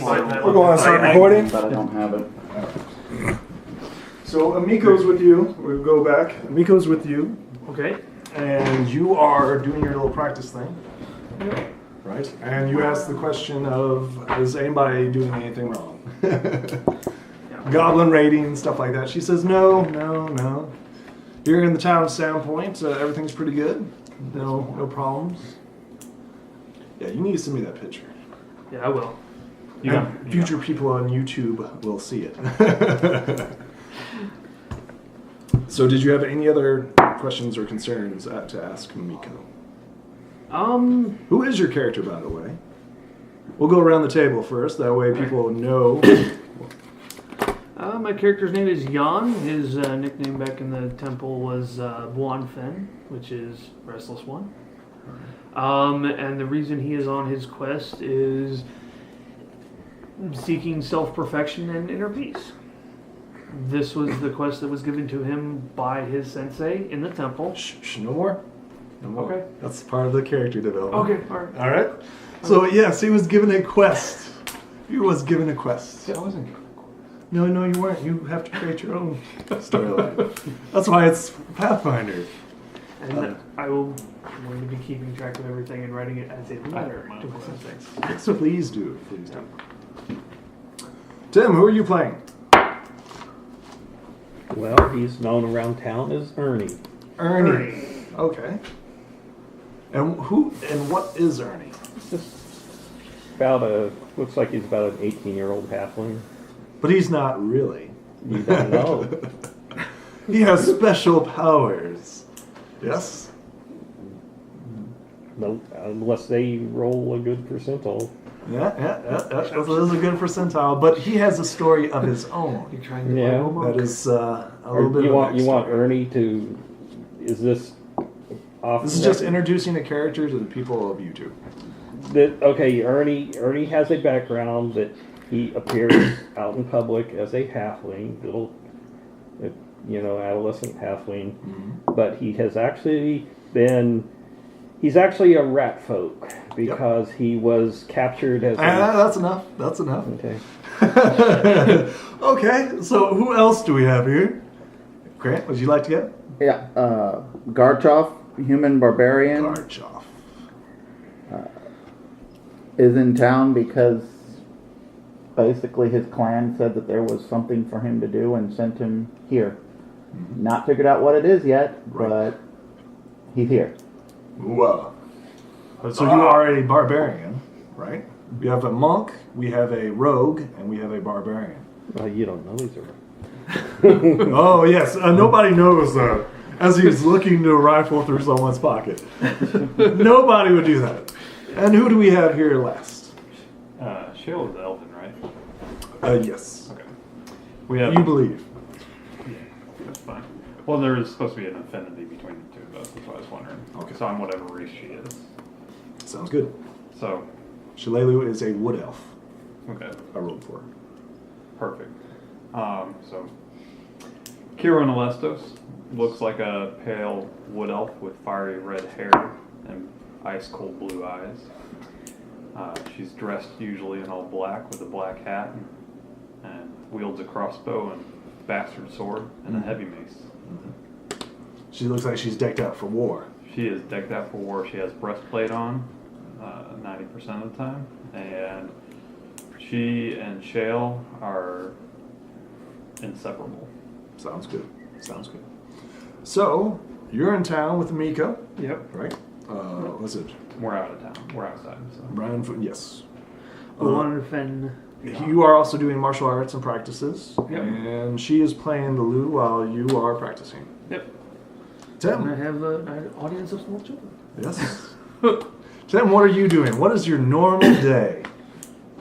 We're going to start recording. But I don't have it. So Amiko's with you. We'll go back. Amiko's with you. Okay. And you are doing your little practice thing. Yep. Right? And you ask the question of, is anybody doing anything wrong? Goblin raiding, stuff like that. She says, no. Here in the town of Sandpoint, everything's pretty good. No problems. Yeah, you need to send me that picture. Yeah, I will. Future people on YouTube will see it. So did you have any other questions or concerns to ask Miko? Who is your character, by the way? We'll go around the table first. That way people know. My character's name is Jan. His nickname back in the temple was Buon Fen, which is Restless One. And the reason he is on his quest is seeking self-perfection and inner peace. This was the quest that was given to him by his sensei in the temple. No more. Okay. That's part of the character development. Okay, alright. Alright. So, yes, he was given a quest. He was given a quest. Yeah, I wasn't given a quest. No, you weren't. You have to create your own storyline. That's why it's Pathfinder. And I'm going to be keeping track of everything and writing it as a letter to my sensei. Yes, please do. Please do. Tim, who are you playing? Well, he's known around town as Ernie. Ernie. Okay. And what is Ernie? It's just looks like he's about an 18-year-old halfling. But he's not really. You don't know. He has special powers. Yes? No, unless they roll a good percentile. Yeah. That is a good percentile. But he has a story of his own. You're trying to That is a little bit you of want Ernie to... Is this off? This is just introducing a character to the people of YouTube. Okay, Ernie has a background that he appears out in public as a halfling, adolescent halfling, but he has actually he's actually a Ratfolk because he was captured as That's enough. Okay. Okay, so who else do we have here? Grant, would you like to get? Yeah, Gorchoff, human barbarian, Gorchoff. is in town because basically his clan said that there was something for him to do and sent him here. Not figured out what it is yet, but he's here. Whoa. So you are a barbarian, right? We have a monk, we have a rogue, and we have a barbarian. Well, you don't know these are... Oh, yes. Nobody knows that. As he's looking to rifle through someone's pocket. Nobody would do that. And who do we have here last? Shale is Elven, right? Yes. Okay. We have. You believe. Yeah, that's fine. Well, there is supposed to be an affinity between the two of us, that's what I was wondering. Okay. So I'm whatever race she is. Sounds good. So. Shalelu is a wood elf. Okay. I rolled for her. Perfect. So. Kyrwyn Alestos looks like a pale wood elf with fiery red hair and ice cold blue eyes. She's dressed usually in all black with a black hat and wields a crossbow and bastard sword and a heavy mace. She looks like she's decked out for war. She is decked out for war. She has breastplate on 90% of the time, and she and Shale are inseparable. Sounds good. So, you're in town with Miko. Yep. Right? What's it? We're out of town. We're outside. So. Brian, yes. Buon Fen. You are also doing martial arts and practices. Yep. And she is playing the lute while you are practicing. Yep. Tim. And I have an audience of small children. Yes. Tim, what are you doing? What is your normal day?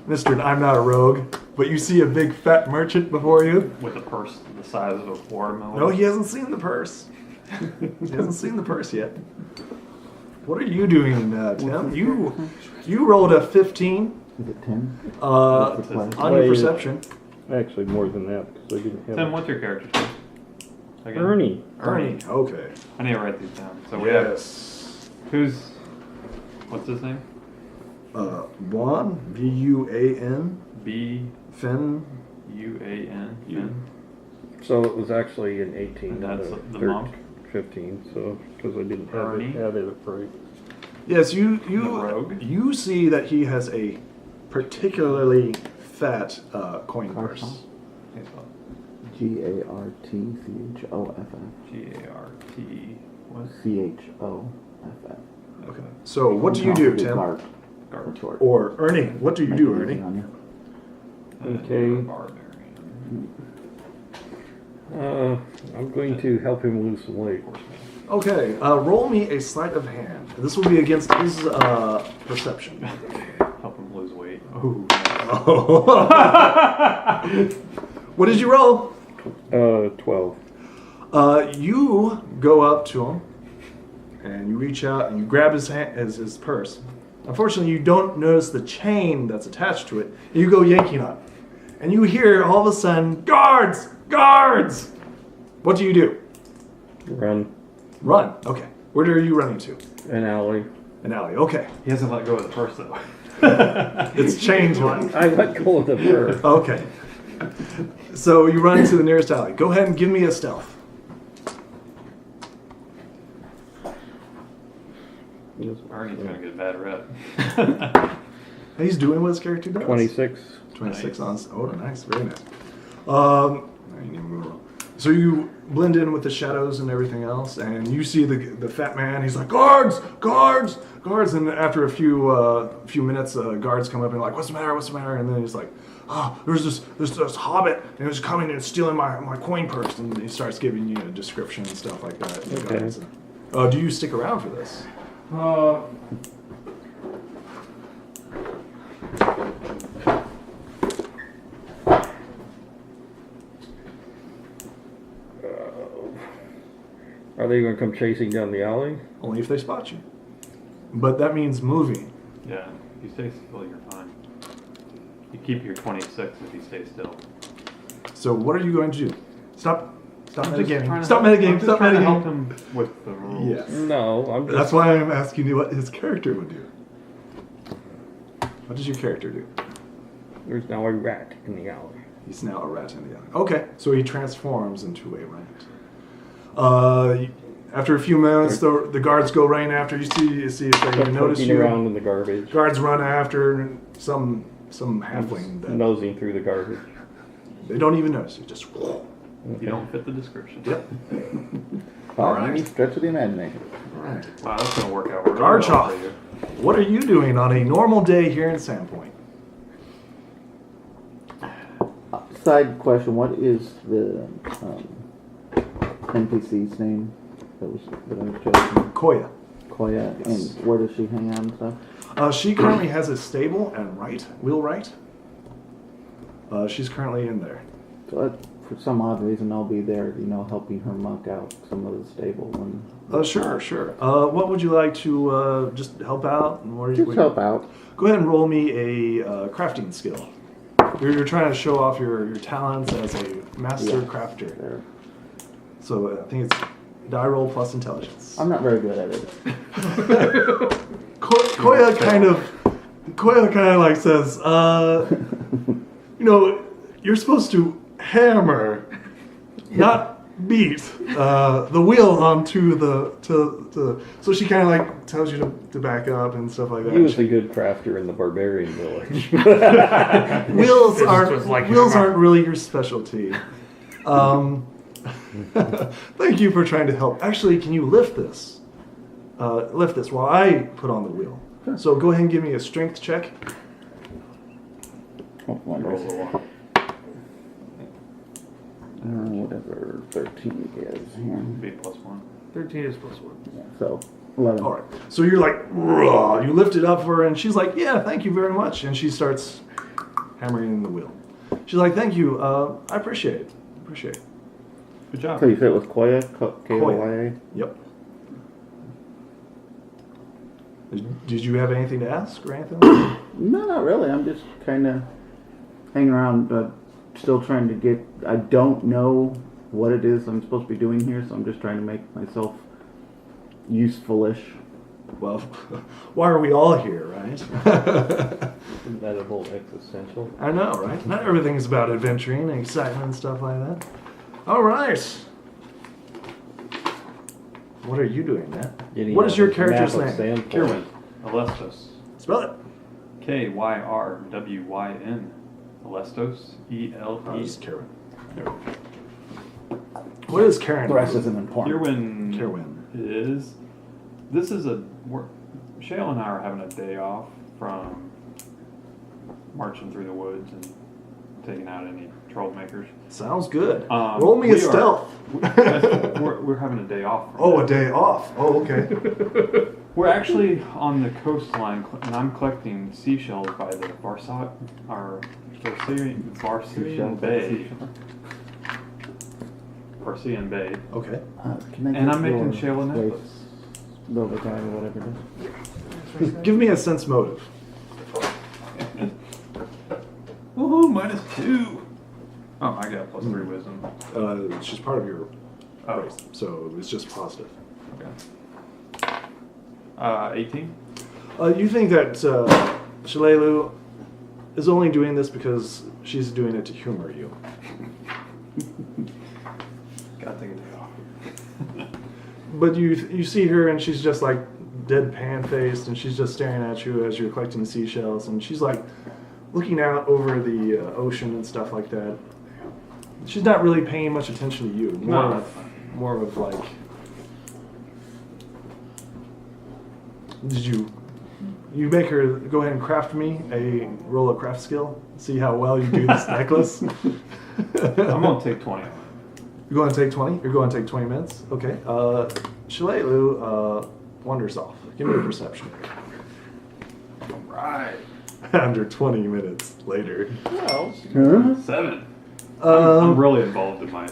Mr. I'm not a rogue, but you see a big fat merchant before you? With a purse the size of a watermelon. No, he hasn't seen the purse. He hasn't seen the purse yet. What are you doing, Tim? You rolled a 15 Is it 10? on your perception. Actually, more than that, because I didn't have... Tim, what's your character name? Again? Ernie. Okay. I need to write these down. So we have... What's his name? Buon, Buan, Finn. B-U-A-N. Finn. So it was actually an 18, And not that's a the 13, monk. 15. So because I didn't have Ernie. it right. Yes, The rogue. you see that he has a particularly fat coin purse. Gorchoff? Hey, so Gartchoff. G-A-R-T. What? Choff. Okay. So what do you do, Tim? Gart. Gart. Short. Or Ernie? What do you do, Make it easy Ernie? on you. Okay. You're a barbarian. I'm going to help him lose some weight. Okay. Roll me a sleight of hand. This will be against his perception. Help him lose weight. Ooh. What did you roll? 12. You go up to him and you reach out and you grab his hand, his purse. Unfortunately, you don't notice the chain that's attached to it. You go yanking on it. And you hear all of a sudden, guards! Guards! What do you do? Run. Run. Okay. Where are you running to? An alley. An alley. Okay. He hasn't let go of the purse though. It's chained to it. I let go of the bird. Okay. So you run to the nearest alley. Go ahead and give me a stealth. Ernie's gonna get a bad rep. He's doing what his character does. 26. 26 on. Oh, nice. Very nice. I didn't even move wrong. So you blend in with the shadows and everything else, and you see the fat man. He's like, guards, guards, guards. And after a few minutes, guards come up and like, what's the matter? What's the matter? And then he's like, oh, there's this hobbit, and he's coming and stealing my coin purse. And he starts giving you a description and stuff like that. And the Okay. guards, do you stick around for this? Are they going to come chasing down the alley? Only if they spot you. But that means moving. Yeah, if you stay still, you're fine. You keep your 26 if you stay still. So what are you going to do? Stop I'm just metagaming. trying to Stop help- metagaming. I'm just Stop trying to help metagaming. him with the rules. Yes. No, I'm just... That's why I'm asking you what his character would do. What does your character do? There's now a rat in the alley. He's now a rat in the alley. Okay, so he transforms into a rat. After a few minutes, the guards go running after. You see if they even notice Poking you. around in the garbage. Guards run after some halfling. That Nosing through the garbage. they don't even notice you. Just You don't fit the description. yep. All right. right. Stretch of the imagination. All right. Wow, that's gonna work out really Gorchoff. well for you. What are you doing on a normal day here in Sandpoint? Side question: what is the NPC's name that I was chosen? Koya. Koya, Yes. and where does she hang out and stuff? She currently has a stable and wheelwright. She's currently in there. So for some odd reason, I'll be there, helping her muck out some of the stable. And Sure. What would you like to just help out? And what are you, just help out. Go ahead and roll me a crafting skill. You're trying to show off your talents as a master Yeah. crafter. There. So I think it's die roll plus intelligence. I'm not very good at it. Koya kind of like says, you're supposed to hammer, not beat the wheel onto so she kind of like tells you to back up and stuff like that. He was a good crafter in the Barbarian village. Wheels This aren't was like wheels hammer. aren't really your specialty. Thank you for trying to help. Actually, can you lift this? Lift this while I put on the wheel. So go ahead and give me a strength check. Oh, wonderful. Roll Whatever 13 is here. B plus 1. 13 is plus 1. Yeah, so 11. All right. So you're like, "Raw." You lift it up for her, and she's like, "Yeah, thank you very much." And she starts hammering in the wheel. She's like, "Thank you. I appreciate it. Appreciate it." Good job. So you said it was Koya? Koya? Yep. Did you have anything to ask or anything? No, not really. I'm just kind of hanging around, still trying to get... I don't know what it is I'm supposed to be doing here, so I'm just trying to make myself useful-ish. Well, why are we all here, right? Medical existential. I know, right? Not everything's about adventuring and excitement and stuff like that. All right. What are you doing, Matt? What is your character's name? Kyrwyn. Alestos. Spell it. Kyrwyn. Alestos. Oh, E-L-E. it's Kyrwyn. There we go. What is Karen? The rest isn't important. Kyrwyn. Is Shale and I are having a day off from marching through the woods and taking out any troublemakers. Sounds good. Roll me a stealth. We're having a day off. A day off. Oh, okay. We're actually on the coastline, and I'm collecting seashells by the Varsian Bay. Varsian Bay. Okay. And I'm making Shale a necklace. Velvet guy or whatever it is. Give me a sense motive. Woohoo, -2. Oh, I got +3 wisdom. It's just part of your Oh. race, so it's just positive. Okay. 18? You think that Shalelu is only doing this because she's doing it to humor you. Gotta take a day off. But you see her and she's just like deadpan faced and she's just staring at you as you're collecting seashells and she's like looking out over the ocean and stuff like that. She's not really paying much attention to you. More of like, did you make her go ahead and craft me a roll of craft skill? See how well you do this necklace? I'm gonna take 20. You're going to take 20? You're going to take 20 minutes? Okay. Shalelu wanders off. Give me a perception. Right. Under 20 minutes later. Well, 7. I'm really involved in my...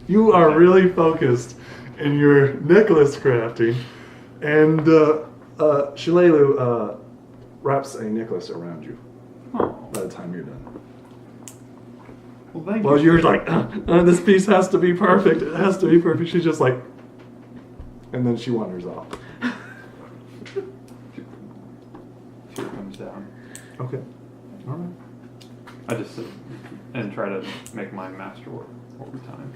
You are really focused in your necklace crafting. And Shalelu wraps a necklace around you by the time you're done. Well, thank Well, you. you're like, this piece has to be perfect. It has to be perfect. She's just like, and then she wanders off. She comes down. Okay. All right. I just sit and try to make my masterwork over time.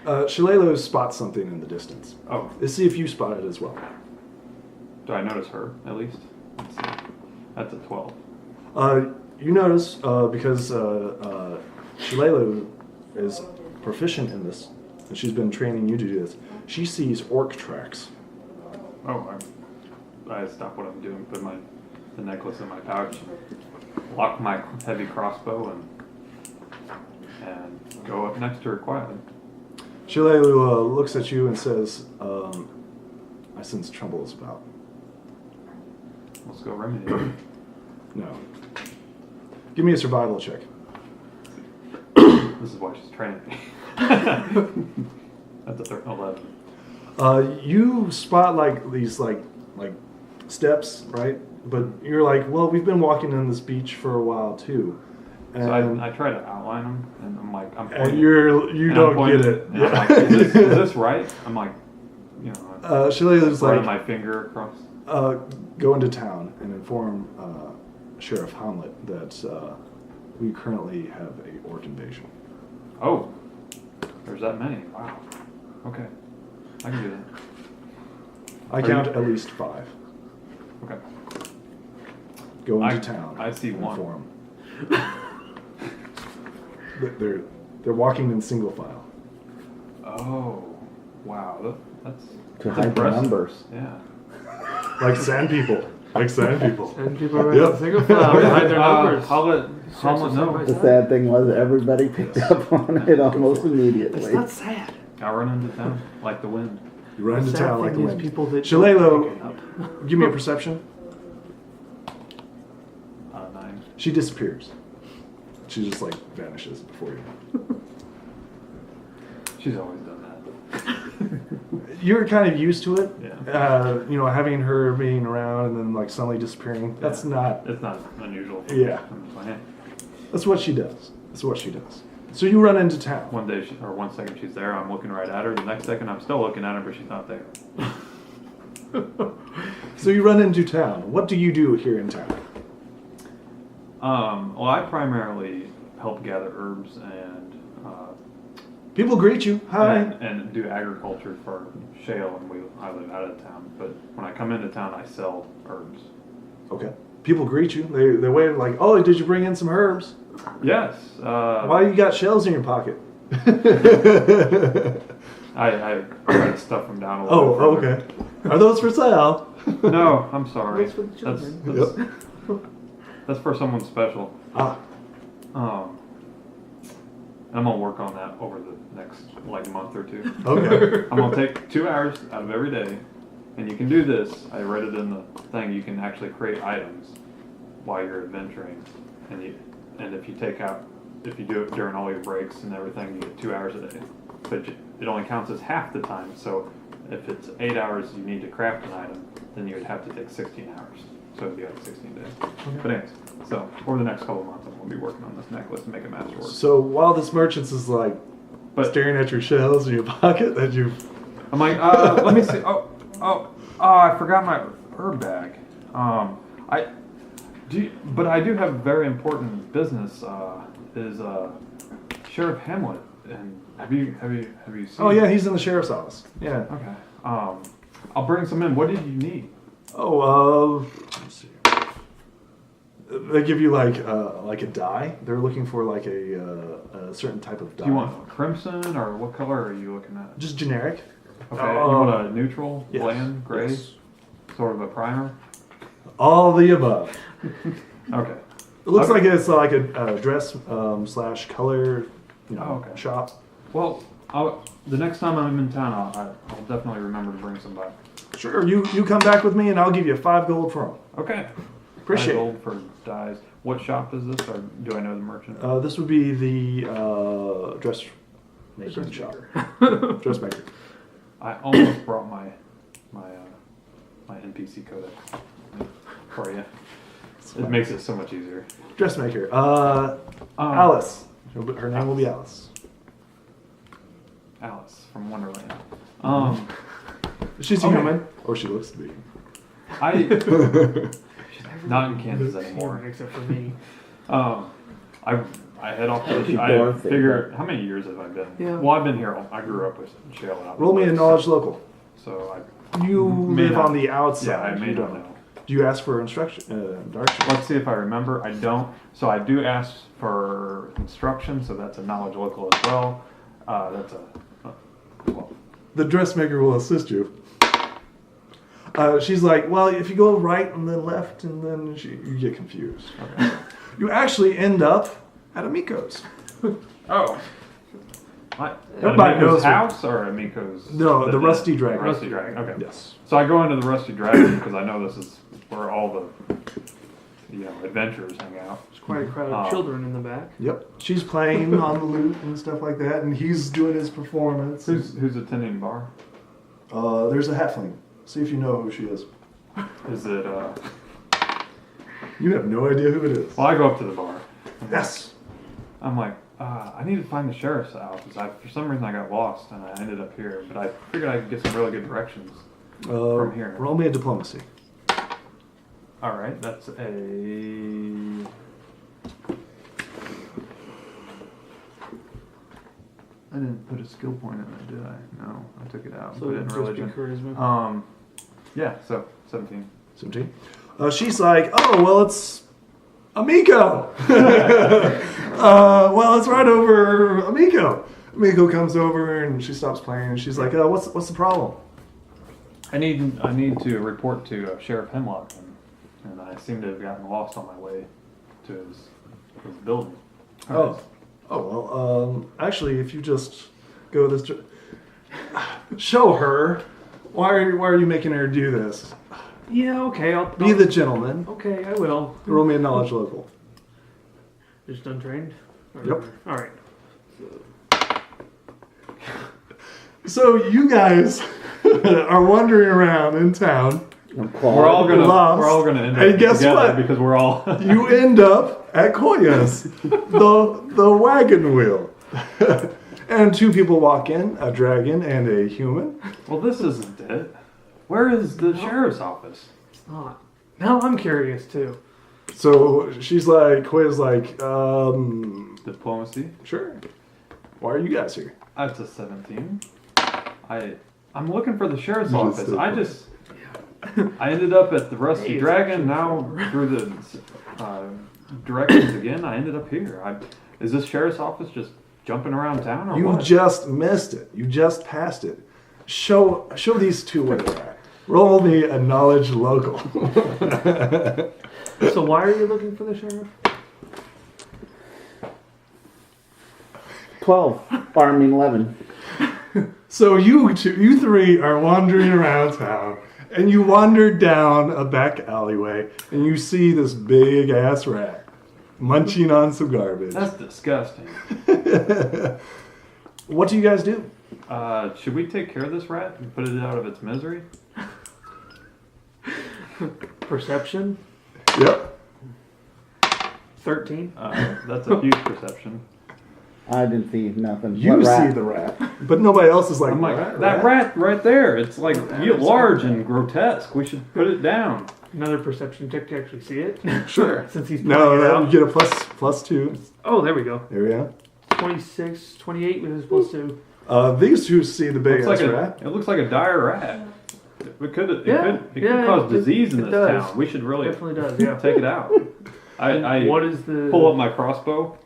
Shalelu spots something in the distance. Oh, Let's see if you spot it as well. do I notice her at least? Let's see. That's a 12. You notice, because Shalelu is proficient in this, and she's been training you to do this, she sees orc tracks. Oh, I stop what I'm doing, put the necklace in my pouch, lock my heavy crossbow, and go up next to her quietly. Shalelu looks at you and says, I sense trouble is about. Let's go remedy it. No. Give me a survival check. This is why she's training me. That's a 11. You spot like these like steps, right? But you're like, well, we've been walking on this beach for a while too. And, So I try to outline them, and I'm like, I'm and pointing. you and don't I'm pointing, get it. and I'm like, is this right? I'm like, you know, Shalelu's running like, my finger across. go into town and inform Sheriff Hamlet that we currently have a orc invasion. Oh, there's that many. Wow. Okay, I can do that. I count at least 5. Okay. Go into town. I see one. Inform. They're walking in single file. Oh, wow. That's To hide the impressive. numbers. Yeah. Like sand people. Like sand people. And people are Yep. single file behind their numbers. I'll let Hamlet know. Side by The side. sad thing was everybody picked up on it almost It's immediately. not sad. I'll run into town like the wind. You run into The sad town like the thing is wind. people that Shalelu, don't pick it up. give me a perception. 9. She disappears. She just like vanishes before you. She's always done that. You're kind of used to it. Yeah. Having her being around and then like suddenly disappearing. That's not. It's not unusual. Yeah. I'm just like, hey. That's what she does. That's what she does. So you run into town. One day, 1 second she's there, I'm looking right at her. The next second, I'm still looking at her, but she's not there. So you run into town. What do you do here in town? Well, I primarily help gather herbs and People greet you. Hi. and do agriculture for Shale, and I live out of town. But when I come into town, I sell herbs. Okay. People greet you. They wave like, "Oh, did you bring in some herbs? Yes. Why you got shells in your pocket?" I try to stuff them down a little bit. Oh, further. okay. Are those for sale? No, I'm sorry. That's for the children. That's for someone special. Ah. I'm gonna work on that over the next month or two. Okay. I'm gonna take 2 hours out of every day, and you can do this. I read it in the thing. You can actually create items while you're adventuring, and if you do it during all your breaks and everything, you get 2 hours a day. But it only counts as half the time. So if it's 8 hours you need to craft an item, then you would have to take 16 hours. So it'd be like 16 days. Okay. But anyways, so over the next couple of months, I'm going to be working on this necklace and make a masterwork. So while this merchant is like staring at your shells in your pocket, that you, I'm like, let me see. Oh, I forgot my herb bag. But I do have very important business. Is Sheriff Hamlet, and have you seen? Oh yeah, he's in the sheriff's office. Yeah. Okay. I'll bring some in. What did you need? Oh, let's see. They give you like a dye. They're looking for like a certain type of dye. Do you want crimson, or what color are you looking at? Just generic? Okay. You want a neutral, yes. bland, gray, Yes. sort of a primer? All the above. Okay. It looks Okay. like it's like a dress / color, Okay. shop. Well, the next time I'm in town, I'll definitely remember to bring some back. Sure, you come back with me and I'll give you 5 gold for them. Okay. Appreciate 5 it. gold for dyes. What shop is this, or do I know the merchant? This would be the dressmaker shop. Dressmaker. I almost brought my NPC codex for you. It makes it so much easier. Dressmaker. Alice. Her name will be Alice. Alice from Wonderland. She's a human, or she looks to be. Not in Kansas anymore. Except for me. I head off to the. I figure, how many years have I been? Yeah. Well, I've been here. I grew up with Shale out. Roll me a knowledge local. So You may live not- on the outside. Yeah, I may You not don't know. Do you ask for directions? Let's see if I remember. I don't. So I do ask for instruction. So that's a knowledge local as well. That's well. The dressmaker will assist you. She's like, well, if you go right and then left, and then you get confused. Okay. You actually end up at Amiko's. Oh. Everybody knows her. house or Amiko's? No, the Rusty Dragon. Rusty Dragon. Okay. Yes. So I go into the Rusty Dragon because I know this is where all the adventurers hang out. There's quite a crowd of children in the back. Yep. She's playing on the lute and stuff like that, and he's doing his performance. Who's attending the bar? There's a halfling. See if you know who she is. Is it? You have no idea who it is. Well, I go up to the bar. Yes. I'm like, I need to find the sheriff's office. For some reason I got lost and I ended up here, but I figured I could get some really good directions from here. Roll me a diplomacy. All right, that's a. I didn't put a skill point in it, did I? No, I took it out. So Put it in it'd just be religion. charisma. Yeah, so 17. 17. She's like, oh, well, it's Amiko. Well, it's right over Amiko. Amiko comes over and she stops playing and she's like, what's the problem? I need to report to Sheriff Hemlock, and I seem to have gotten lost on my way to his building. Actually, if you just go this, show her. Why are you making her do this? Yeah, okay, I'll Be the gentleman. Okay, I will. Roll me a knowledge local. Just untrained? Yep. Alright. So you guys are wandering around in town. We're all gonna end up And guess together what? because we're all. You end up at Koya's, the wagon wheel. And 2 people walk in, a dragon and a human. Well, this isn't it. Where is the sheriff's office? It's not. Now I'm curious too. So she's like, Koya's like, Diplomacy. sure. Why are you guys here? That's a 17. I'm looking for the sheriff's You office. just- I ended up at the Rusty Hey, Dragon. Now through the directions again, I ended up here. Is this sheriff's office just jumping around town or You what? just missed it. You just passed it. Show these two where they're at. Roll me a knowledge local. So why are you looking for the sheriff? 11. So you three are wandering around town, and you wander down a back alleyway, and you see this big ass rat munching on some garbage. That's disgusting. What do you guys do? Should we take care of this rat and put it out of its misery? Perception? Yep. 13. That's a huge perception. I didn't see nothing. You What see rat? the rat, but nobody else is like, I'm like, that rat right there. It's like large and grotesque. We should put it down. Another perception check to actually see it. Sure. Since he's No, pointing it no, out. you get a plus 2. Oh, there we go. There we go. 26, 28 with his plus 2. These two see the big Looks ass like rat. it looks like a dire rat. It could Yeah, cause disease in it this does. town. We should really Definitely does, yeah. take it out. I What is the... pull up my crossbow.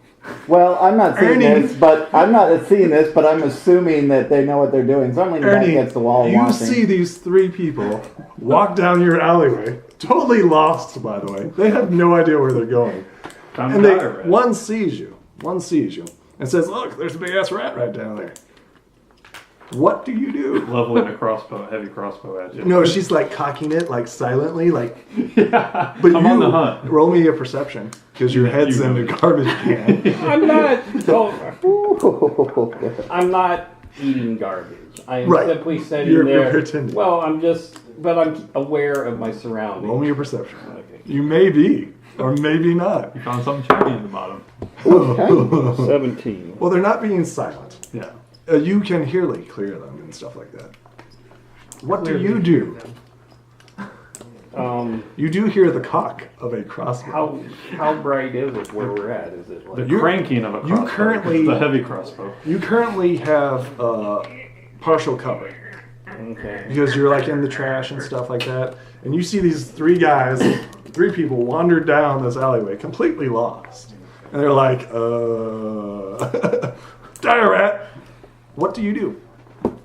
Well, I'm not seeing Ernie. this, but I'm assuming that they know what they're doing. So I'm leaning back Ernie, against the wall you watching. see these 3 people walk down your alleyway, totally lost, by the way. They have no idea where they're going. Found And a dire rat. one sees you, and says, look, there's a big ass rat right down there. What do you do? Leveling a heavy crossbow at you. No, she's like cocking it, like silently, like. Yeah, But I'm on the hunt. roll me a perception because your head's in the garbage can. I'm not. Oh, Ooh. I'm not eating garbage. I am Right. simply sitting You're there. pretending. Well, I'm aware of my surroundings. Roll me your perception. Okay. You may be, or maybe not. You found something shiny in the bottom. 17. Well, they're not being silent. Yeah. You can hearly clear them and stuff like that. What do you Clearly do? Um, You do hear the cock of a crossbow. how bright is it where we're at? Is it The like cranking of a you crossbow. currently- the heavy crossbow. You currently have partial cover okay? because you're like in the trash and stuff like that, and you see these 3 guys, 3 people wander down this alleyway completely lost, and they're like, dire rat. What do you do?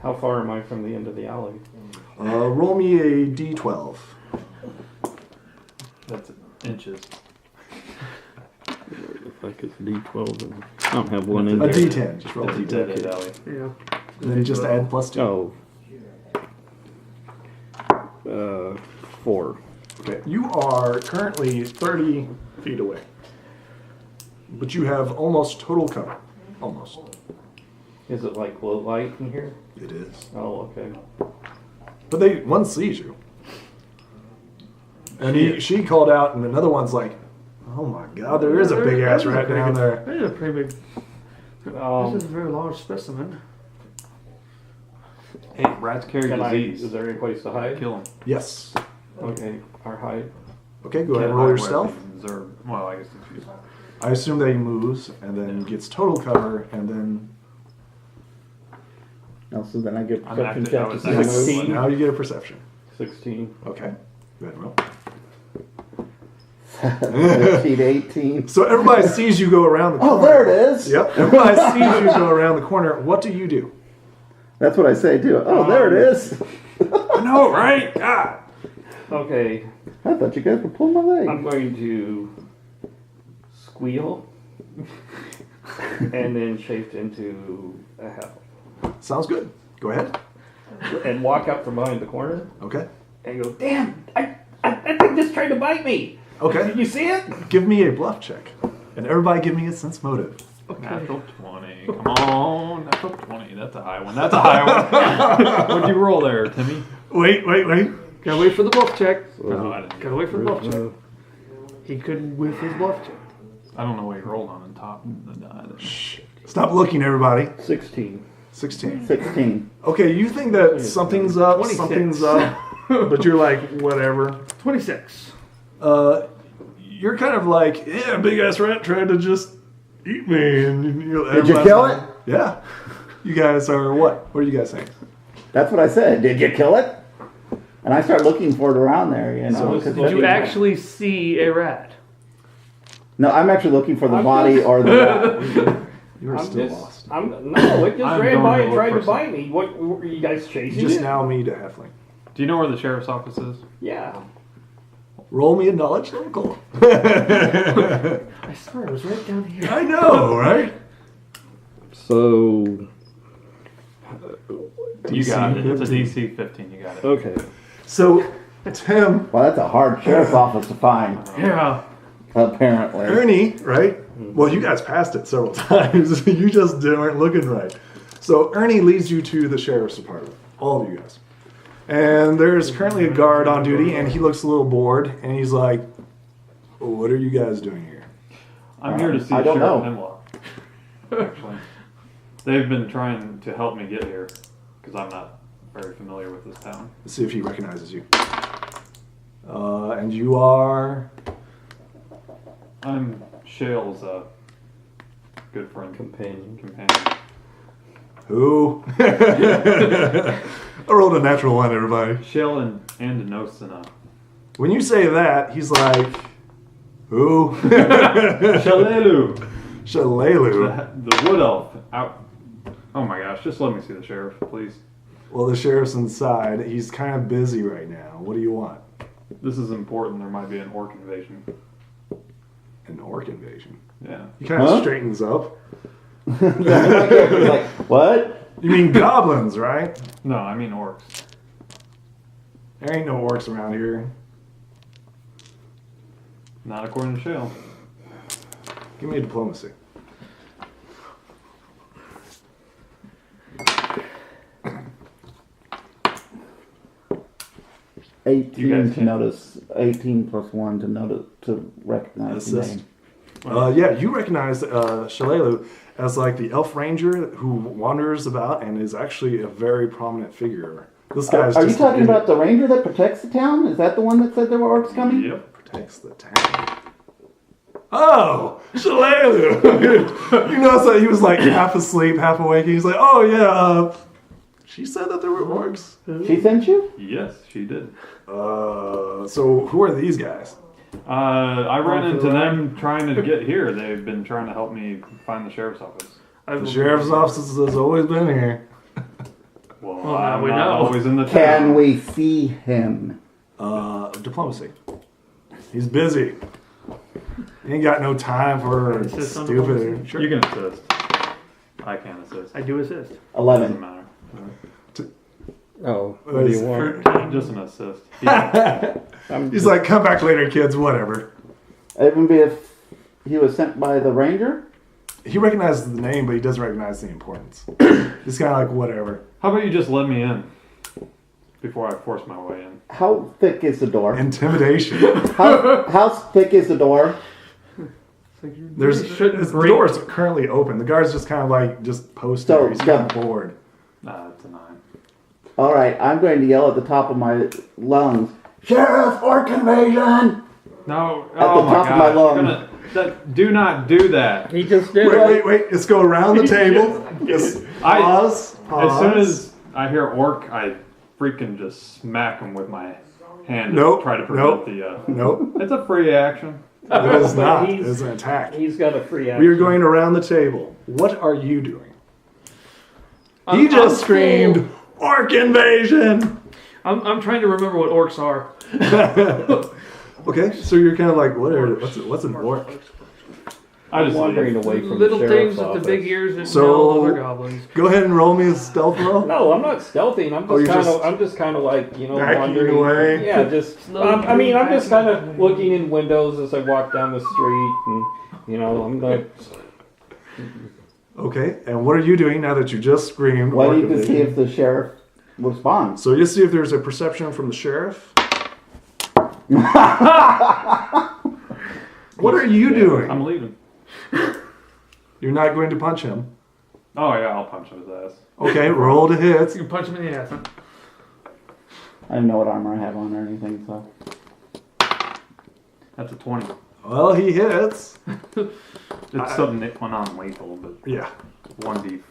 How far am I from the end of the alley? Roll me a d12. That's inches. If I could D12 and I don't have one in A there. d10. Just roll a It's a d10. dead alley. Yeah. And then just add plus 2. Oh. 4. Okay. You are currently 30 feet away, but you have almost total cover. Almost. Is it like low light in here? It is. Oh, okay. But one sees you. And she called out, and another one's like, oh my god, there is a big ass rat down there. That is a pretty big... This is a very large specimen. Hey, rats carry disease. Is there any place to hide? Kill them. Yes. Okay, our hide. Okay, go ahead and roll your stealth. Well, I guess it's I assume that he moves, and then gets total cover, and then So then I get I'm perception active- check I to was see the active. move. 16. now you get a perception. 16. Okay. Go ahead and roll. 15 to 18. So everybody sees you go around the corner. Oh, there it is. Yep. Everybody sees you go around the corner. What do you do? That's what I say too. Oh, there it is. I know, right? God. Okay, I thought you guys were pulling my leg. I'm going to squeal and then shape into a howl. Sounds good. Go ahead. And walk up from behind the corner Okay. and go, damn, that thing just tried to bite me. Okay. Did you see it? Give me a bluff check. And everybody give me a sense motive. natural 20. Come on, natural 20. That's a high one. That's a high one. What'd you roll there, Timmy? Wait. Gotta wait for the bluff check. No, I didn't. Gotta wait for the bluff check. He couldn't whiff his bluff check. I don't know what you rolled on the top of the die. Shh. Stop looking, everybody. 16. 16. 16. Okay, you think that something's up, 26. something's up. but you're like, whatever. 26. You're kind of like, yeah, big ass rat tried to just eat me. And Did you kill it? Yeah. You guys are what? What are you guys saying? That's what I said. Did you kill it? And I start looking for it around there, you know. So Did you actually see a rat? No, I'm actually looking for the body or the rat. You're I'm still just, lost. no, it just I'm ran going by to and look tried for to bite me. What were you guys chasing? Just it? now me to Halfling. Do you know where the sheriff's office is? Yeah. Roll me a knowledge local. I swear it was right down here. I know, right? So, You got it. It's a 15. DC 15. You got it. okay. So, Tim, Well, that's a hard sheriff's office to find, Yeah. apparently. Ernie, right? Well, you guys passed it several times. You just weren't looking right. So Ernie leads you to the sheriff's department, all of you guys. And there's currently a guard on duty, and he looks a little bored, and he's like, "What are you guys doing here?" I'm here to see I don't Sheriff know. Hemlock. Actually, they've been trying to help me get here because I'm not very familiar with this town. Let's see if he recognizes you. And you are... I'm Shale's good friend, Companion. companion. Who? I rolled a natural one, everybody. Shale and Andanosina. When you say that, he's like, who? Shalelu, Shalelu. the wood elf. Out. Oh my gosh! Just let me see the sheriff, please. Well, the sheriff's inside. He's kind of busy right now. What do you want? This is important. There might be an orc invasion. An orc invasion. Yeah. He kind of Huh? straightens up. He's like, what? You mean goblins, right? No, I mean orcs. There ain't no orcs around here. Not according to Shale. Give me a diplomacy. You 18 guys to can't- notice. 18 plus 1 to notice to recognize the Assist. name. Yeah, you recognize Shalelu as like the elf ranger who wanders about and is actually a very prominent figure. This guy's Are you just talking an idiot. about the ranger that protects the town? Is that the one that said there were orcs coming? Yep. Protects the town. Oh, Shalelu! You notice that he was like half asleep, half awake. He's like, oh yeah, she said that there were orcs. She sent you? Yes, she did. So who are these guys? I ran into them trying to get here. They've been trying to help me find the sheriff's office. The sheriff's office has always been here. Well, now I'm we not know. always in the town. Can we see him? Diplomacy. He's busy. He ain't got no time for Assist on stupid. diplomacy? Sure. You can assist. I can't assist. I do assist. Doesn't 11. matter. Oh, what do you want? Just an assist. He's like, come back later, kids. Whatever. Even be if he was sent by the ranger? He recognizes the name, but he doesn't recognize the importance. He's kind of like, whatever. How about you just let me in before I force my way in? How thick is the door? Intimidation. How thick is the door? The shouldn't break. door is currently open. The guard's just kind of like just posted. So, He's kind of bored. It's a 9. All right, I'm going to yell at the top of my lungs. Sheriff, orc invasion! No, At the top of my lungs. Do not do that. He just did Wait. Let's go around the table. Just pause. As soon as I hear orc, I freaking just smack him with my hand Nope, to try to prevent the... Nope. It's a free action. It is not. he's- It's an attack. He's got a free action. We are going around the table. What are you doing? He I'm just screamed, "Orc invasion!" I'm trying to remember what orcs are. Okay, so you're kind of like, what's an orc? I just wandering away from Little the things sheriff's with office. the big ears that So- smell other goblins. Go ahead and roll me a stealth roll. No, I'm not stealthing. I'm Oh, just you're kind just of. I'm just kind of like backing wandering away? Yeah, just. Slowly I mean, I'm just backing kind of away. looking in windows as I walk down the street, and I'm like. Okay, and what are you doing now that you just screamed? Why orc do you to see invasion? if the sheriff responds? So you see if there's a perception from the sheriff. What are you doing? I'm leaving. You're not going to punch him. Oh yeah, I'll punch him in his ass. Okay, roll to hit. You can punch him in the ass. Huh? I don't know what armor I have on or anything, so. That's a 20. Well, he hits. It's something non-lethal, but Yeah. 1d6.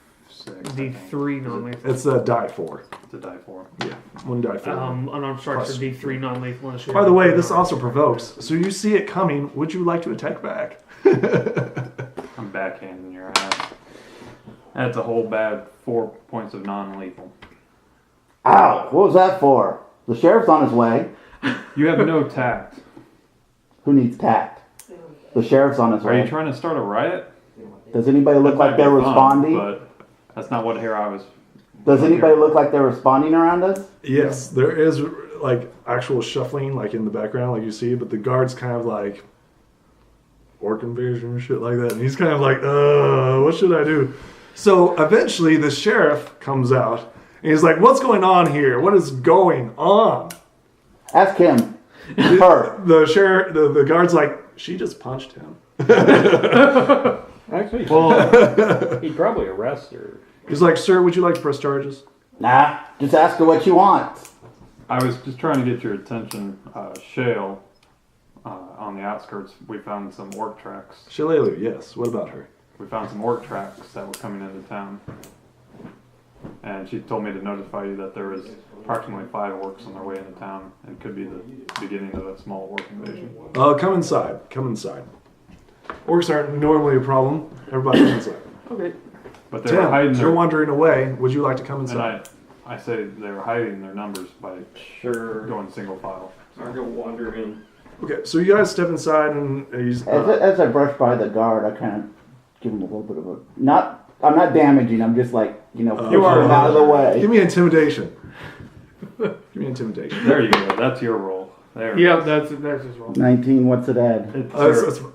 D3 non-lethal. It's a die 4. It's a die 4. Yeah. 1 die 4. Unarmed strikes are D3 non-lethal. unless you By have the way, a- this also provokes. So you see it coming. Would you like to attack back? I'm backhanding your ass. That's a whole bad 4 points of non-lethal. Ow! What was that for? The sheriff's on his way. You have no tact. Who needs tact? The sheriff's on his Are way. you trying to start a riot? Does anybody look That like might they're be fun, responding? but that's not what here I was. Does anybody look like they're responding around us? Yes, there is like actual shuffling like in the background, like you see, but the guard's kind of like orc invasion and shit like that, and he's kind of like, what should I do? So eventually the sheriff comes out and he's like, what's going on here? What is going on? Ask him. Her. The sheriff, the guard's like, she just punched him. Actually, Well, he'd probably arrest her. He's like, sir, would you like to press charges? Nah, just ask her what you want. I was just trying to get your attention. Shale, on the outskirts, we found some orc tracks. Shalelu, yes. What about her? We found some orc tracks that were coming into town. And she told me to notify you that there was approximately 5 orcs on their way into town and could be the beginning of a small orc invasion. Come inside. Come inside. Orcs aren't normally a problem. Everybody come inside. Okay. But they were hiding Tim, their... you're wandering away. Would you like to come And inside? I say they were hiding their numbers by Sure. going single file. I'll go wander in. Okay, so you guys step inside and he's... As I brush by the guard, I kind of give him a little bit of a... I'm not damaging, I'm just like, push him out of the way. Give me intimidation. Give me intimidation. There you go. That's your roll. There. Yeah, that's his role. 19, what's it add? It's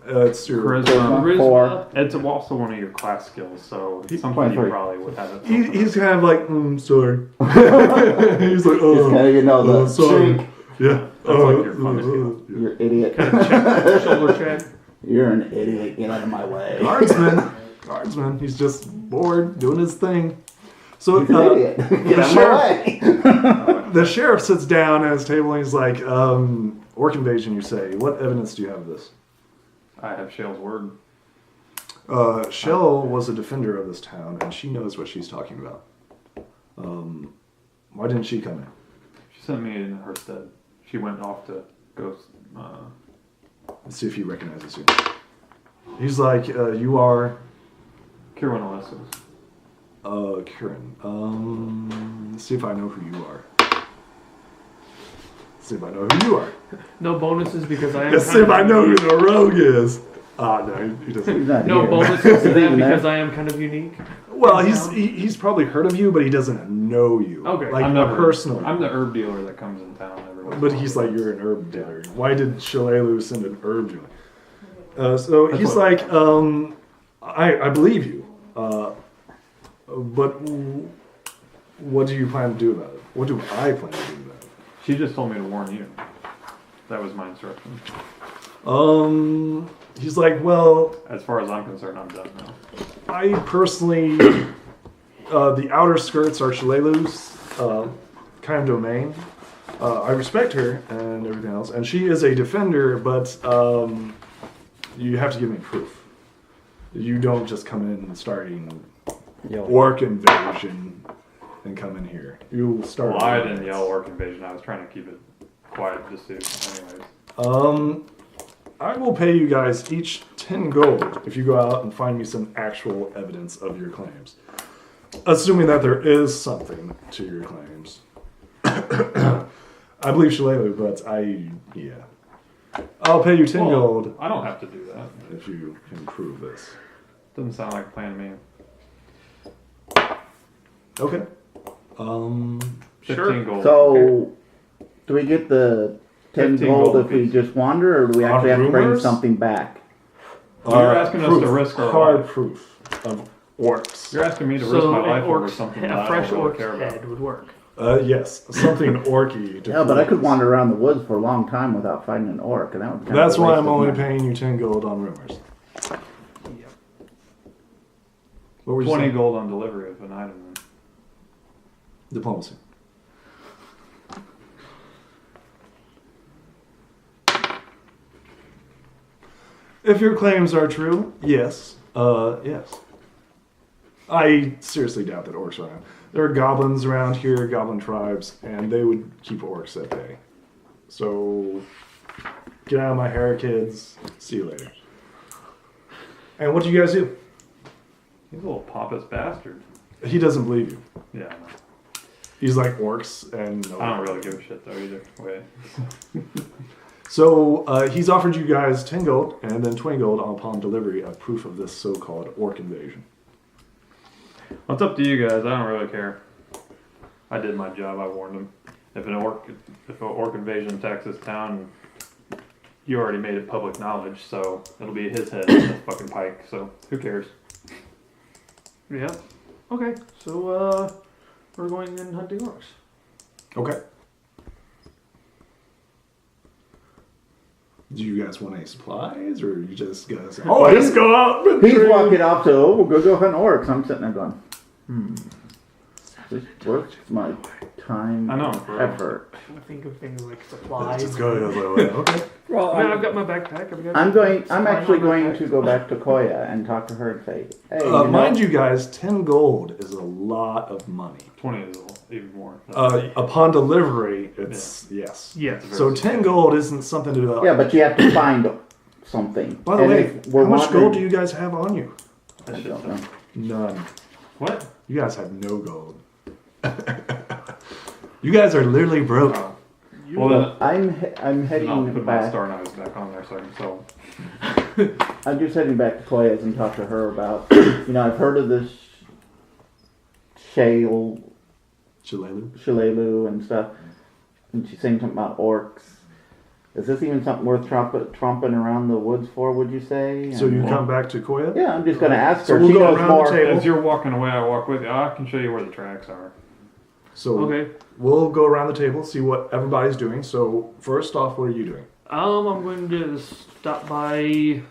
It's your... charisma. 4. It's also one of your class skills, so it's something 23. you probably would have. He's kind of like, sorry. He's like, Just kind of, the sorry. shake. Yeah. That's like your funny skill. You're an idiot. Shoulder check. You're an idiot. Get out of my way. Guardsman. He's just bored, doing his thing. So He's an idiot. Get out of my way. the sheriff sits down at his table and he's like, orc invasion, you say. What evidence do you have of this? I have Shale's word. Shell was a defender of this town, and she knows what she's talking about. Why didn't she come in? She sent me in her stead. She went off to go. Let's see if he recognizes you. He's like, you are... Kyrwyn Alessos. Kyrwyn. Let's see if I know who you are. Let's see if I know who you are. No bonuses because I am. Let's see if I know who the rogue is. No, he doesn't. He's not No here. bonuses to He's that even there. because I am kind of unique. Well, he's probably heard of you, but he doesn't know you. Okay. Like, I'm personally. I'm the herb dealer that comes in town every once in a But while. he's like, you're an herb dealer. Why did Shalelu send an herb dealer? So That's he's what- like, I believe you. But what do you plan to do about it? What do I plan to do about it? She just told me to warn you. That was my instruction. He's like, well, As far as I'm concerned, I'm done now. I personally, the outer skirts are Shalelu's kind of domain. I respect her and everything else, and she is a defender, but you have to give me proof. You don't just come in starting orc invasion and come in here. You start. Well, I didn't yell orc invasion. I was trying to keep it quiet just to, anyways. I will pay you guys each 10 gold if you go out and find me some actual evidence of your claims. Assuming that there is something to your claims. I believe Shalelu, but I'll pay you 10 Well, gold I don't have to do that. if you can prove this. Doesn't sound like a plan to me. Okay. 15 gold. So, do we get the 10 15 gold gold if we apiece. just wander, or do we On actually have to bring rumors? something back? You're asking us to risk our hard life. proof of orcs. You're asking me to risk So my an life over orc's, something that a I fresh don't really orc's care about. head would work. Yes, something orky. To Yeah, but I could prove. wander around the woods for a long time without fighting an orc, and that would kind That's of why waste I'm of only money. paying you 10 gold on rumors. What were you 20 saying? gold on delivery of an item. Then. Diplomacy. If your claims are true, yes. Yes. I seriously doubt that orcs are around. There are goblins around here, goblin tribes, and they would keep orcs at bay. So, get out of my hair, kids. See you later. And what do you guys do? He's a little pompous bastard. He doesn't believe you. Yeah, I know. He's like orcs, and no. I don't really give a shit though either way. So he's offered you guys 10 gold and then 20 gold upon delivery of proof of this so-called orc invasion. Well, it's up to you guys. I don't really care. I did my job. I warned him. If an orc invasion attacks this town, you already made it public knowledge, so it'll be his head on the fucking pike. So who cares? Yeah. Okay. So we're going in hunting orcs. Okay. Do you guys want any supplies, or you just guys? Oh, let's go out. He's walking off, so we'll go hunt orcs. I'm sitting there going, this worth my time, I know, for real. effort. I think of things like supplies. Just go. Okay. Well, I mean, I've got my backpack. I'm actually going to go back to Koya and talk to her and say, hey, Mind you guys, 10 gold is a lot of money. 20 is even more. Upon delivery, it's yes. Yes. So 10 gold isn't something to do. yeah, but you have to find something. By the And way, if we're how much wandering- gold do you guys have on you? I don't know. None. What? You guys have no gold. You guys are literally broke. Well, then, I'm I'll heading put my back. star knives back on there so I can sell I'm just heading back to Koya's and talk to her about, I've heard of this Shalelu. Shalelu and stuff, and she's saying something about orcs. Is this even something worth tromping around the woods for, would you say? So you And- come back to Koya? Yeah, I'm just going to ask So her. we'll She go knows around the more. table. As you're walking away, I walk with you. I can show you where the tracks are. So Okay. we'll go around the table, see what everybody's doing. So first off, what are you doing? I'm going to stop by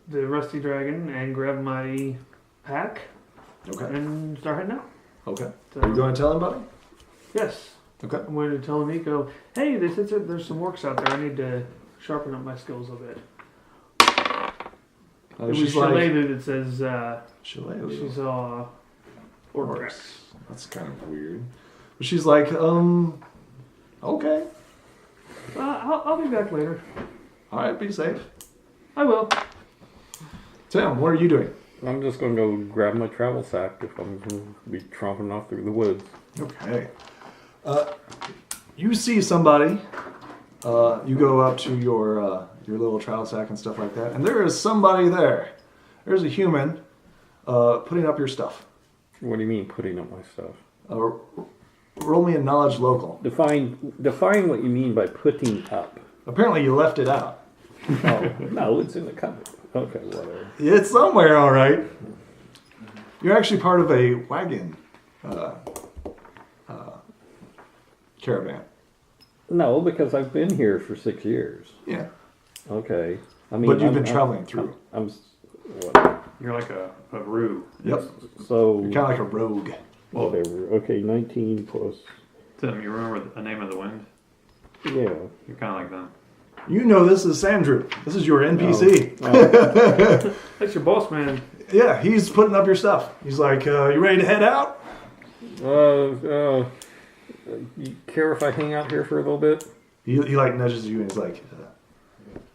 the Rusty Dragon and grab my pack Okay. and start heading out. Okay. So, Are you going to tell anybody? Yes. Okay. I'm going to tell Nico, hey, they said there's some orcs out there. I need to sharpen up my skills a bit. It was she's like, Shalelu that says Shalelu. she saw orc Orcs. tracks. That's kind of weird. But she's like, okay. I'll be back later. All right, be safe. I will. Tim, what are you doing? I'm just going to go grab my travel sack if I'm going to be tromping off through the woods. Okay. You see somebody. You go up to your little travel sack and stuff like that, and there is somebody there. There's a human putting up your stuff. What do you mean putting up my stuff? Roll me a knowledge local. Define what you mean by putting up. Apparently you left it out. Oh, no, it's in the cupboard. Okay, whatever. It's somewhere, all right. You're actually part of a wagon caravan. No, because I've been here for 6 years. Yeah. Okay. I mean, But you've been traveling through. Whatever. You're like a roo. Yep. So, You're kind of like a rogue. whatever. Okay, 19 plus. Tim, you remember the name of the wind? Yeah. You're kind of like them. You know this is Sandrew. This is your NPC. Oh. That's your boss, man. Yeah, he's putting up your stuff. He's like, you ready to head out? You care if I hang out here for a little bit? He like nudges you and he's like,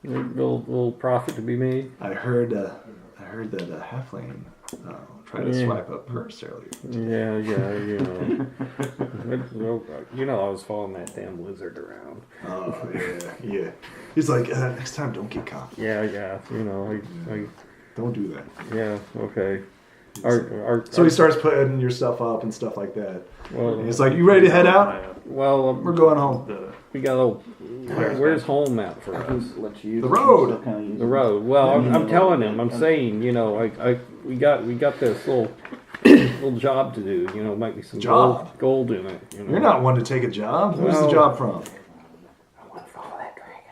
Little profit to be made? I heard that halfling tried to swipe a purse earlier. Yeah, I was following that damn lizard around. Oh, yeah. He's like, next time don't get caught. Yeah, I Don't do that. yeah, okay. So he starts putting your stuff up and stuff like that. Well, And he's like, you ready to head out? well, We're going home. we got a. Where's home at for us? Let you use The it. road. Still kinda use The it. road. Well, I'm telling him. I'm saying, we got this little job to do. Might be some Job? gold in it. You're not one to take a job. Who's the No. job from? I want to follow that dragon.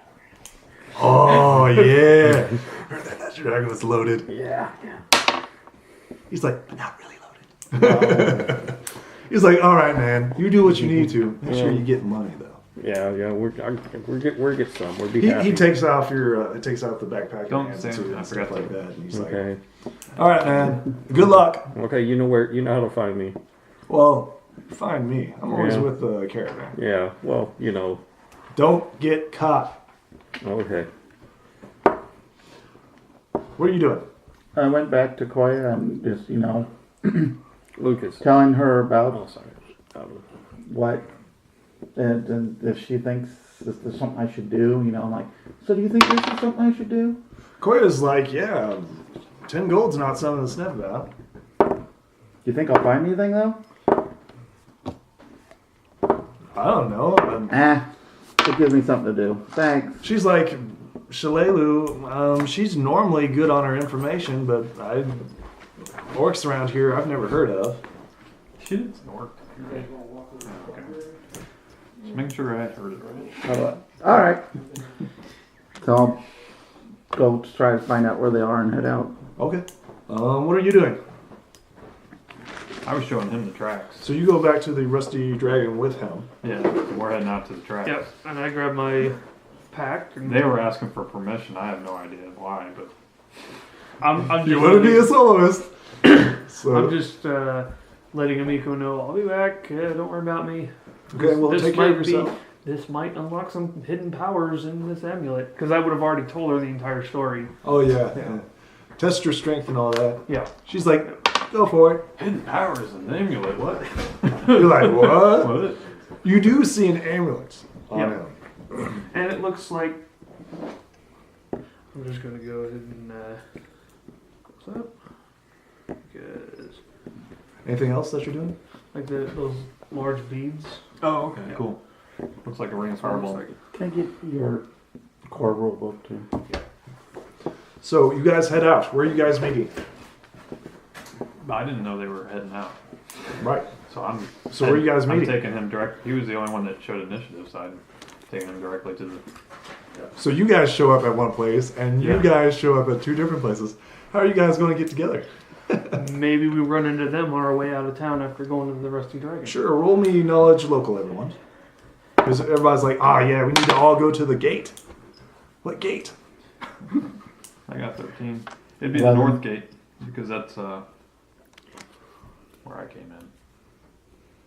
Oh, yeah. Heard that dragon was loaded. Yeah. He's like, but not really loaded. He's like, all right, man. You do what you need to. Make sure you get money, though. Yeah, we're get some. We'll be He happy. takes off takes out the backpack Don't and hands say it to you I and forgot stuff like to- that. And he's Okay. like, all right, man. Good luck. Okay, you know how to find me. Well, find me. I'm always Yeah. with the caravan. Yeah. Well, Don't get caught. Okay. What are you doing? I went back to Koya and just, Lucas. telling her about Oh, sorry. what, and if she thinks this is something I should do, I'm like, so do you think this is something I should do? Koya's like, yeah, 10 gold's not something to sniff about. You think I'll find anything though? I don't know. It gives me something to do. Thanks. She's like, Shalelu, she's normally good on her information, but orcs around here I've never heard of. She did snort. Okay. Just making sure I heard it right. All right. So I'll go try to find out where they are and head out. Okay. What are you doing? I was showing him the tracks. So you go back to the Rusty Dragon with him. Yeah, we're heading out to the tracks. Yep. And I grabbed my pack. And They were asking for permission. I have no idea why, but I'm just You want to be a soloist. So, I'm just letting Amiko know I'll be back. Don't worry about me. okay, well, This take care of might yourself. This might unlock some hidden powers in this amulet because I would have already told her the entire story. Oh, yeah. Test your strength and all that. Yeah. She's like, go for it. hidden powers in the amulet. What? You're like, what? What? You do see an amulet on Yep. him. And it looks like I'm just gonna go ahead and close up because Anything else that you're doing? like those large beads. Oh, okay, cool. Looks like a ring of fireball. Can I get your core rule book too? So you guys head out. Where are you guys meeting? I didn't know they were heading out. Right. So I'm. So where are you guys I'm meeting? taking him direct. He was the only one that showed initiative, so I'm taking him directly to the. So you guys show up at one place, and you Yeah. guys show up at two different places. How are you guys going to get together? Maybe we run into them on our way out of town after going to the Rusty Dragon. Sure, roll me knowledge local, everyone. Because everybody's like, yeah, we need to all go to the gate. What gate? I got 13. It'd be 11. the north gate because that's where I came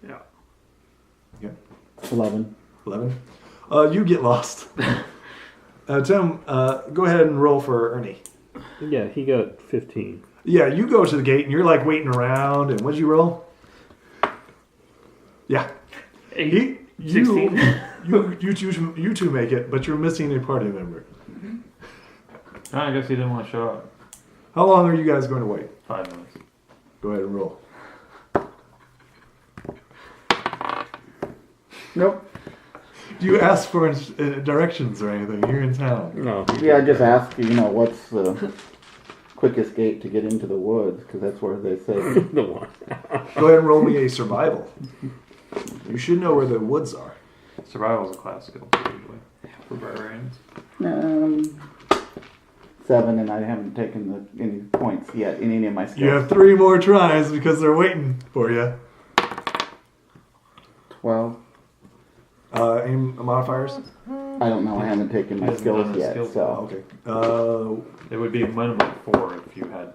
in. Yeah. 11. 11. You get lost. Tim, go ahead and roll for Ernie. Yeah, he got 15. Yeah, you go to the gate and you're like waiting around. And what'd you roll? Yeah. 8, You 16. you two make it, but you're missing a party member. I guess he didn't want to show up. How long are you guys going to wait? 5 minutes. Go ahead and roll. Nope. Do you ask for directions or anything? You're in town. No. Yeah, I just asked, what's the quickest gate to get into the woods, because that's where they say. The one. Go ahead and roll me a survival. You should know where the woods are. Survival is a class skill, usually. For barbarians. 7, and I haven't taken any points yet in any of my skills. You have 3 more tries because they're waiting for you. 12. Any modifiers? I don't know. I haven't taken my Hasn't skills done the yet, skills. so. Okay. It would be a minimum of 4 if you had.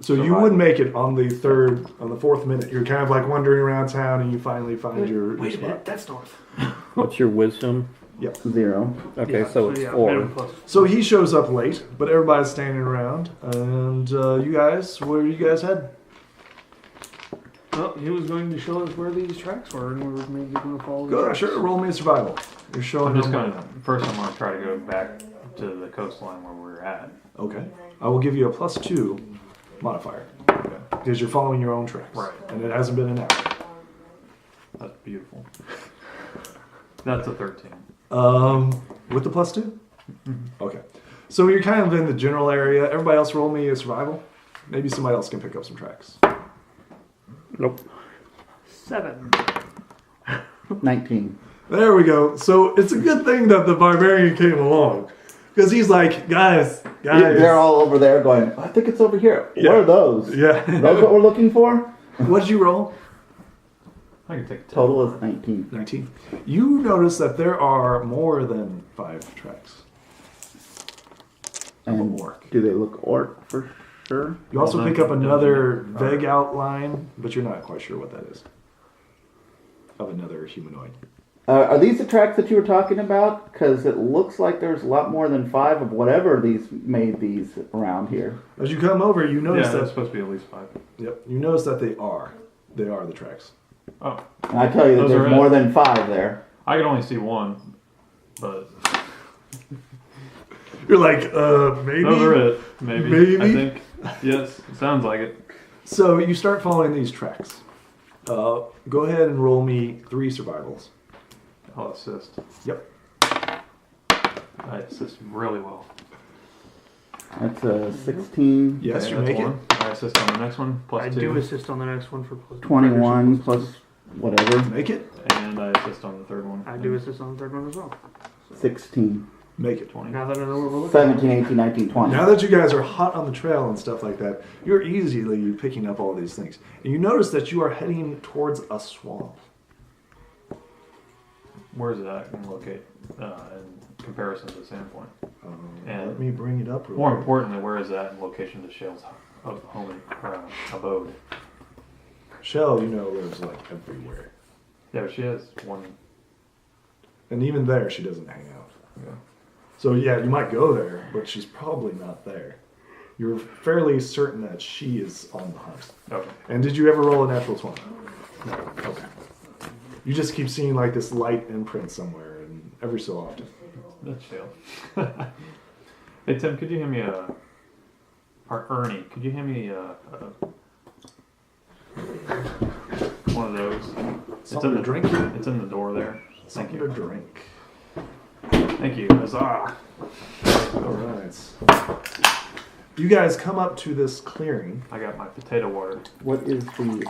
So you survival. would make it on the 4th minute. You're kind of like wandering around town and you finally find your Wait a spot. minute, that's north. What's your wisdom? 0. Okay, Yeah, so it's yeah, 4. minimum plus. So he shows up late, but everybody's standing around. And you guys, where do you guys head? Well, he was going to show us where these tracks were, and we were maybe going to follow the Go, tracks. sure, roll me a survival. You're showing I'm just him gonna. where- First, I'm gonna try to go back to the coastline where we were at. Okay. I will give you a +2 modifier. Because you're following your own tracks. Right. And it hasn't been an hour. That's beautiful. That's a 13. With the +2? Okay. So you're kind of in the general area. Everybody else roll me a survival. Maybe somebody else can pick up some tracks. Nope. 7. 19. There we go. So it's a good thing that the barbarian came along. Because he's like, guys. They're all over there going, I think it's over here. Yeah. What are those? Yeah. Those what we're looking for? What did you roll? I can take 10. Total is 19. 19. You notice that there are more than 5 tracks. And orc. do they look orc for sure? You also Well, pick up no, another no. vague outline, but you're not quite sure what that is. Of another humanoid. Are these the tracks that you were talking about? Because it looks like there's a lot more than 5 of whatever these made these around here. As you come over, you notice Yeah, that's that. supposed to be at least 5. Yep. You notice that they are the tracks. Oh, And I tell you that Those there's are more it. than 5 there. I can only see one, but You're like, maybe. those are it. Maybe. Maybe? I think. Yes, it sounds like it. So you start following these tracks. Go ahead and roll me 3 survivals. I'll assist. Yep. I assist really well. That's a 16, Yes, Okay, you that's make it. one. I assist on the next one, plus I 2. do assist on the next one for plus 21 plus whatever, Make it. And I assist on the third one. I do assist on the third one as well. 16, Make it. 20. Now that I know what we're looking 17, 18, 19, 20. Now that you guys are hot on the trail and stuff like that, you're easily picking up all these things. And you notice that you are heading towards a swamp. Where is it at in locate in comparison to Sandpoint? And- Let me bring it up real More quick. importantly, where is that in location to Shale's home abode? Shell, you know, lives like everywhere. Yeah, but she has one. And even there, she doesn't hang out. Yeah. So yeah, you might go there, but she's probably not there. You're fairly certain that she is on the hunt. Okay. And did you ever roll a natural 20? No. Okay. You just keep seeing like this light imprint somewhere, and every so often. That's Shale. Hey Tim, could you hand me or Ernie, could you hand me one of those? Something to drink? It's in the door there. Thank Something you. to drink. Thank you. Huzzah. All right. You guys come up to this clearing. I got my potato water. What is the,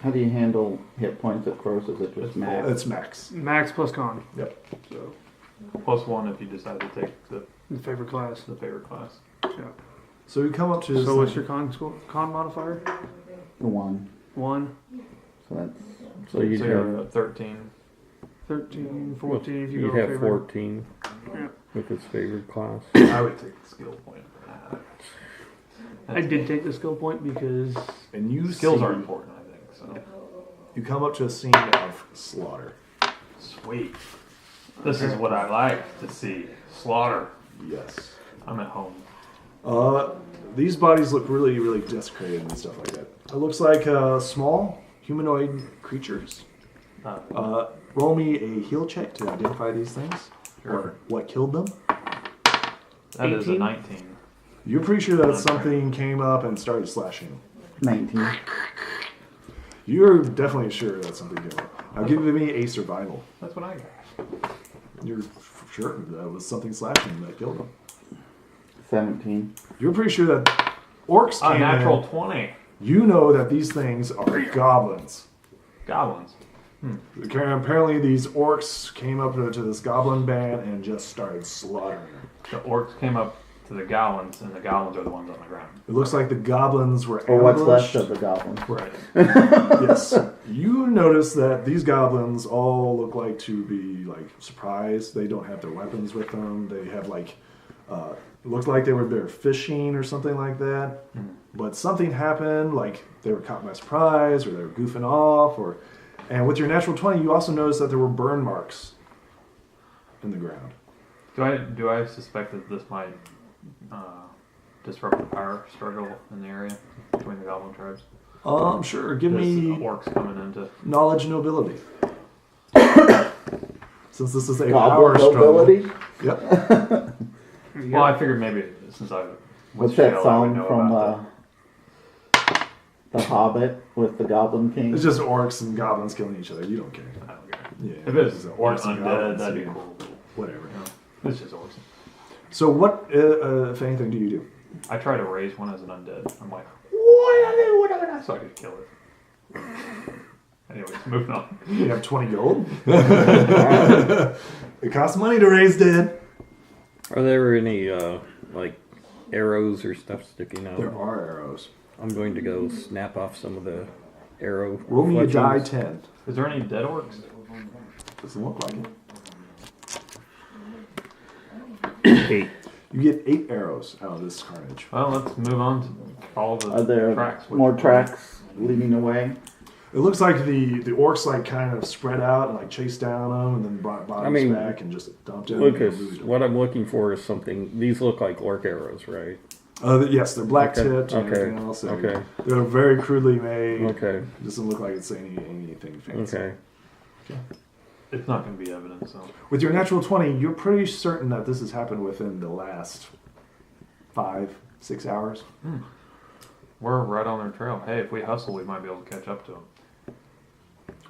how do you handle hit points at first? Is it just max? It's max. Max plus con. Yep. So +1 if you decide to take the Favorite class. favorite class. Yeah. So you come up to this. So what's your con modifier? 1. 1, So that's, So you'd So you're have, at 13. 13, 14 if you you'd go have favorite. 14 Yeah. with its favorite class. I would take the skill point for that. I did take the skill point because And you Skills see, are important, I think. So You come up to a scene of slaughter. sweet. This is what I like to see. Slaughter. Yes. I'm at home. These bodies look really, really desecrated and stuff like that. It looks like small humanoid creatures. Roll me a heal check to identify these things or what killed them. That is a 18? 19. You're pretty sure that something came up and started slashing. 19. You're definitely sure that something came up. Now give me a survival. That's what I got. You're sure that was something slashing that killed them. 17. You're pretty sure that orcs A came natural in. 20. You know that these things are goblins. Goblins. Apparently these orcs came up to this goblin band and just started slaughtering them. The orcs came up to the goblins, and the goblins are the ones on the ground. It looks like the goblins were Or what's ambushed. left of the goblin. Right. Yes. You notice that these goblins all look like to be like surprised. They don't have their weapons with them. They have like it looked like they were there fishing or something like that. But something happened, like they were caught by surprise or they were goofing off and with your natural 20 you also notice that there were burn marks in the ground. Do I suspect that this might disrupt the power struggle in the area between the goblin tribes? Sure, give This me orcs coming into. knowledge and nobility. Since this is a Goblin power struggle. nobility? Yep. Well, I figured maybe since I was What's that Shale, I would song know from about The Hobbit with the Goblin King? It's just orcs and goblins killing each other. You don't care. I don't care. Yeah. If it's just orcs and undead, goblins, that'd be yeah. cool. Whatever. You know, it's just orcs. So what, if anything, do you do? I try to raise one as an undead. I'm like, what? So I could kill it. Anyways, moving on. You have 20 gold? It costs money to raise dead. Are there any like arrows or stuff sticking out? There are arrows. I'm going to go snap off some of the arrow. Roll me a die fletchings. 10. Is there any dead orcs? Doesn't look like it. 8. You get 8 arrows out of this carnage. Well, let's move on to follow the Are there tracks. more tracks leading away? It looks like the orcs like kind of spread out and like chased down them and then brought bodies back and just dumped it. Lucas, what I'm looking for is something. These look like orc arrows, right? Yes, they're black tipped and Okay. everything else. and Okay. They're very crudely made. Okay. Doesn't look like it's anything fancy. Okay. It's not going to be evidence, so. With your natural 20, you're pretty certain that this has happened within the last 5-6 hours. We're right on their trail. Hey, if we hustle, we might be able to catch up to them.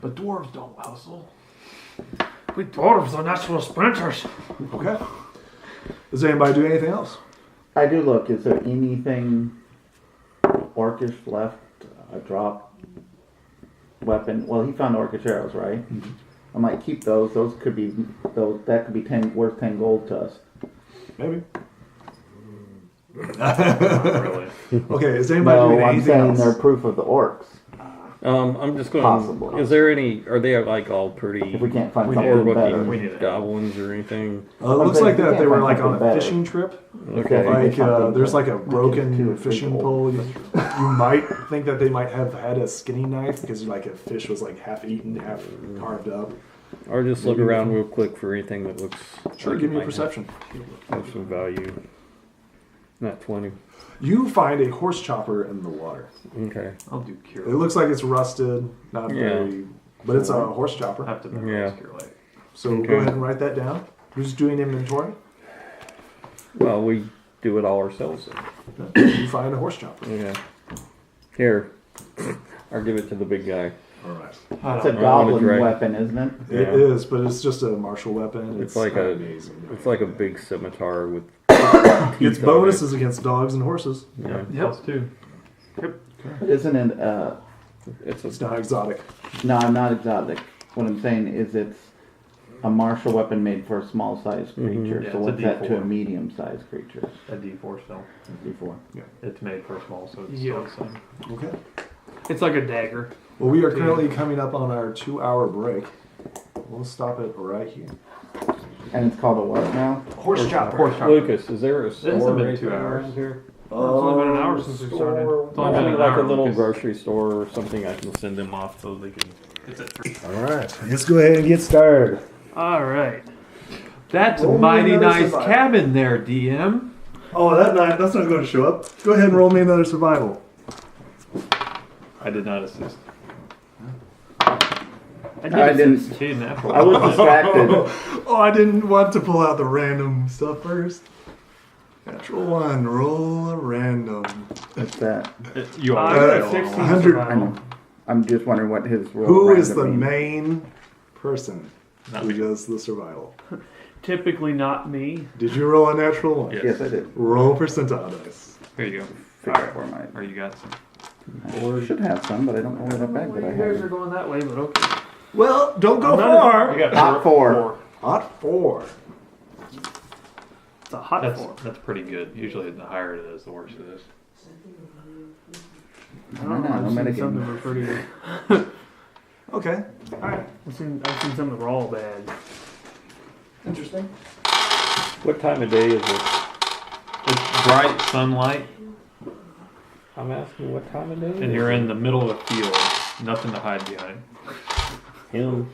But dwarves don't hustle. We dwarves are natural sprinters. Okay. Does anybody do anything else? I do look. Is there anything orcish left? A drop weapon? Well, he found orcish arrows, right? Mm-hmm. I might keep those. Those could be. That could be worth 10 gold to us. Maybe. Not really. Okay, is anybody No, doing I'm anything saying else? they're proof of the orcs. I'm just going. Possible. Is there any? Are they like all pretty? If we can't find We something need- better. we looking need it. goblins or anything? It looks like that they were like on a Better. fishing trip. Okay. Like there's like a Two or broken three fishing gold. pole. You might think that they might have had a skinning knife because like a fish was like half eaten, half carved up. Or just look around real quick for anything that looks. Sure, like give it me a might perception. Have some value. Not 20. You find a horse chopper in the water. Okay. I'll do It cure. looks like it's rusted, not Yeah. very, but it's a horse chopper. I have to Yeah. memorize cure light. So Okay. go ahead and write that down. Who's doing inventory? Well, we do it all ourselves. Then. You find a horse chopper. Okay. Here. I'll give it to the big guy. All right. It's a I wanna goblin drag- weapon, isn't it? It Yeah. is, but it's just a martial weapon. It's like a- amazing. It's like a big scimitar with. Its teeth on bonuses against dogs and horses. it. Yeah. Plus 2. Isn't it? It's It's a. not exotic. No, I'm not exotic. What I'm saying is it's a martial weapon made for a small sized creature. Yeah, so it's a what's that to a D4. medium sized creature? A D4 still. Before. It's made for small, so it's Yeah. still the same. Okay. It's like a dagger. Well, we are currently coming up on our 2-hour break. We'll stop it right here. And it's called a what now? Horse chopper. Horse chopper. Lucas, is there a store hasn't been right 2 there hours. around here? It's only been an hour since we started. It's only I been mean, an like hour, a little Lucas. grocery store or something I can send them off so they can. All right. Let's go ahead and get started. All right. That's a Roll me mighty another nice survival. cabin there, DM. Oh, that's not going to show up. Go ahead and roll me another survival. I did not assist. I didn't. He didn't have I was distracted. Oh, I didn't want to pull out the random stuff first. Natural 1, roll a random. What's that? You I always got a fail 16 on. 100. I know. I'm just wondering what his role. Who is the random means. main person who does the survival? Typically not me. Did you roll a natural 1? Yes. Yes, I did. Roll percentile dice. Here you go. Figure out where my. Or you got some. I should have some, but I don't know where the bag that I You guys are have. going that way, but okay. Well, don't go I'm not- far. You got Hot four. Hot 4. It's a hot That's, form. that's pretty good. Usually the higher it is, the worse it is. I don't know. No, I've no seen some metagame. that were pretty. Okay. All right. I've seen some that were all bad. Interesting. What time of day is it? It's bright sunlight, I'm asking what time of day. and you're in the middle of a field. Nothing to hide behind. Him.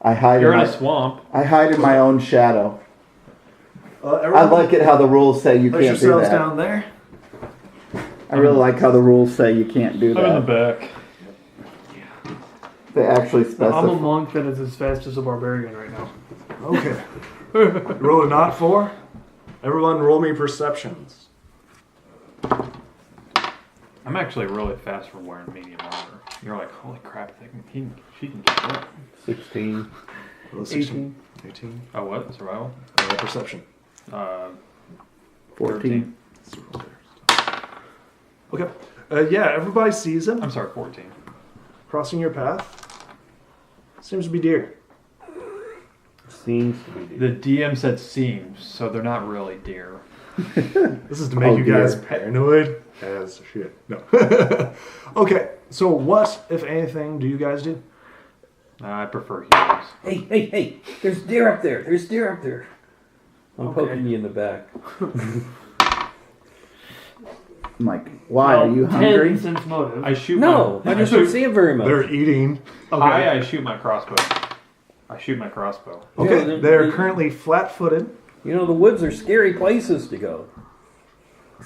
I hide. You're in in my, a swamp. I hide in my own shadow. I Everyone, like it how the rules say you place can't do yourselves that. down there. I really like how the rules say you can't do I'm in the that. back. They actually I'm a specify. monk that is as fast as a barbarian right now. Okay. Roll a not 4. Everyone roll me perceptions. I'm actually really fast for wearing medium armor. You're like, holy crap, she can get up. 16. Roll a 16. 18. 18. Oh, what? Survival? Perception. 14. Okay. Yeah, everybody sees him I'm sorry, 14. crossing your path. Seems to be deer. Seems to be. The DM said seems, so they're not really deer. This is to make you guys paranoid as shit. No. Okay, so what, if anything, do you guys do? I prefer heroes. Hey! There's deer up there. I'm poking you in the back. I'm like, why? Are you hungry? 10 sense motive. I shoot. No, I just don't see him very much. They're eating. I shoot my crossbow. Okay, Yeah, they're currently flat-footed. You know, the woods are scary places to go.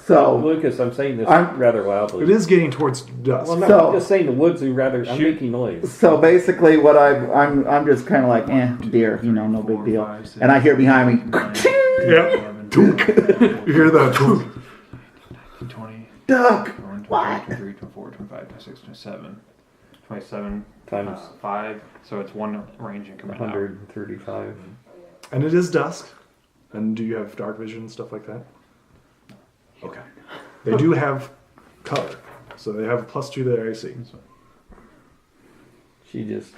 So, Lucas, I'm saying this I'm- rather loudly. It is getting towards dusk. Well, no, So- I'm just saying the woods are rather. I'm Shoot. making noise. so basically, what I'm just kind of like, deer, no big deal. And I hear behind me, Yeah. Took. You hear the took. 20, duck. 21, What? 23, 24, 25, 26, 27. 27 Times 5, so it's one range increment out. 135. And it is dusk. And do you have dark vision and stuff like that? Okay. They do have cover. So they have a +2 to their AC. She just.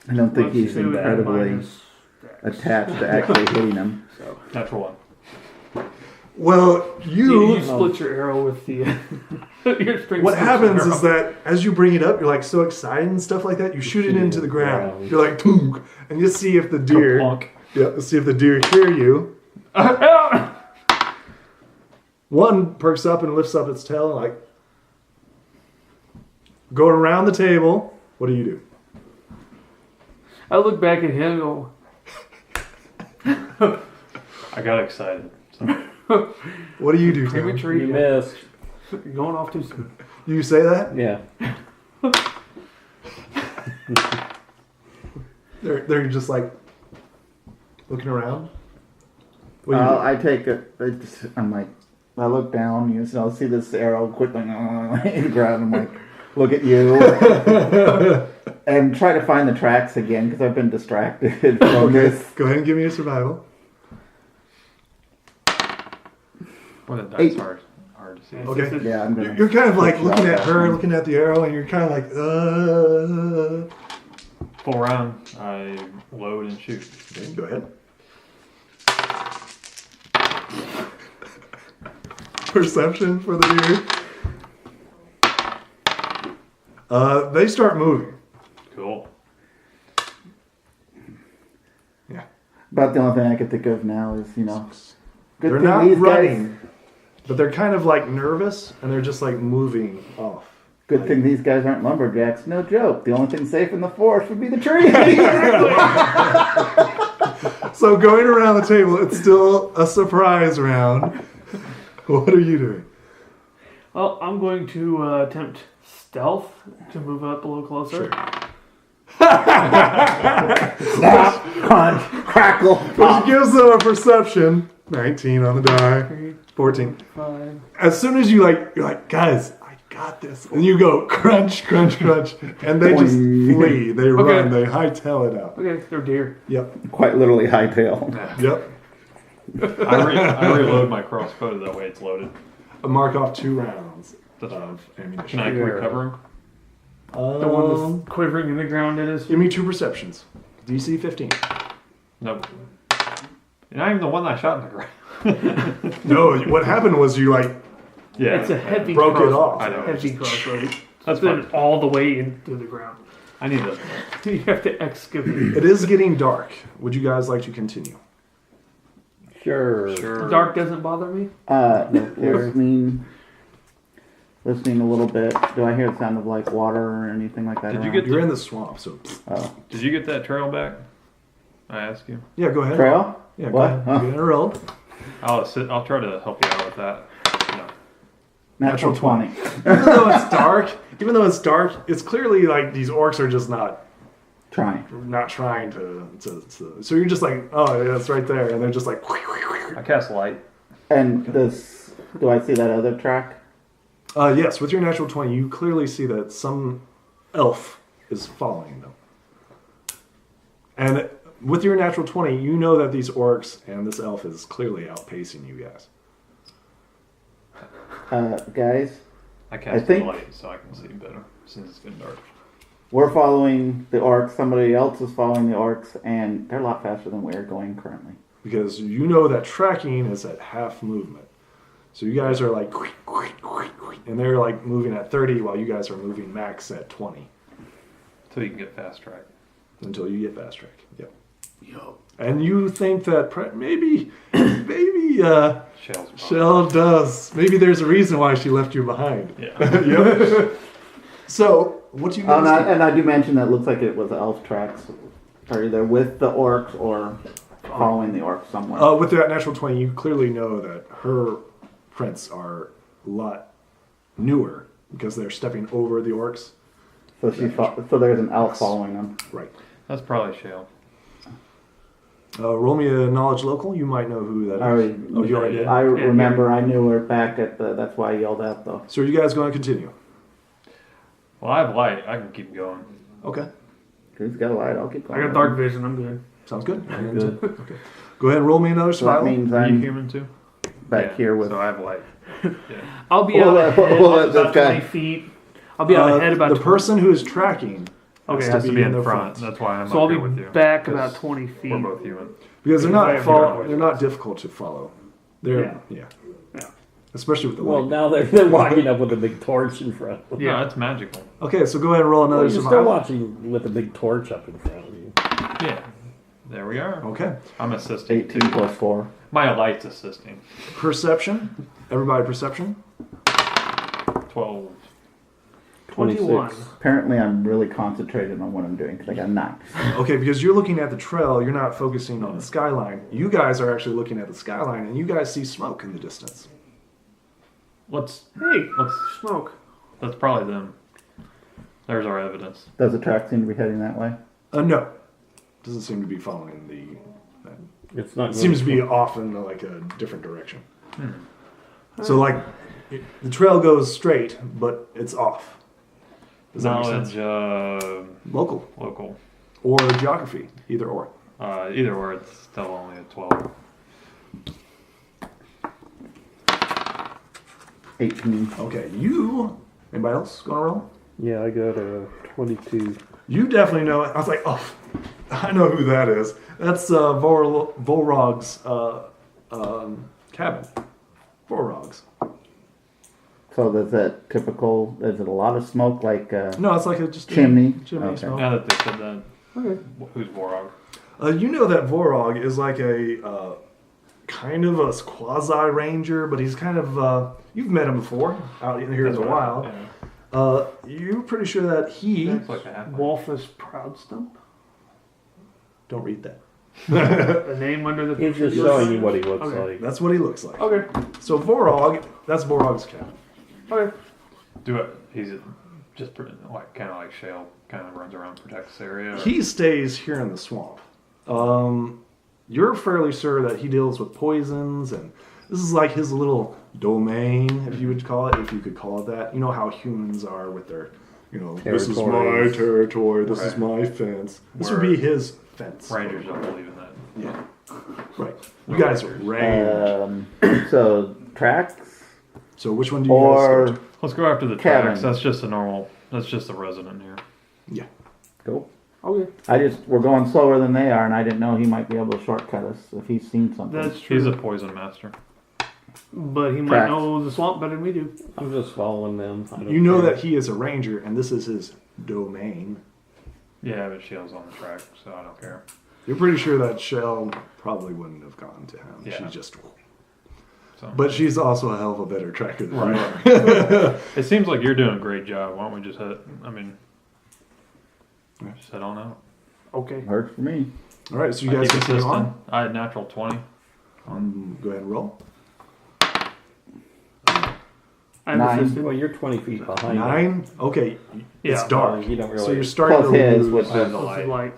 I don't think he's +2 incredibly minus dex. attached to actually hitting him. Natural 1. Well, You split your arrow with the. Your string what splits happens your is that as you bring it up, you're like so excited and stuff like that, you shoot it into the ground. You're like, took, and you see if the deer. Plunk. Yeah, see if the deer hear you. One perks up and lifts up its tail, like going around the table. What do you do? I look back at him and go, I got excited. So. What do you do, "Give me a Tim? treat. You missed. You're going off too soon." You say that? Yeah. They're just like looking around. What do you do? I take it. I'm like, I look down. See this arrow quickly in the ground. I'm like, look at you, and try to find the tracks again because I've been distracted from Okay, this. go ahead and give me a survival. Well, that dice 8. hard to see. Okay. Yeah, I'm gonna. You're kind of like looking at her, one. looking at the arrow, and you're kind of like, Full round, I load and shoot. Okay, go ahead. Perception for the deer. They start moving. Cool. Yeah. About the only thing I can think of now is, good They're thing not these running, guys. but they're kind of like nervous, and they're just like moving off. Good thing these guys aren't lumberjacks. No joke. The only thing safe in the forest would be the tree. So going around the table, it's still a surprise round. What are you doing? Well, I'm going to attempt stealth to move up a little closer. Snap, crunch, crackle. Which gives them a perception. 19 on the die. 14. 5. As soon as you're like, guys, I got this. And you go crunch, crunch, crunch. And they just flee. They run. They hightail it out. Okay, they're deer. Yep. Quite literally hightail. Yep. I reload my crossbow that way it's loaded. Mark off 2 rounds of ammunition. Can I recover them? The one that's quivering in the ground, it is. Give me 2 perceptions. DC 15. Nope. You're not even the one that I shot in the ground. No, what happened was you Yeah. It's a heavy broke it crossbow. off. I know. Heavy crossbow. That's Been fine. all the way into the ground. I need to. You have to excavate. It is getting dark. Would you guys like to continue? Sure. Dark doesn't bother me. Listening a little bit. Do I hear the sound of like water or anything like that? Did you around? get You're in the swamp, so Oh. Did you get that trail back? I asked you. yeah, go ahead. Trail? Yeah, What? go ahead. Get a roll. I'll try to help you out with that. No. Natural 20. Even though it's dark, it's clearly like these orcs are just not Trying. trying to so you're just like, oh yeah, it's right there, and they're just like I cast light. And this, do I see that other track? yes, with your natural 20, you clearly see that some elf is following them. And with your natural 20, you know that these orcs and this elf is clearly outpacing you guys. Guys, I cast think- light so I can see better since it's getting dark. we're following the orcs. Somebody else is following the orcs, and they're a lot faster than we're going currently. Because you know that tracking is at half movement. So you guys are like, and they're like moving at 30 while you guys are moving max at 20 So you can get fast track. until you get fast track. Yep. Yo. And you think that maybe Shell's Shell does. Maybe there's a reason why she left you behind. Yeah. Yep. So what do you Oh, guys do? and I do mention that it looks like it was elf tracks. Are either with the orcs or following the orcs somewhere. With that natural 20, you clearly know that her prints are a lot newer because they're stepping over the orcs. So so there's an elf following them. Right. That's probably Shell. Roll me a knowledge local. You might know who that is. Oh, you already did? I remember. I knew her back at the. That's why I yelled out though. So are you guys going to continue? Well, I have light. I can keep going. Okay. Who's got a light? I'll keep going. I got dark vision. I'm good. Sounds good. I'm good. Okay. Go ahead and roll me another So that survival. means Are you I'm human too? back here with. So I have light. Yeah. I'll be Well, out well, ahead well, about this guy- 20 feet. I'll be out ahead about the 20 person who is tracking Okay. has Has to to be be in in the front. front. That's why I'm So up I'll here be with you. back 'Cause about 20 feet. We're both human. because they're Because I not have your they're not difficult to follow. They're yeah. Yeah. Especially with the Well, light. now they're walking up with a big torch in front of them. Yeah, it's magical. Okay, so go ahead and roll another Well, you're still survival. watching with a big torch up in front of you. Yeah. There we are. Okay. I'm assisting. 18 plus 4. My light's assisting. Perception. Everybody perception. 12. 21. Apparently, I'm really concentrated on what I'm doing because I got a 9. Okay, because you're looking at the trail, you're not focusing on the skyline. You guys are actually looking at the skyline, and you guys see smoke in the distance. Let's Hey, smoke. That's probably them. There's our evidence. Does the track seem to be heading that way? No. Doesn't seem to be following the... It's not. It seems to be off in like a different direction. So like, the trail goes straight, but it's off. Does that make sense? Knowledge, Local. local. Or geography. Either or. Either way, it's still only a 12. 18. Okay, you... Anybody else gonna roll? Yeah, I got a 22. You definitely know it. I was like, oh, I know who that is. That's Volrog's cabin. Volrog's. So is that typical? Is it a lot of smoke like No, it's like a just chimney? Chimney Okay. smoke. Now that they said that, Okay. who's Vorog? You know that Vorog is like a kind of a quasi ranger, but he's kind of you've met him before out here in the wild. Yeah. You're pretty sure that he Looks like a half. Wolfus Proudstump. don't read that. The name under the He's just picture. showing you what he looks Okay. like. That's what he looks like. Okay. So Vorog, that's Vorog's cabin. Okay. Do it. He's just like kind of like Shale, kind of runs around, protects this area. Or? He stays here in the swamp. You're fairly sure that he deals with poisons, and this is like his little domain, if you would call it, if you could call it that. You know how humans are with their, this is my Territories. territory, this is Right. my fence. This would Where be his fence. Rangers don't believe in that. Yeah. Right. You guys are range. So tracks So which one do you guys or go to? Let's go after the Cabin. tracks. That's just a normal. That's just a resident here. Yeah. go. Okay. We're going slower than they are, and I didn't know he might be able to shortcut us if he's seen something. That's true. He's a poison master. But he might Tracks. know the swamp better than we do. I'm just following them. I don't You know care. that he is a ranger, and this is his domain. Yeah, but Shale's on the track, so I don't care. You're pretty sure that Shell probably wouldn't have gone to him. Yeah. She just... So. But she's also a hell of a better tracker than you Right. are. It seems like you're doing a great job. Why don't we just head? I mean, just head on out. Okay. Works for me. All right, so you I guys keep continue assisting. on. I had natural 20. Go ahead and roll. I'm 9. assisted. Well, you're 20 feet behind. 9. Okay, it's Yeah. dark. You don't really. So you're starting Plus to his, lose. which I have is the This light. is like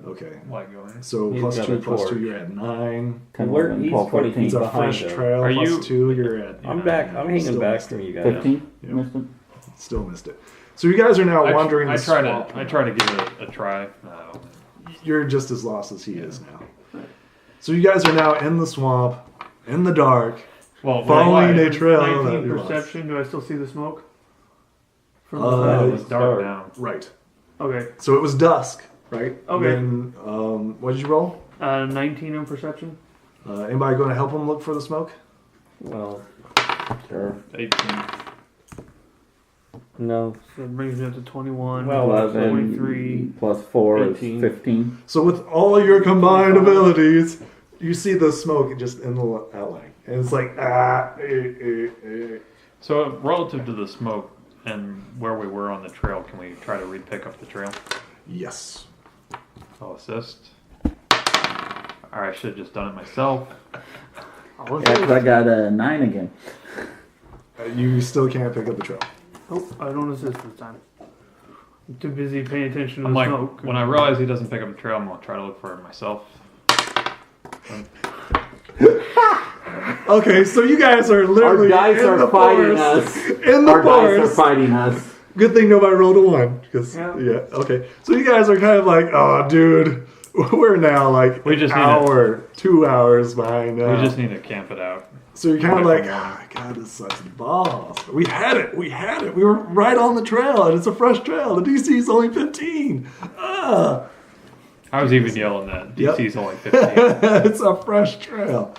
Okay, Light going. so He's plus got 2, a plus 2, torch. you're at 9. 10, Where- 11, he's 12, 20 14. It's a behind fresh him. trail. Are Plus you- 2, you're at. I'm back. I'm hanging Still back missed from it. you guys. 15? Yeah. Missed him? Still missed it. So you guys are now wandering I the try swamp. to. I try to give it a try. No. You're just as lost as he is now. So you guys are now in the swamp, in the dark, Well, following we're a light. trail that 19 you lost. perception. Do I still see the smoke? From No, It's dark now. Right. Okay. So it was dusk, right? Okay. And then, what did you roll? 19 on perception. Anybody going to help him look for the smoke? Well, Sure. 18. No. So that brings me up to 21. Well, 23. plus 4 18. is 15. So with all your combined abilities, you see the smoke just in the outline. And it's like, So relative to the smoke and where we were on the trail, can we try to re-pick up the trail? Yes. I'll assist. Or I should have just done it myself. I'll Yeah, 'cause I got a 9 again. You still can't pick up the trail. Nope, I don't assist this time. I'm too busy paying attention to I'm the like, smoke. when I realize he doesn't pick up the trail, I'm going to try to look for it myself. Okay, so you guys are Our literally dice in are the fighting forest. us. In the Our dice are forest. fighting us. Good thing nobody rolled a 1. Because, Yeah. okay. So you guys are kind of like, oh, dude, we're now like We just an need hour, 2 hours behind now. We just need to camp it out. So you're kind of Wait like, for oh morning. my god, this sucks balls. We had it. We were right on the trail, and it's a fresh trail. The DC is only 15. Ah. I was even yelling that. Yep. DC's only 15. It's a fresh trail.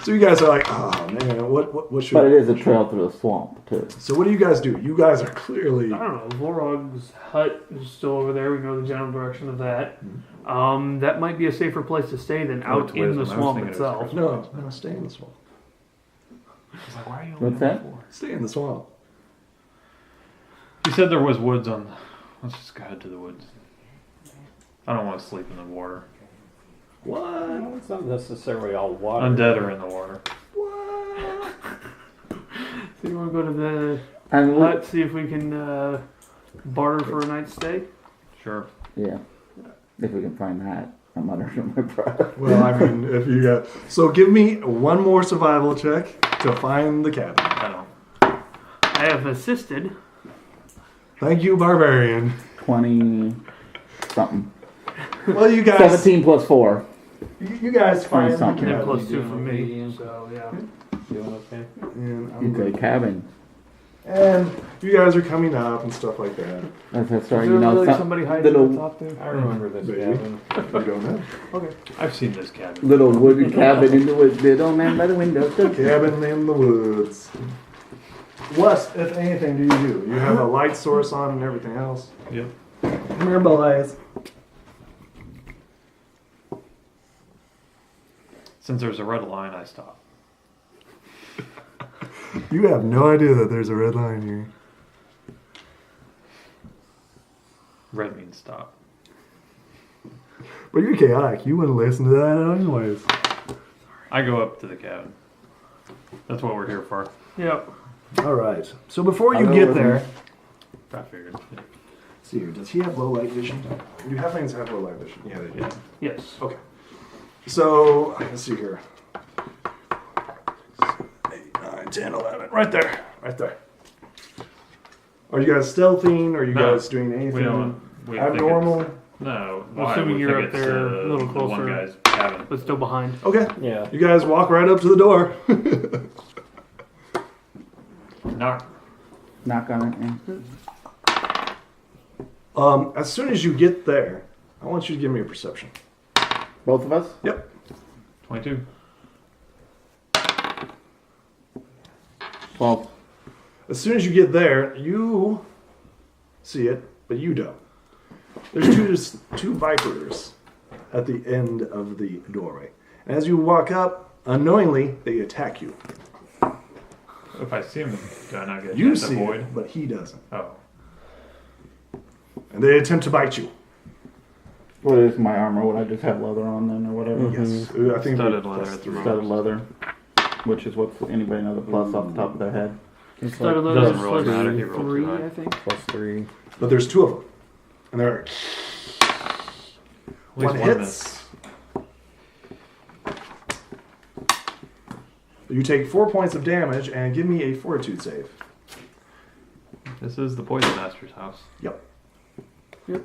So you guys are like, oh man, what should But it is a trail through the swamp, too. So what do you guys do? You guys are clearly I don't know. Vorog's hut is still over there. We know the general direction of that. That might be a safer place to stay than out Wait, in the I was swamp thinking it was itself. no, stay in the swamp. I was like, why are you What's that? Stay in the swamp. You said there was woods on. Let's just go head to the woods. I don't want to sleep in the water. What? Well, it's not necessarily all water. Undead are in the water. What? So you want to go to the And hut, see if we can barter for a night's stay? Sure. yeah. If we can find that. I'm under my breath. Well, I mean, if you got so, give me one more survival check to find the cabin. I don't. I have assisted. Thank you, Barbarian. 20 something. Well, you guys, 17 plus 4. you guys find the something. And then cabin. plus 2 for me. So, yeah. Doing okay? And, It's a cabin. and you guys are coming up and stuff like that. That's Is right. there You know, really some somebody hiding little, at the top there? I remember this Maybe. cabin. You don't know. Okay. I've seen this cabin. little wooden cabin in the woods. Little man by the window. Cabin in the woods. What, if anything, do you do? You have a light source on and everything else. Yep. Come here, boys. Since there's a red line, I stop. You have no idea that there's a red line here. Red means stop. But you're chaotic. You wouldn't listen to that anyways. I go up to the cabin. That's what we're here for. Yep. All right. So before you I'll go get with there, him. I figured. see here. Does he have low light vision? Do halflings have low light vision? Yeah, they do. Yes. Okay. So let's see here. 8, 9, 10, 11. Right there. Right there. Are you guys stealthing? Are you No, guys doing anything We don't. We think abnormal? it's- No. Assuming we you're think up it's, there a little The one closer. guy's cabin. But still behind. Okay. Yeah. You guys walk right up to the door. Knock. Knock on it. Yeah. As soon as you get there, I want you to give me a perception. Both of us? Yep. 22. 12. As soon as you get there, you see it, but you don't. There's two vipers at the end of the doorway. And as you walk up, unknowingly, they attack you. If I see him, do I not get a You chance to see avoid? it, but he doesn't. Oh. And they attempt to bite you. What is my armor? Would I just have leather on then or whatever? Yes. I think Studded we- leather plus at the 3. Studded leather. Which is what's anybody know the plus off the top of their head? It's Started like leather doesn't really plus matter if you roll too 3, high. I think. +3. But there's 2 of them. And they're At least one one hits. miss. You take 4 points of damage and give me a fortitude save. This is the Poison Master's house. Yep. Yep.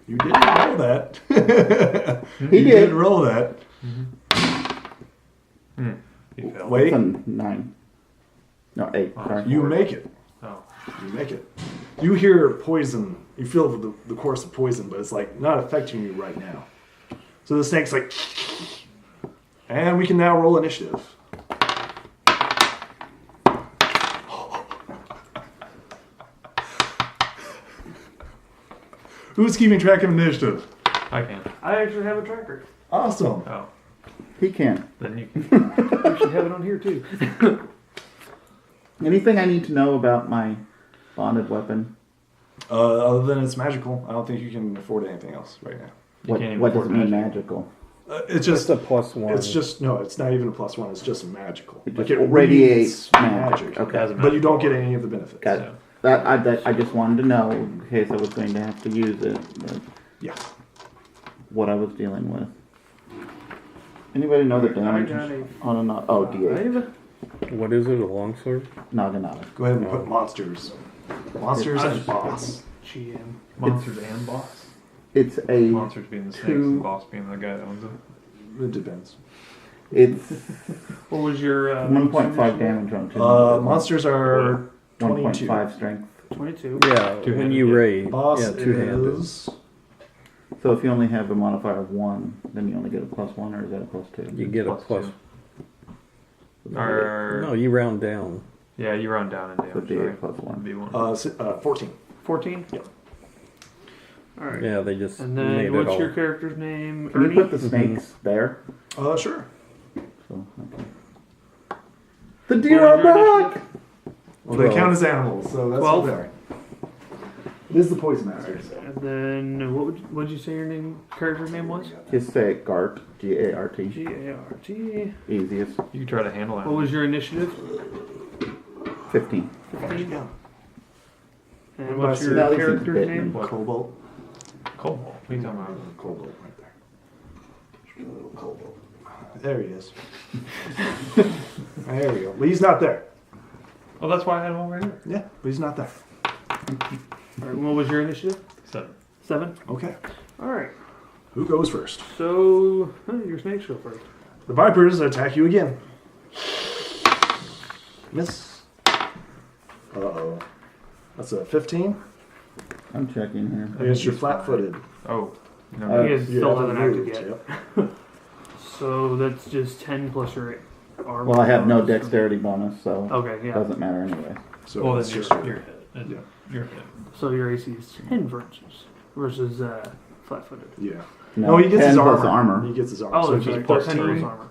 You didn't roll that. He You did. roll that. He failed. Wait. It's a 9. No, 8. Oh, Sorry. You make it. Oh. You make it. You hear poison. You feel the course of poison, but it's like not affecting you right now. So the snake's like, and we can now roll initiative. Who's keeping track of initiative? I can. I actually have a tracker. Awesome. Oh, He can. then you can. We should have it on here too. Anything I need to know about my bonded weapon? Other than it's magical, I don't think you can afford anything else right now. What, can't even what does it afford mean magic. magical? It's just It's a +1. It's just no. It's not even a +1. It's just magical. It Like just it radiates reads magic. Okay. Has a but you don't get magical any of the benefits. Got it. I just wanted to know in case I was going to have to use it. But Yeah. what I was dealing with. Anybody know the I damage got a on a not? Oh, D8. 5. What is it? A longsword? Naginata. Go ahead and put monsters. Monsters and boss. GM. Monsters and boss. It's a. Monsters being the snakes and boss being the guy that owns them. It depends. It's What was your 1.5 damage on two. Monsters are 22. 1.5 strength. 22. Yeah, when Two-handed, you yeah. raid. Boss yeah, two-handed. is So if you only have a modifier of 1, then you only get a +1, or is that a +2? You get a Plus plus. Or No, you round down. yeah, you run down in So damage. D8 Right? +1. B1. 14. 14? Yep. Alright. Yeah, they just And made then it what's all. your character's name? Can you Ernie? put the snakes there? Sure. So, okay. The deer are What was your back! Well, they 12. count as animals, so that's 12. okay. It is the poison master. And then what'd you say your character's name was? Just say Gart, G-A-R-T. G-A-R-T. Easiest. You can try to handle that. What was your initiative? 15. There you go. And what's your Now this is character's bit. name? Cobalt. Cobalt. What are you talking about? Cobalt right there. Just a little cobalt. There he is. There we go. But he's not there. Oh, that's why I had him over here. Yeah, but he's not there. Alright, what was your initiative? 7. 7? Okay. Alright. Who goes first? So, your snakes go first. The Vipers attack you again. Miss. Uh-oh. That's a 15 I'm checking here. against your flat-footed. Oh. No, Uh, He is You still haven't hasn't acted moved, yet. yep. So that's just 10 plus your armor. Well, I have no dexterity bonus, so Okay, it yeah. doesn't matter anyway. So well, it's then just you're hit. Yeah. You're hit. So your AC is 10 versus flat-footed. Yeah. No, No, he gets 10 his plus armor. armor. He gets his armor. Oh, so that's it'd right. be 10 plus 13. armor.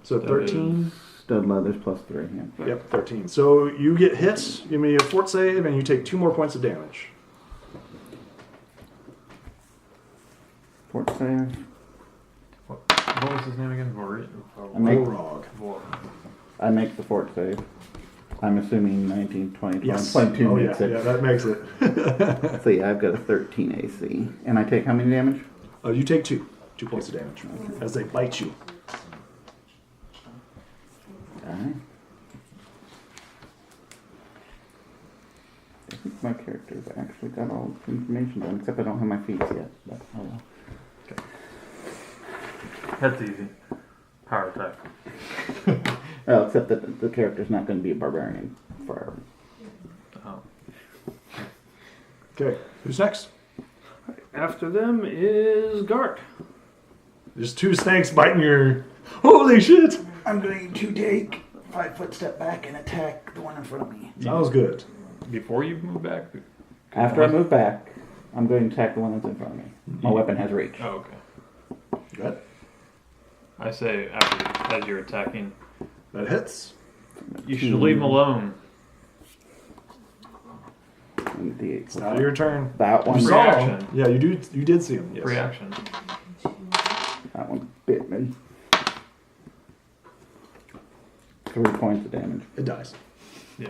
So 13. Stud leathers plus 3, yeah. Yep, 13. So you get hit, give me a fort save, and you take 2 more points of damage. Fort save. What was his name again? I make, Vorog. I make the fort save. I'm assuming 19, 20, Yes. 22 Oh, yeah, makes it. yeah, that makes it. So yeah, I've got a 13 AC. And I take how many damage? You take 2. 2 points of damage. As they bite you. Alright. I think my character's actually got all the information done, except I don't have my feats yet. But oh well. That's easy. Power attack. Well, except that the character's not going to be a barbarian forever. Oh. Okay, who's next? After them is Gart. There's 2 snakes biting your... Holy shit! I'm going to take 5-foot step back and attack the one in front of me. Sounds good. Before you move back? After I move back, I'm going to attack the one that's in front of me. My weapon has reach. Oh, okay. Good. I say as you're attacking, That hits. you should leave him alone. And the It's now your turn. that one, You Free saw action. him. Yeah, you did see him. Yes. Free action. that one bit me. 3 points of damage. It dies. Yeah.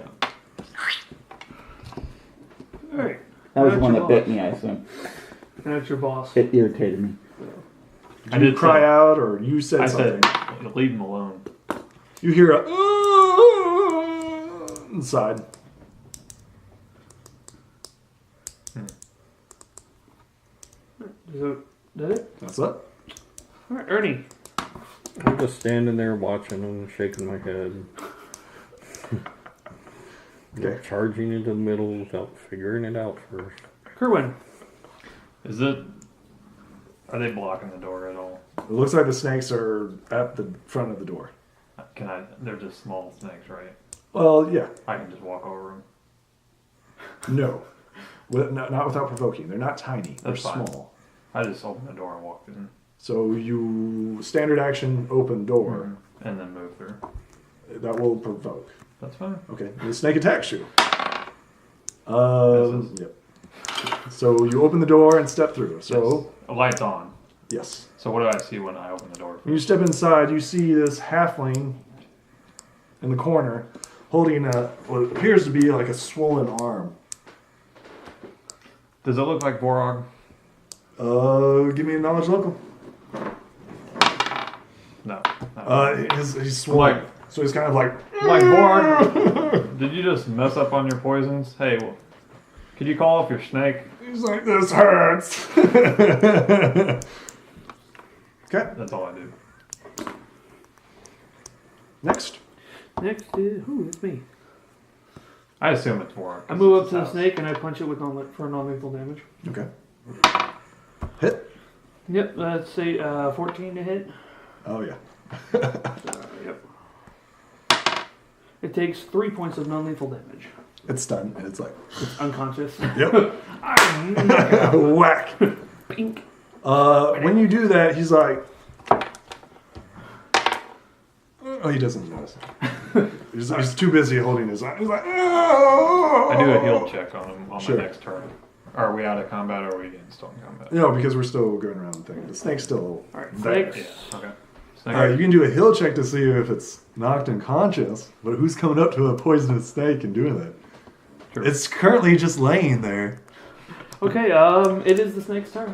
Alright. That was the That's one your that bit boss. me, I assume. That's your boss. It irritated me. Did I you did cry say- out or you said I something? said leave him alone. You hear a inside. Is that it? That's it. Alright, Ernie. I'm just standing there watching them, shaking my head. Okay. Charging into the middle without figuring it out first. Kyrwyn. Is it? Are they blocking the door at all? It looks like the snakes are at the front of the door. Can I? They're just small snakes, right? Well, yeah. I can just walk over them. No. Not without provoking. They're not tiny. They're That's fine. small. I just opened the door and walked in. So you standard action open door. And then move through. That will provoke. That's fine. Okay. The snake attacks you. Yep. So you open the door and step through. So Yes. A light's on. yes. So what do I see when I open the door? When you step inside, you see this halfling in the corner holding what appears to be like a swollen arm. Does it look like Borog? Give me a knowledge local. No. He's swollen. Like- So he's kind of like, Like Borog? Did you just mess up on your poisons? Hey, well, could you call off your snake? he's like, this hurts. Okay, That's all I do. next. Next is it's me. I assume it's Borog. I move up to the snake and I punch it with for non-lethal damage. Okay. Hit. Yep, let's say 14 to hit. Oh, yeah. Yep. It takes 3 points of non-lethal damage. It's stunned, and it's like, Unconscious. yep. I knock it out. Whack. Pink. When you do that, he's like, oh, he doesn't notice. He's too busy holding his eye. He's like, oh. I do a heal check on him on Sure. my next turn. Are we out of combat or are we still in combat? No, because we're still going around the thing. The snake's still Alright, there. snakes. Yeah, okay. Snake. You can do a heal check to see if it's knocked unconscious, but who's coming up to a poisonous snake and doing that? Sure. It's currently just laying there. Okay, it is the snake's turn.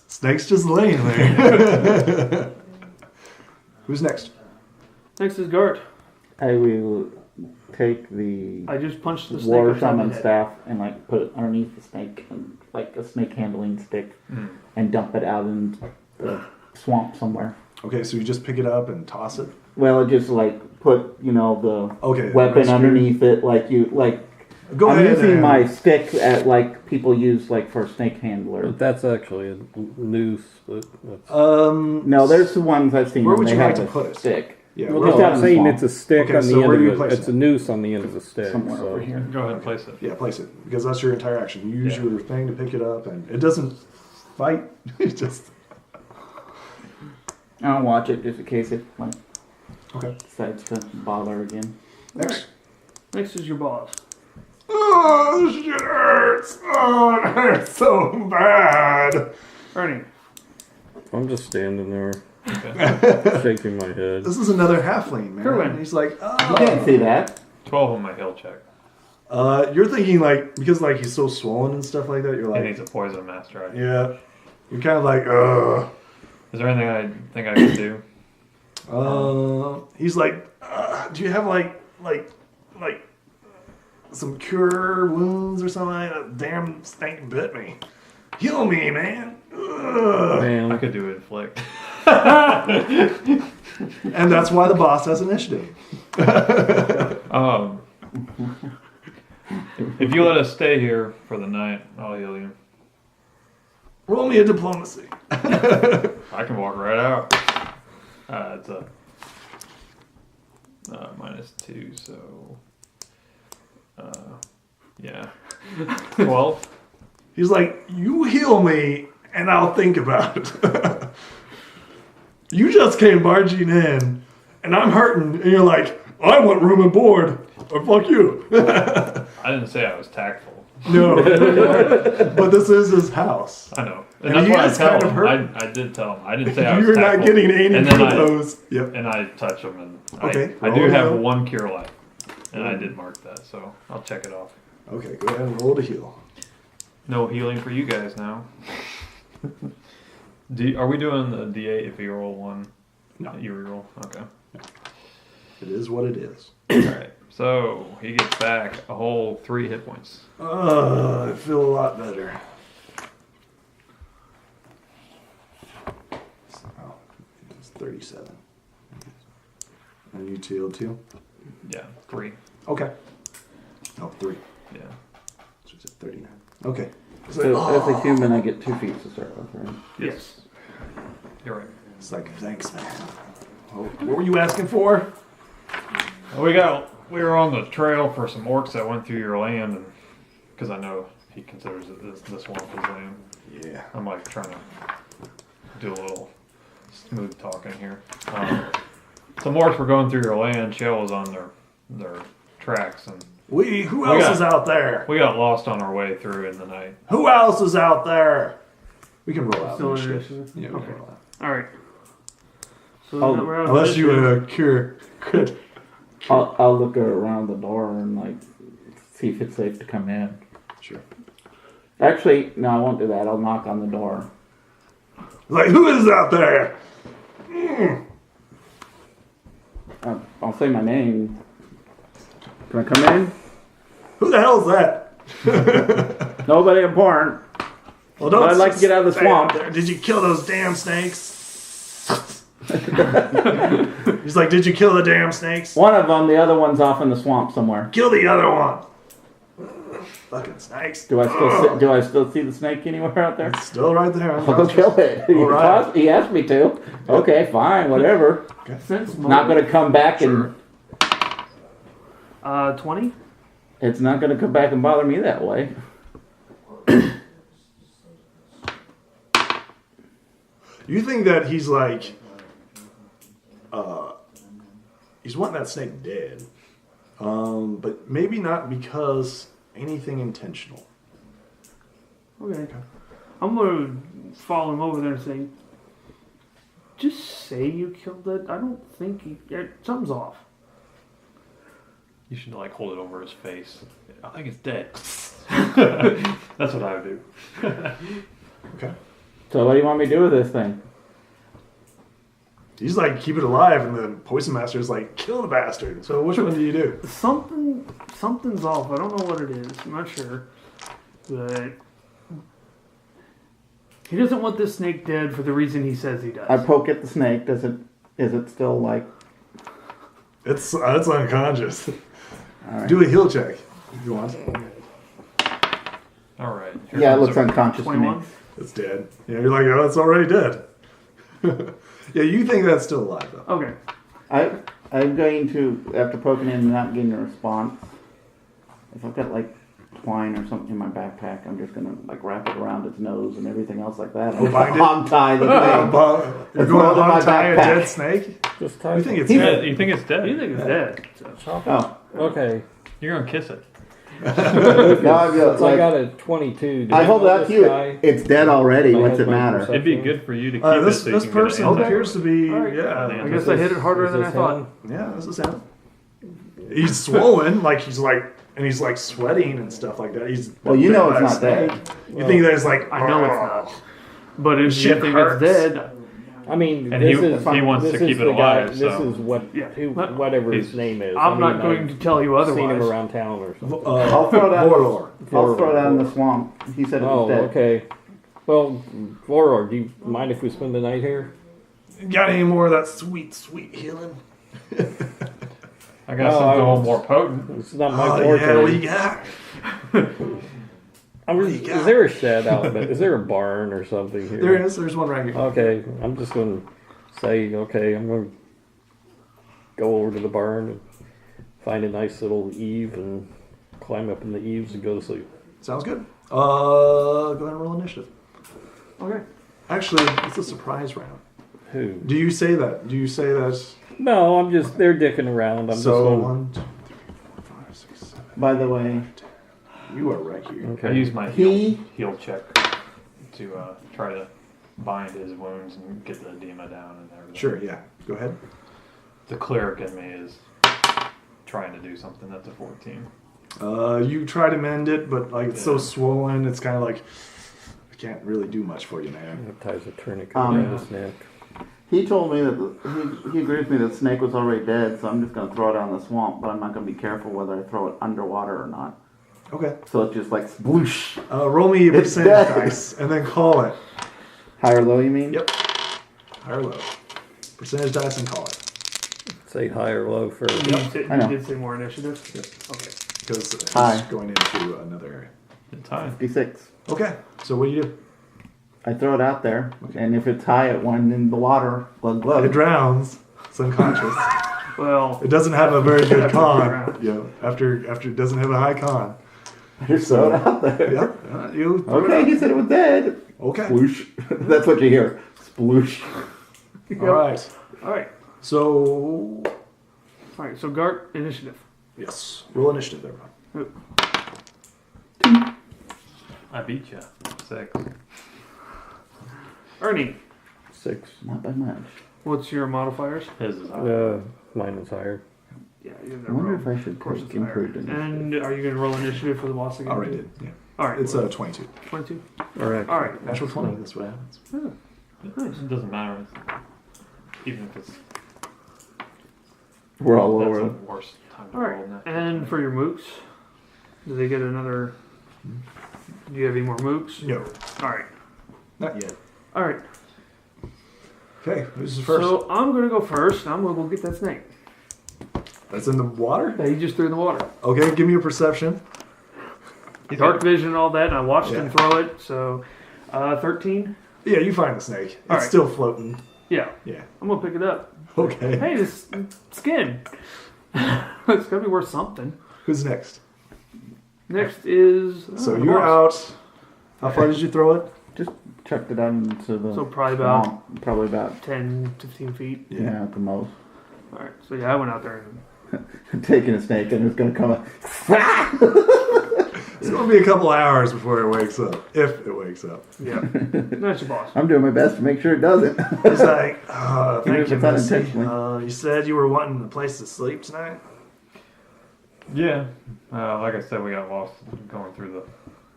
Snake's just laying there. Who's next? Next is Gart. I will take the I just punched the snake. water upside the summon head. staff and like put it underneath the snake and like a snake handling stick Mm. and dump it out in the swamp somewhere. Okay, so you just pick it up and toss it? Well, just like put the Okay. weapon rescue. underneath it, like you like. Go I'm ahead using and- my stick at like people use like for a snake handler. But that's actually a noose. But that's, No, there's the ones I've seen. Where and would they you like have to a put it? stick. Yeah, well, well, just no, out I'm in the saying swamp. it's a stick Okay, on so the where do end you of place it. It's it? a noose on the end of the stick. Somewhere so. over here. Go ahead and place it. yeah, place it. Because that's your entire action. You use Yeah. your thing to pick it up, and it doesn't fight. It just... I'll watch it just in case it like Okay. decides to bother again. Next. Next is your boss. Oh, this shit hurts. Oh, it hurts so bad. Ernie. I'm just standing there, Okay. shaking my head. This is another halfling, man. Kyrwyn. He's like, You oh. can't see that. 12 on my heal check. You're thinking like, because like he's so swollen and stuff like that, you're He like, needs a poison master. Right? yeah. You're kind of like, ugh. Is there anything I think I can do? He's like, do you have like some cure wounds or something? That damn snake bit me. Heal me, man. Ugh. I Man, could do inflict. And that's why the boss has initiative. If you let us stay here for the night, I'll heal you. Roll me a diplomacy. I can walk right out. It's a -2, so yeah, 12. He's like, you heal me, and I'll think about it. You just came barging in, and I'm hurting, and you're like, I want room and board, or fuck you. I didn't say I was tactful. No, but this is his house. I know, And and that's he what I is tell kind of him. hurt. I did tell him. I didn't say I was You're tactful. not getting any And then I- kudos. Yep. And I touch him, and Okay, I roll do have it. 1 cure life, and I did mark that, so I'll check it off. Okay, go ahead and roll to heal. No healing for you guys now. Are we doing the D8 if you roll 1? No. You reroll? Okay. It is what it is. Alright, so he gets back a whole 3 hit points. I feel a lot better. Oh, it's 37. And you healed too? Yeah, 3. Okay. Oh, 3. Yeah. So it's at 39. Okay. It's So like, as a human, I get 2 feet to start with, right? Yes. You're right. it's like, thanks, man. Oh, what were you asking for? We were on the trail for some orcs that went through your land, and because I know he considers it the swamp as I am. Yeah. I'm like trying to do a little smooth talking here. So Morris, we're going through your land. Shell was on their tracks, and Who else is out there? we got lost on our way through in the night. Who else is out there? We can roll out Still initiative. initiative? Yeah, we Okay. can roll out. All right. So Oh, now we're out of Unless you initiative. cure. Good. I'll look around the door and like see if it's safe to come in. Sure. Actually, no, I won't do that. I'll knock on the door. Like, who is out there? I'll say my name. Can I come in? Who the hell is that? Nobody important. Well, don't I'd like to get out of the stay out swamp. there. Did you kill those damn snakes? He's like, did you kill the damn snakes? One of them, the other one's off in the swamp somewhere. Kill the other one. Fucking snakes. Do I still see the snake anywhere out there? It's still right there. I'll go kill it. All right. He asked me to. Okay, fine, whatever. Sense Not going to come back and 20. it's not going to come back and bother me that way. You think that he's like, he's wanting that snake dead, but maybe not because anything intentional. Okay. I'm gonna follow him over there and say, just say you killed it. I don't think something's off. You should like hold it over his face. I think it's dead. That's what I would do. Okay. So what do you want me to do with this thing? He's like, keep it alive, and the poison master's like, kill the bastard. So which one do you do? Something's off. I don't know what it is. I'm not sure, but he doesn't want this snake dead for the reason he says he does. I poke at the snake. Is it still like? It's unconscious. All right. Do a heal check if you want. All right. Yeah, it looks unconscious to 21. me. It's dead. Yeah, you're like, oh, it's already dead. Yeah, you think that's still alive though. Okay. I'm going to, after poking in and not getting a response, if I've got like twine or something in my backpack, I'm just gonna like wrap it around its nose and everything else like that. Oh, bind it? Hog tie the thing. You're It's going all to in my untie a backpack. dead snake? Just You think it's He- dead? You think it's dead? You think it's dead? So. Oh, Okay. You're gonna kiss it. now I've got, Since I like, got a 22. do I you hold know it out this to you. guy? It's dead already. I What's had it my matter? perception. It'd be good for you to keep This it so you can person get an appears to be, Alright. yeah. I guess I hit it harder Is than I this thought. him? Yeah, this is him. He's swollen, like he's like, and he's like sweating and stuff like that. He's Well, you know bit it's by a not snake. dead. You think that it's like, I know it's "Oh." not. But if Shit you think hurts. it's dead, I mean, And this he is, wants this to is keep it the guy, alive, This so- is what, Yeah. whatever his He's- name is. I'm I not mean, going to tell you I've seen him otherwise. around town or something. I'll throw that. Warlord. I'll throw that in the swamp. He said it was Oh, dead. okay. Well, Voror, do you mind if we spend the night here? Got any more of that sweet, sweet healing? I got Oh, something I a little was- more potent. It's not my Oh forte. yeah, what you got? Is there a shed out there? Is there a barn or something here? There is. There's one right here. Okay, I'm just going to say, okay, I'm going to go over to the barn and find a nice little eave and climb up in the eaves and go to sleep. Sounds good. Go ahead and roll initiative. Okay. Actually, it's a surprise round. Who? Do you say that? Do you say that? No, I'm just, they're dicking around. I'm just So going, 1, 2, 3, 4, 5, 6, 7. By the way, You are right here. okay. I use my He- heal check to try to bind his wounds and get the edema down and everything. Sure. Yeah. Go ahead. The cleric in me is trying to do something. That's a 14. You try to mend it, but like it's so Yeah. swollen, it's kind of like I can't really do much for you, man. Ties a tourniquet Um, around his neck. he told me that he agrees with me that the snake was already dead, so I'm just going to throw it out in the swamp, but I'm not going to be careful whether I throw it underwater or not. Okay. So it's just like sploosh. Roll me a It's percentage dead. dice and then call it. High or low, you mean? Yep. High or low. Percentage dice and call it. Say high or low first. You, I know. did say more initiative? Yep. Okay. Because it's High. going into another area. It's high. D6. Okay. So what do you do? I throw it out there, and if it's high at one in the water, glug It glug. drowns. It's unconscious. Well, It doesn't have a very good After con. drown. Yeah. After it doesn't have a high con. I just throw it out there. Yeah. You throw it Okay, out. he said it was dead. Okay. Sploosh. That's what you hear. Sploosh. All right. All right. So, All right. So Gart, initiative. yes. Roll initiative, everyone. I beat you. 6. Ernie, 6. Not by much. what's your modifiers? His is high. Mine is higher. Yeah, you have I to wonder roll. if I should Of course take it's higher. improved initiative. And are you going to roll initiative for the boss again? Already too? did. Yeah. All right. It's 22. 22. All right. All right. Natural 20. That's what happens. It doesn't matter. Even if it's We're all that's lower. the worst time to All roll right. now. And for your mooks, do they get another? Do you have any more mooks? No. All right. Not yet. All right. Okay. Who's the first? So I'm going to go first. I'm going to go get that snake That's in the water? that he just threw in the water. Okay, give me a perception. Dark vision and all that, and I watched Yeah. him throw it. So 13. Yeah, you find the snake. It's All right. still floating. Yeah. Yeah. I'm going to pick it up. Okay. Hey, this skin. It's got to be worth something. Who's next? Next is. So the you're boss. out. How far did you throw it? Just chucked it out into the So probably about swamp. Probably about 10, 15 feet. yeah at the most. All right. So yeah, I went out there and Taking a snake and it's gonna come up. It's going to be a couple hours before it wakes up. If it wakes up. yeah, that's your boss. I'm doing my best to make sure it doesn't. He's like, Even thank if you, it's Missy. unintentionally. You said you were wanting a place to sleep tonight? Yeah. Like I said, we got lost going through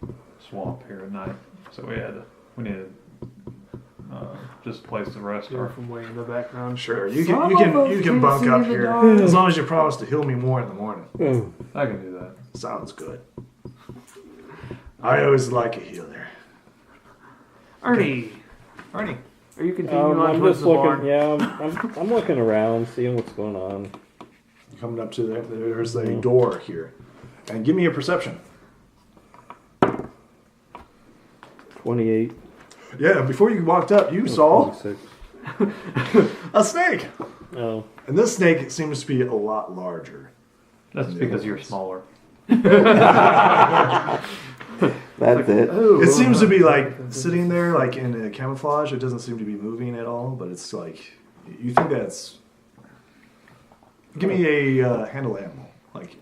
the swamp here at night, so we needed just a place to rest. You're from way in the background. Sure. You Some can of us you can can't bunk see up the here. dark. As long as you promise to heal me more in the morning. I can do that. Sounds good. I always like a healer. Ernie, Ernie. are you continuing on I'm towards just the barn? looking. Yeah, I'm looking around, seeing what's going on. Coming up to there's a door here. And give me a perception. 28. Yeah, before you walked up, you saw 26. a snake. Oh, And this snake seems to be a lot larger. That's because you're smaller. That's it. It seems to be like sitting there like in a camouflage. It doesn't seem to be moving at all, but it's like you think that's. Give me a handle animal, like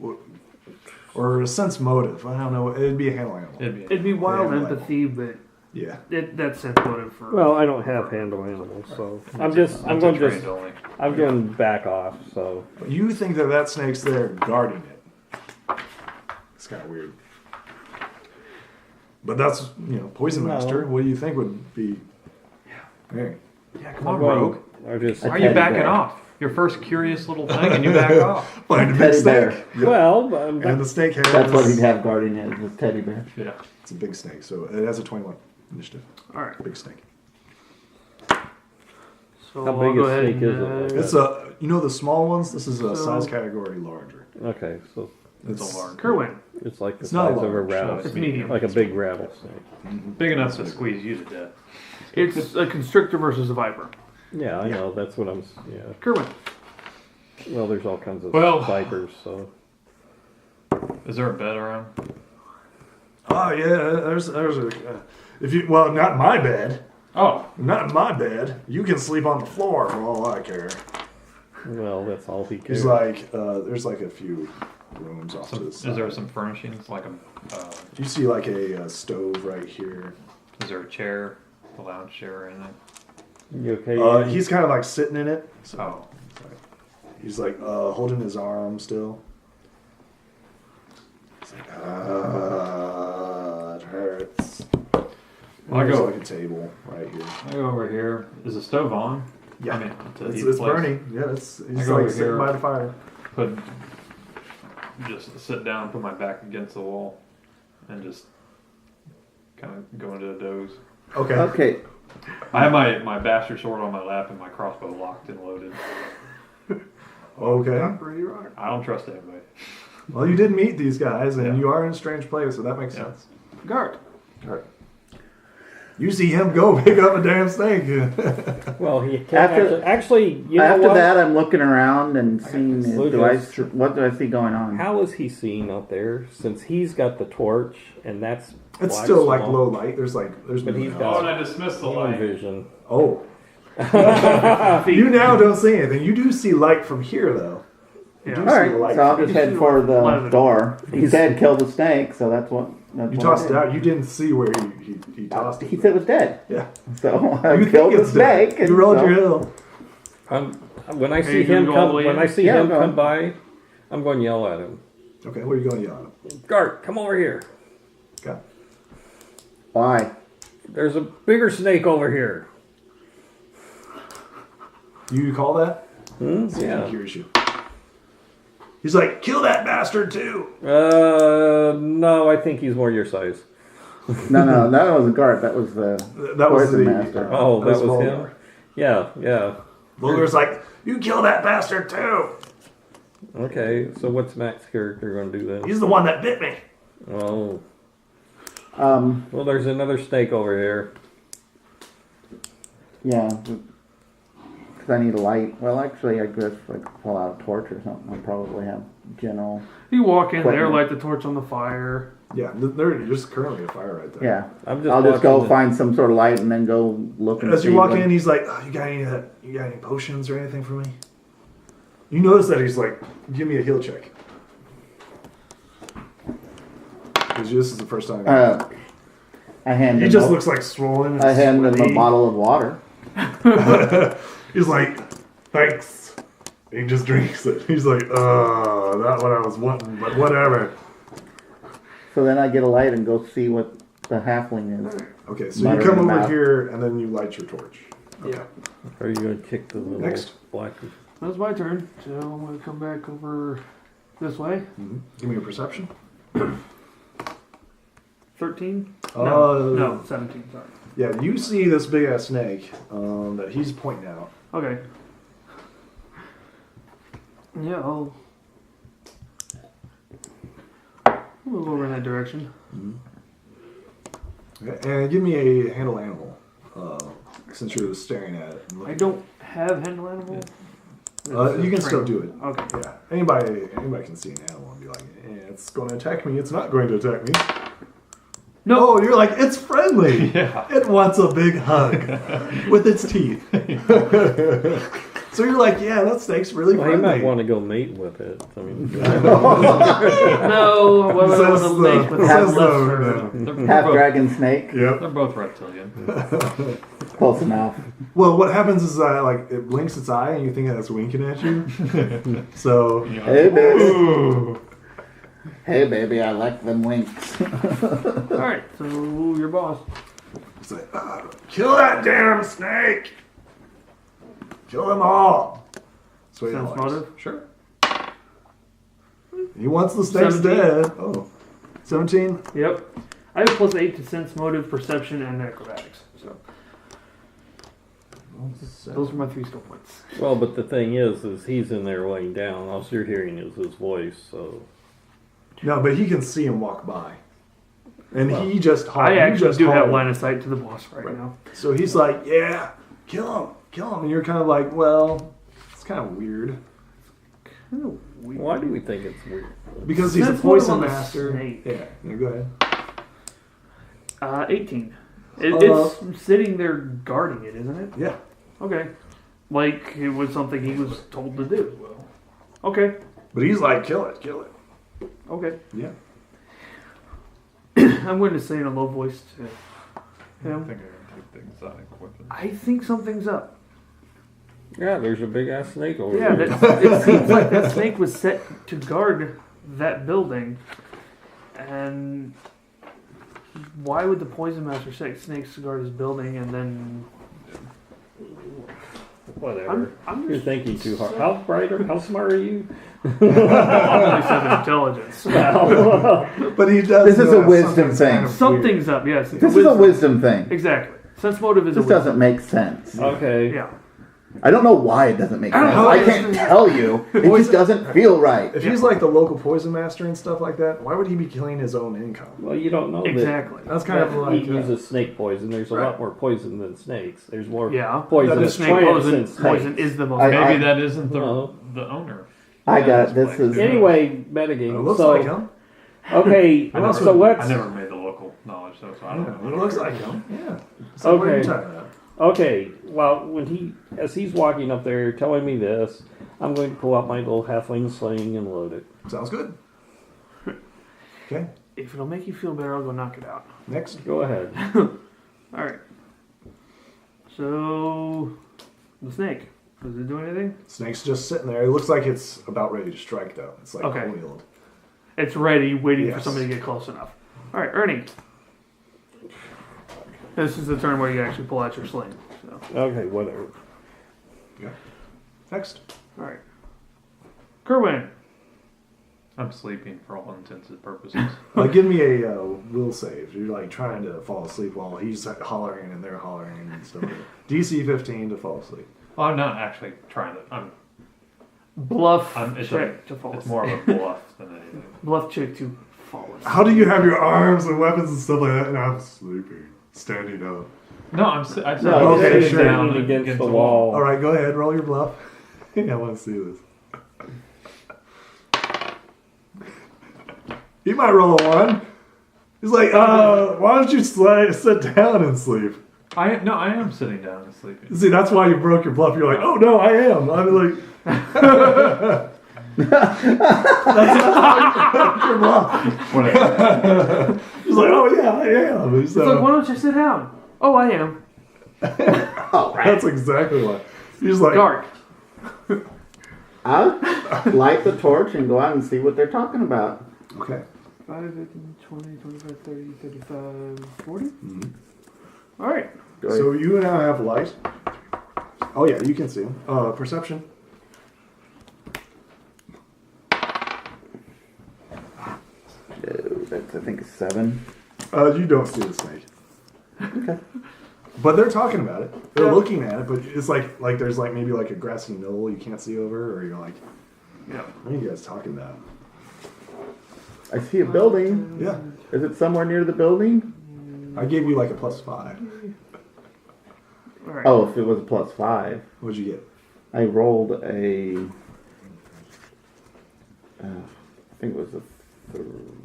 or a sense motive. I don't know. It'd be a handle animal. It'd be wild Yeah, empathy, but Yeah. that's sensitive for. well, I don't have handle animals, so I'm That's going a to trained only. I'm going to back off. So You think that snake's there guarding it. It's kind of weird. But that's poison No. master. What do you think would be? Hey. Yeah, come I'm on, going- Rogue. I just I- Why are you teddy backing bear. off? Your first curious little thing, and you back off. Find a big Teddy bear. snake. Yep. well, And the snake has. That's what he'd have guarding is with teddy bear. Yeah. It's a big snake, so it has a 21 initiative. All right. Big snake. So How I'll big go a ahead snake and, is it? It's the small ones. This is a So- size category larger. okay. So It's a large. Kyrwyn. it's like the It's not size of a large, rattlesnake, It's medium. like a big rattlesnake. Big enough to squeeze you to death. It's a constrictor versus a viper. Yeah, I know. That's what I'm. Yeah. Kyrwyn. Well, there's all kinds of Well- vipers. So Is there a bed around? Oh yeah, there's a. If you not in my bed, Oh, not in my bed. You can sleep on the floor for all I care. well, that's all he cares. He's like, there's like a few rooms off to the is side. there some furnishings like You see like a stove right here. is there a chair, a lounge chair, or anything? You okay? He's kind of like sitting in it. So Oh, he's like holding his arm still. He's like, it hurts. I'll There's go. like a table right here. I go over here. Is the stove on? Yeah, I mean, to it's heat the place. burning. Yeah, he's go like over sitting here. by the fire. Just sit down, put my back against the wall, and just kind of go into a doze. Okay. Okay. I have my bastard sword on my lap and my crossbow locked and loaded. Okay. Pretty rock. I don't trust anybody. Well, you did meet these guys, and Yeah. you are in a strange place, so that makes Yeah. sense. Guard. All right. You see him go pick up a damn snake. Well, he can't After- actually, you know After what? that, I'm looking around and seeing Lucas. what do I see going on? How is he seeing out there? Since he's got the torch, and that's It's black still like swamp. low light. There's But he's Oh, got and I dismissed the Long light. vision. Oh. You now don't see anything. You do see light from here, though. Yeah. All right, light. so I'll just head for the Light of the door. He said kill the snake, so that's what. That's You what tossed I it did. out. You didn't see where he tossed He it. said it was dead. Yeah. So I You killed think the it's dead. snake. and You rolled so- your hill. When I Are see you gonna him go all the come, way when in? I see Yeah, him go come on. by, I'm going to yell at him. Okay, what are you going to yell at him? Gart, come over here. Okay. Why? There's a bigger snake over here. You call that? See if he hears you. He's like, kill that bastard too. No, I think he's more your size. No, that wasn't Gart. That was the That was poison the master. Oh, that was Volgar. him? Yeah. Volgar's like, you kill that bastard too. Okay, so what's Mac's character going to do then? He's the one that bit me. Oh, Well, there's another snake over here. yeah. Because I need a light. Well, actually, I guess if I could pull out a torch or something, I'd probably have general. You walk in there, Equipment. light the torch on the fire. Yeah, there's just currently a fire right there. Yeah. I'm just I'll just go watching find some sort of light and then go look and As see you walk what- in, he's like, oh, you got any potions or anything for me? You notice that he's like, give me a heal check. Because this is the first time. I hand he him just a- looks like swollen. And I hand him a sweaty. bottle of water. He's like, thanks. He just drinks it. He's like, not what I was wanting, but whatever. So then I get a light and go see what the halfling is. Okay, so Butter you come in the over mouth. here and then you light your torch. Okay. Yeah. Are you going to kick the little Next. black? That's my turn. So I'm going to come back over this way. Give me a perception. 13? Uh, No, 17, sorry. Yeah, you see this big ass snake that he's pointing out. Okay. Yeah, I'll move over in that direction. Okay, and give me a handle animal, since you're staring at it. And I looking. don't have handle animal. You can still do it. Okay. Yeah, anybody can see an animal and be like, it's going to attack me. It's not going to attack me. No. Oh, you're like, it's friendly. Yeah. It wants a big hug with its teeth. So you're like, yeah, that snake's really Well, he friendly. might want to go mate with it. I mean, No, why would I Says want to the- make with says the left the- fur? Half dragon snake. Yep. They're both reptilian. Close enough. Well, what happens is that like it blinks its eye and you think that it's winking at you. So Hey baby. ooh. Hey baby, I like them winks. Alright, so your boss. It's like, kill that damn snake! Kill them all! That's what he Sense likes. motive? Sure. He wants the snakes 17. dead. Oh. 17? Yep. I have plus 8 to sense motive, perception, and acrobatics. So those are my 3 skill points. well, but the thing is he's in there laying down. All you're hearing is his voice. So No, but he can see him walk by. And he just I actually do have hollered. line of sight to the boss right Right. now. So he's like, yeah, kill him. And you're kind of like, well, it's kind of weird. Kind of weird. why do we think it's weird? Because he's a Sense motive poison on the master. snake. Yeah, go ahead. 18. It's sitting there guarding it, isn't it? Yeah. Okay. Like it was something he was told to do. Okay. But he's like, kill it. Okay. Yeah. I'm going to say in a low voice to I him. think I can take the exotic weapon. I think something's up. Yeah, there's a big ass snake over Yeah, there. it seems like that snake was set to guard that building. And why would the poison master set snakes to guard his building and then... Whatever. I'm You're just thinking too hard. How bright or how smart are you? only 7 intelligence. But he does. This is know a wisdom something's thing. kind of Something's up, yes. It's This is a wisdom thing. Exactly. Sense motive is This a wisdom. doesn't make sense. Okay. Yeah. I don't know why it doesn't make I don't sense. know. I can't tell you. It just doesn't feel right. If he's like the local poison master and stuff like that, why would he be killing his own income? Well, you don't know Exactly. That's kind of that like he uses snake poison. There's a lot more poison than snakes. There's more Yeah. poison That than is Snake plants than poison, poison snakes. is the most. Maybe that isn't No. the owner. I Yeah, got this this. place. Is Anyway, It metagame. looks So like him. okay, Well, so let's. I never made the local knowledge, so I don't Yeah, know. it looks like him. Yeah. So what are you Okay. talking about? Okay, well, as he's walking up there telling me this, I'm going to pull out my little halfling sling and load it. Sounds good. Okay. If it'll make you feel better, I'll go knock it out. Next. Go ahead. All right. So the snake. Does it do anything? Snake's just sitting there. It looks like it's about ready to strike, though. It's like Okay. coiled. It's ready, waiting for Yes. somebody to get close enough. All right, Ernie. This is the turn where you actually pull out your sling. So, Okay, whatever. Yeah. Next. all right. Kyrwyn. I'm sleeping for all intents and purposes. Give me a will save. You're like trying to fall asleep while he's hollering and they're hollering and stuff. DC 15 to fall asleep. Well, I'm not actually trying to. Bluff It's, check to fall it's asleep. more of a bluff than anything. Bluff check to fall asleep. How do you have your arms and weapons and stuff like that? And I'm sleeping, standing up. No, I said No, I'm okay, sitting sure. down Against the wall. All right, go ahead, roll your bluff. I want to see this. He might roll a 1. He's like, why don't you sit down and sleep? I am sitting down and sleeping. See, that's why you broke your bluff. You're like, oh no, I am. I'm like, that's your bluff. Whatever. He's like, oh yeah, I am. It's like, why don't you sit down? Oh, I am. That's exactly why. He's like, Dark. I'll light the torch and go out and see what they're talking about. okay. 5, 15, 20, 25, 30, 35, 40. Mm-hmm. All right. So you now have light. Oh yeah, you can see him. Perception. That's, I think, 7. You don't see the snake. Okay. But they're talking about it. They're Yeah. looking at it, but it's like there's like maybe like a grassy knoll you can't see over, or you're like, Yeah. what are you guys talking about? I see a building. Yeah. Is it somewhere near the building? I gave you like a +5. All right. Oh, if it was a +5. What'd you get? I rolled a... I think it was a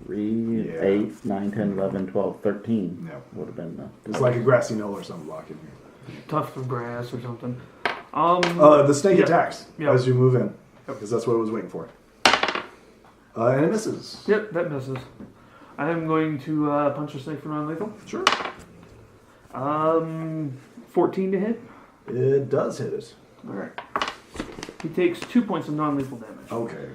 3, Yeah. 8, 9, 10, 11, 12, 13. No. Would have been the... It's like a grassy knoll or something blocking you. Tuft of grass or something. The snake Yeah. attacks Yeah. as you move in, because that's what it was waiting for. And it misses. Yep, that misses. I am going to punch the snake for non-lethal. Sure. 14 to hit. It does hit it. All right. He takes 2 points of non-lethal damage. Okay.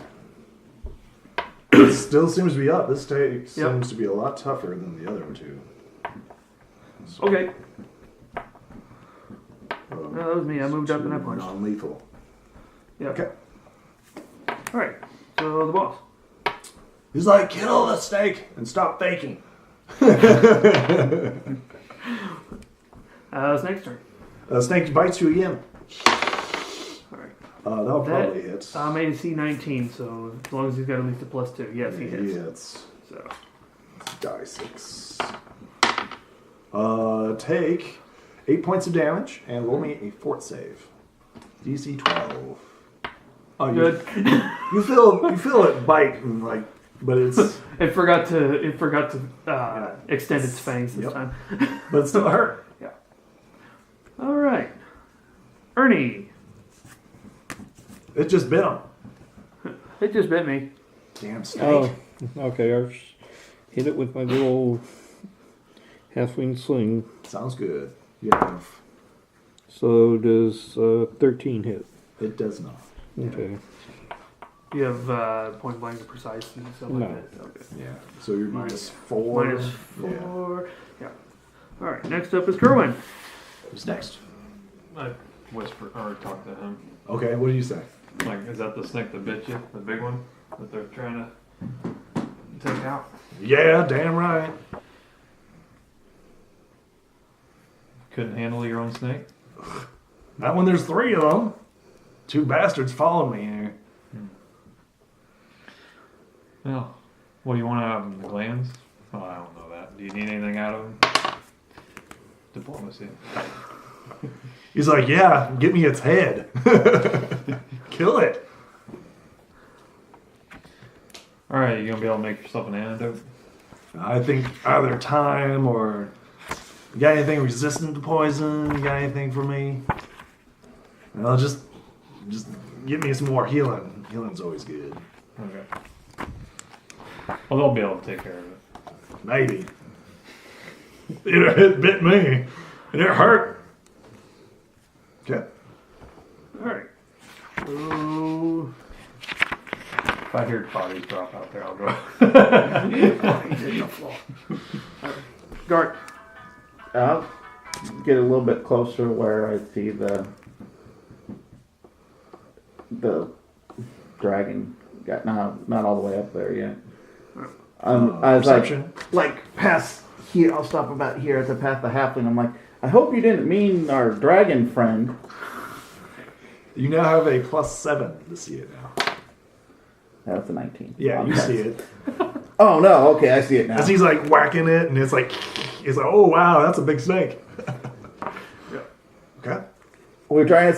It still seems to be up. This take seems Yep. to be a lot tougher than the other two. So, Okay. No, that was me. I moved up and I punched. Non-lethal. Yeah. Okay. All right. So the boss. He's like, kill the snake and stop faking. Snake's turn. Snake bites you again. All right. That'll probably hit. Made a C19, so as long as he's got at least a +2, yes, he hits. hits. So Die 6. Take 8 points of damage and roll me a fort save. DC 12. Oh, good. You feel it bite and like, but it's It forgot to extend its fangs this Yep. time. but it still hurt. Yeah. All right. Ernie. It just bit him. It just bit me. Damn snake. Oh, okay. I've hit it with my little halfling sling. Sounds good. You have. So does 13 hit? It does not. Okay. You have point blank and precise and stuff like No. that. Okay. Yeah. So you're -4. -4. Yeah. All right. Next up is Kyrwyn. Who's next? I whisper or talk to him. Okay. What do you say? Like, is that the snake that bit you? The big one that they're trying to take out? Yeah. Damn right. Couldn't handle your own snake? Not when there's 3 of them. 2 bastards following me here. Well, what do you want out of them? The glands? Oh, I don't know that. Do you need anything out of them? Diplomacy. He's like, yeah, get me its head. Kill it. Alright, you gonna be able to make yourself an antidote? I think either time or... You got anything resistant to poison? You got anything for me? Well, just give me some more healing. Healing's always good. Okay. Well, they'll be able to take care of it. Maybe. It bit me. And it hurt. Okay. Alright. So... If I hear bodies drop out there, I'll go. Gart. I'll get a little bit closer where I see the dragon. Got not all the way up there yet. I was perception. like past here. I'll stop about here at the path the halfling. I'm like, I hope you didn't mean our dragon friend. You now have a +7 to see it now. That's a 19. Yeah, you see it. Oh no, okay, I see it now. As he's like whacking it, and it's like, oh wow, that's a big snake. Yeah. Okay. We're trying to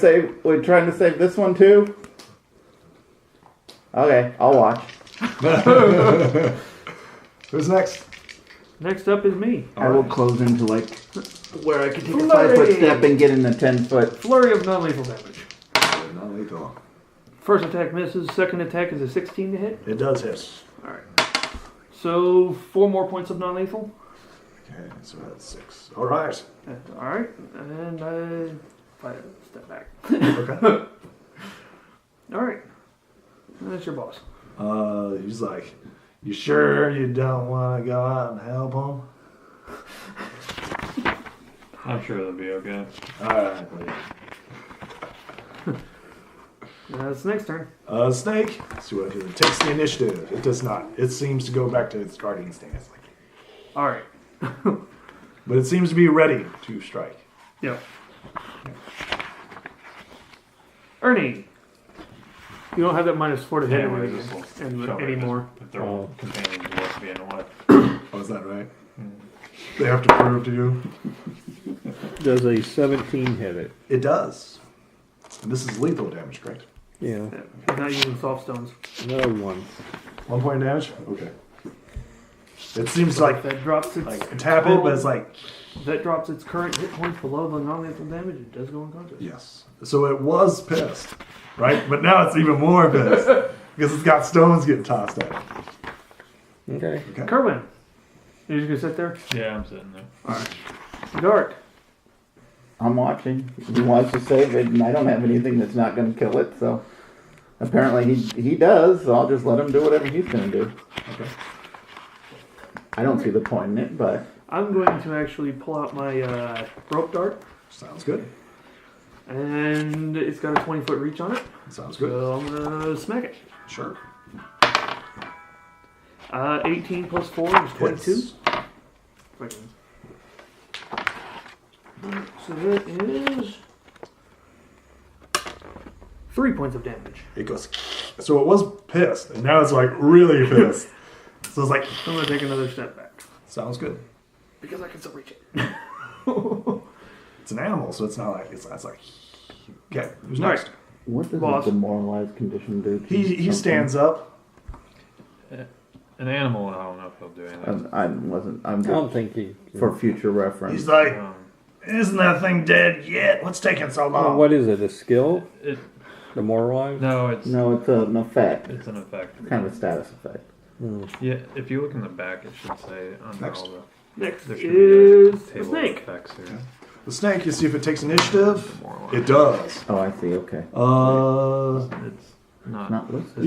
save this one too? Okay, I'll watch. Who's next? Next up is me. I will close into like where I can take a Flurry! 5-foot step and get in the 10-foot. Flurry of non-lethal damage. Not lethal. First attack misses. Second attack is a 16 to hit. It does hit. Alright. So 4 more points of non-lethal. Okay, so that's 6. All right. Alright. And I step back. Okay. Alright. That's your boss. He's like, you sure you don't want to go out and help him? I'm sure they'll be okay. All right. Snake's turn. Snake. See what it takes the initiative. It does not. It seems to go back to its guardian stance. Alright. But it seems to be ready to strike. Yep. Ernie. You don't have that -4 to hit Yeah, anyway, just will and shove it anymore. If their companions will be in the way. Oh, is that right? They have to prove to you. Does a 17 hit it? It does. And this is lethal damage, correct? Yeah. He's not using soft stones. No one. 1 point of damage? Okay. It seems like That drops its tap it, but it's like, that drops its current hit points below the non-lethal damage. It does go unconscious. yes. So it was pissed, right? But now it's even more pissed because it's got stones getting tossed at it. Okay. Okay. Kyrwyn. You're just gonna sit there? Yeah, I'm sitting there. Dart. I'm watching. He wants to save it, and I don't have anything that's not going to kill it, so apparently he does, so I'll just let him do whatever he's going to do. Okay. I don't see the point in it, but... I'm going to actually pull out my rope dart, Sounds good. and it's got a 20-foot reach on it. Sounds good. So I'm gonna smack it. Sure. 18 plus 4 is 22. Hits. So that is 3 points of damage. It goes. So it was pissed, and now it's like really pissed. So it's like, I'm gonna take another step back sounds good. because I can still reach it. It's an animal, so it's not like it's like. Okay, who's All next? right. What does Boss. a demoralized condition do? to He something? stands up. An animal, I don't know if he'll do anything. I'm I don't just think he. for future reference. He's like, Um, isn't that thing dead yet? What's taking so long? What is it? A skill? it, Demoralized? no, it's No, it's an effect. it's an effect. Kind of a status effect. Hmm. Yeah, if you look in the back, it should say under Next. all the. Next There should be a is the table snake. of effects here. The snake. You see if it takes initiative. Demoralized. It does. Oh, I see. Okay. It's not. Not listed.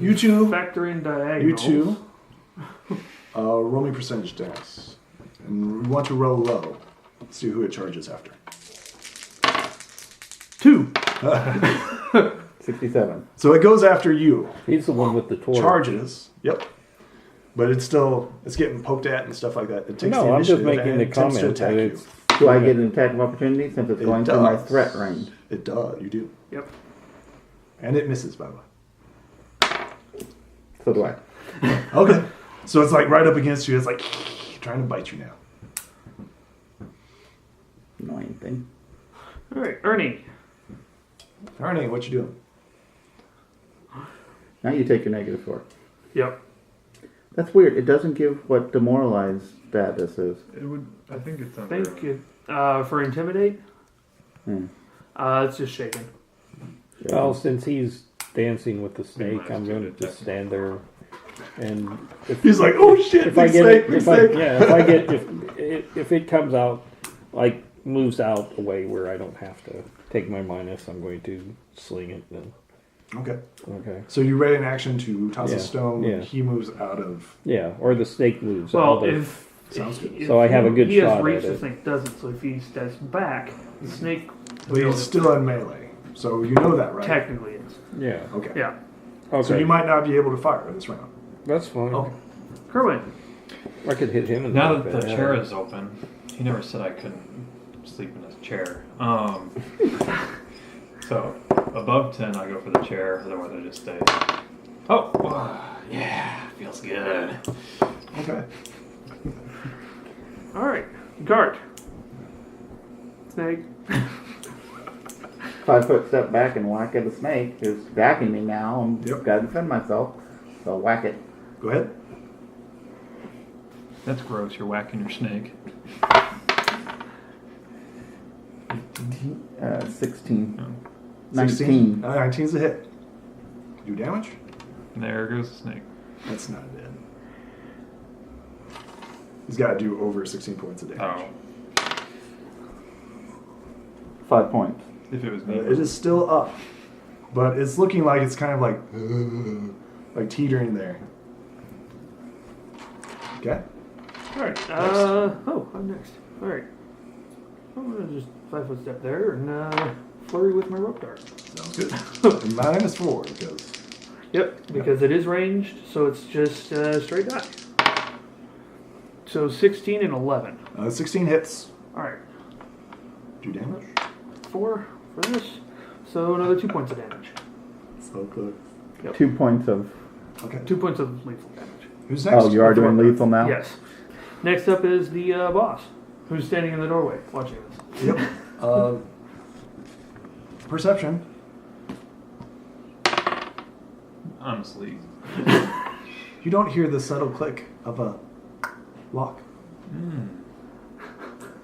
You two. Factor in diagonals. You two. Roll me percentage dice, and we want to roll low. Let's see who it charges after. 2. 67. So it goes after you. He's the one with the torch. Charges. Yep. But it's getting poked at and stuff like that. It takes the No, I'm just initiative making and the it tends to comment attack that you. it's. Do I get an attack of opportunity since it's It going through my does. threat range? It does. You do. Yep. And it misses, by the way. So do I. Okay. So it's like right up against you. It's like trying to bite you now. Annoying thing. All right, Ernie. Ernie, what you doing? Now you take your -4. Yep. That's weird. It doesn't give what demoralized status is. It would. I think it's I under. think it, for intimidate, Hmm. it's just shaken. Well, since he's dancing with the snake, might I'm as going well to do it just stand there. And He's like, oh shit, if I big get snake, it, big if I, snake. yeah, if I get if it comes out, like moves out a way where I don't have to take my minus, I'm going to sling it then. Okay. Okay. So you ready in action to toss Yeah, a stone. yeah. He moves out of. Yeah, or the snake moves. Well, out of- if Sounds good. if So I have a good he has shot reach, at the it. snake doesn't. So if he steps back, the snake. But he's still in melee. So you know that, right? Technically is. yeah. Okay. Yeah. Okay. So you might not be able to fire this round. That's fine. Okay. Kerwin. I could hit him in Now the that the chair is open, he never said I couldn't sleep in his chair. So above 10, I go for the chair. Otherwise, I just stay. Oh, yeah, feels good. Okay. All right, Gart. Snake. 5 foot step back and whack at the snake who's attacking me now. I'm Yep. gotta defend myself. So whack it. Go ahead. That's gross. You're whacking your snake. 16. Oh. 19. 19's a hit. Do damage? There goes the snake. That's not dead. He's got to do over 16 points of damage. Oh, 5 points. if it was me. It is still up, but it's looking like it's kind of like teetering there. Okay. All right. I'm next. All right. I'm gonna just 5 foot step there and flurry with my rope dart. Sounds good. -4 because. Yep, because it is ranged, so it's just straight die. So 16 and 11. 16 hits. All right. Do damage. 4 for this. So another 2 points of damage. So close. Yep. 2 points of. Okay. 2 points of lethal damage. Who's next? Oh, you are doing lethal now? Yes. Next up is the boss, who's standing in the doorway watching this. Yep. Perception. Honestly, You don't hear the subtle click of a lock.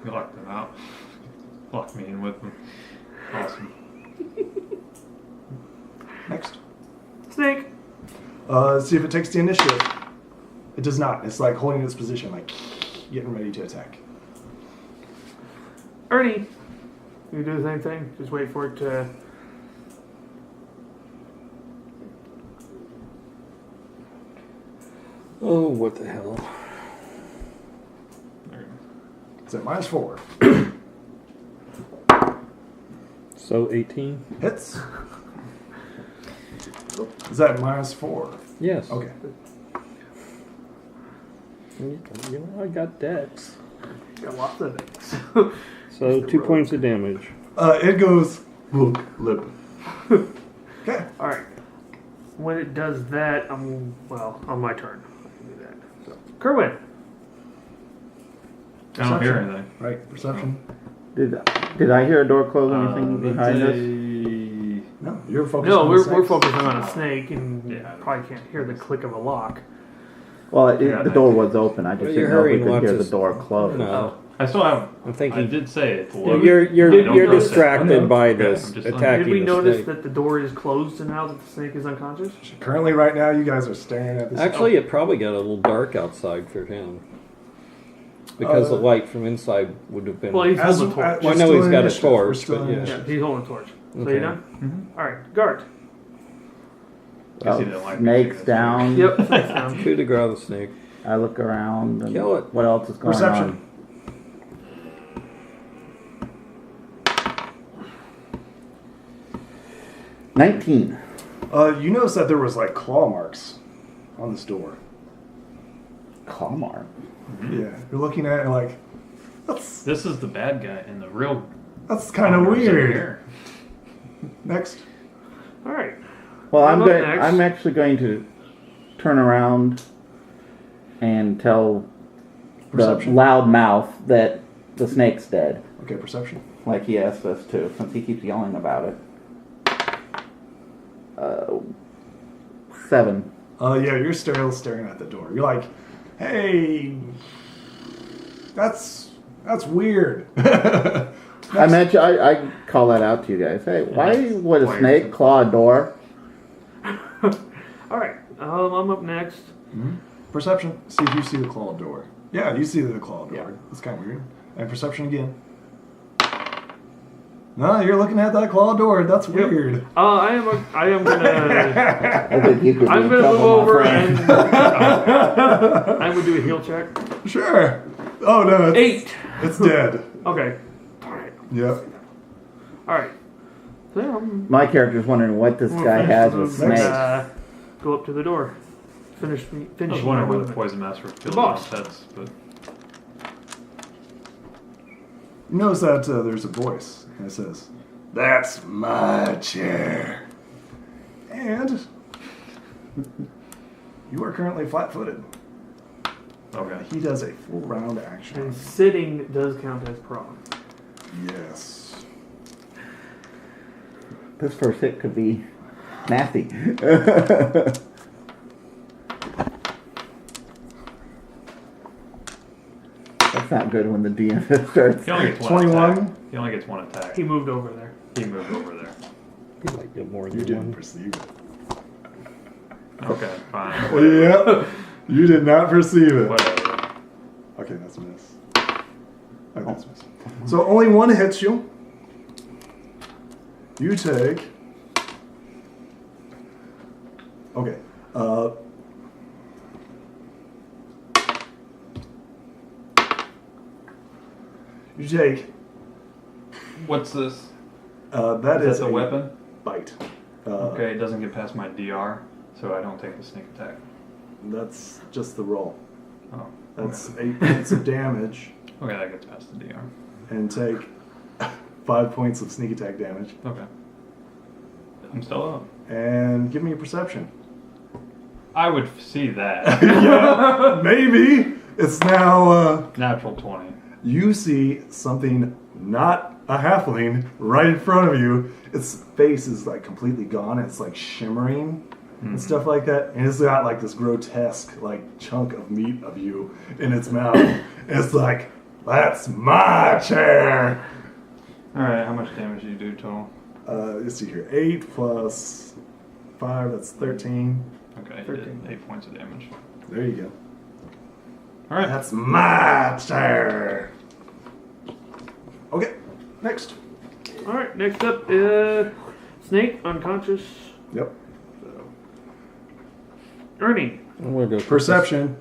you locked them out. Locked me in with them. Awesome. Next. Snake. See if it takes the initiative. It does not. It's like holding its position, like getting ready to attack. Ernie. You do the same thing. Just wait for it to. Oh, what the hell? It's at -4. So 18? Hits. Is that -4? Yes. Okay. You know, I got dex. Got lots of things. So 2 points of damage. It goes look lip. Okay. All right. When it does that, on my turn. I can do that. So, Kyrwyn. I don't hear Perception. anything. Right. Perception. Did I hear a door close or anything behind us? No, you're focused. No, on we're the snakes. focusing on a snake, and Yeah. probably can't hear the click of a lock. Well, Yeah, the door was open. I just Well, didn't you're know if we hurrying could hear lots the of- door close. No. I still have. I'm I thinking did say it. you're Did we notice- distracted by Okay, this I'm just attacking Did we the notice snake. that the door is closed and now that the snake is unconscious? Currently, right now, you guys are staring at this. Actually, it probably got a little dark outside for him. Because the light from inside would have been... Well, he's As- holding a torch. Well, I we're know still he's in got a initiative. We're torch, still but in yeah. Yeah, initiative. he's holding a torch. So Okay. you done? Mm-hmm. All right, Gart. Guess he didn't like me Snake's taking down. Yep, snake's down. Coup de grace the snake. I look around. And Kill it. What else is going Perception. on? $19. You notice that there was like claw marks on this door. Claw mark. Yeah, you're looking at it like that's This is the bad guy, and the real. kind of Connor's over weird. here. Next. All right. Well, I'm up next. I'm actually going to turn around and tell the Perception. loud mouth that the snake's dead, Okay, perception. like he asked us to, since he keeps yelling about it. 7. Yeah, you're still staring at the door. You're like, hey, that's weird. I call that out to you guys. Hey, why would a snake claw a door? All right. I'm up next. Perception. See if you see the claw door. Yeah, you see the claw door. Yeah. It's kind of weird. And perception again. No, you're looking at that claw door. That's weird. I am gonna. I think you could I'm be gonna move trouble, my over friend. and. I'm gonna do a heal check. Sure. Oh no, 8. it's dead. Okay. All right. Yep. All right. So I'm My character's wondering what this guy has with snakes. Go up to the door. Finish I was my wondering where the movement. poison master was building boss. on heads, but You notice that there's a voice, and it says, "That's my chair." And you are currently flat-footed. okay. He does a full round action. And sitting does count as prone. Yes. This first hit could be nasty. That's not good when the DM starts. He only gets one 21. attack. He only gets one attack. He moved over there. He moved over there. You might get more You than didn't one. perceive it. Okay, fine. Yep. You did not perceive it. Whatever. Okay, that's a miss. Okay, that's a miss. So only one hits you. You take. Okay. You take. What's this? That Is is that the weapon? bite. Okay, it doesn't get past my DR, so I don't take the sneak attack. That's just the roll. Oh. That's 8 points of damage, Okay, that gets past the DR. and take 5 points of sneak attack damage. Okay. I'm still up. And give me a perception. I would see that. Yeah, maybe. It's now, Natural 20. you see something, not a halfling, right in front of you. Its face is like completely gone. It's like shimmering and stuff like that. And it's got like this grotesque like chunk of meat of you in its mouth. And it's like, that's my chair. Alright, how much damage do you do total? Let's see here. 8 plus 5, that's 13. Okay, you 13. did 8 points of damage. There you go. Alright. That's my chair. Okay, next. All right. Next up, Snake unconscious. Yep. Ernie. I'm gonna go Perception.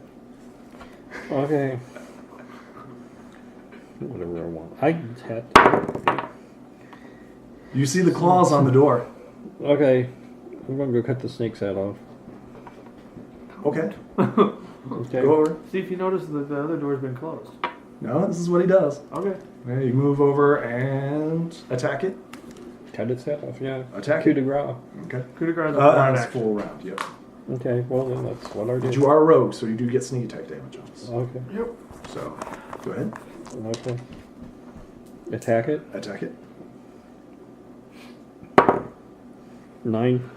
Okay. Whatever I want. I had. You see the claws on the door. Okay. I'm gonna go cut the snake's head off. Okay. Okay. Go over. See if you notice that the other door's been closed. No, this is what he does. Okay. Okay, you move over and attack it. Cut its head off. Yeah. Attack Coup it. de grace. Okay. Coup de grace is a That's action. full round, yep. Okay. Well then, that's what I But did. you are a rogue, so you do get sneak attack damage on this. Okay. Yep. So, go ahead. Okay. Attack it. Attack it. 9.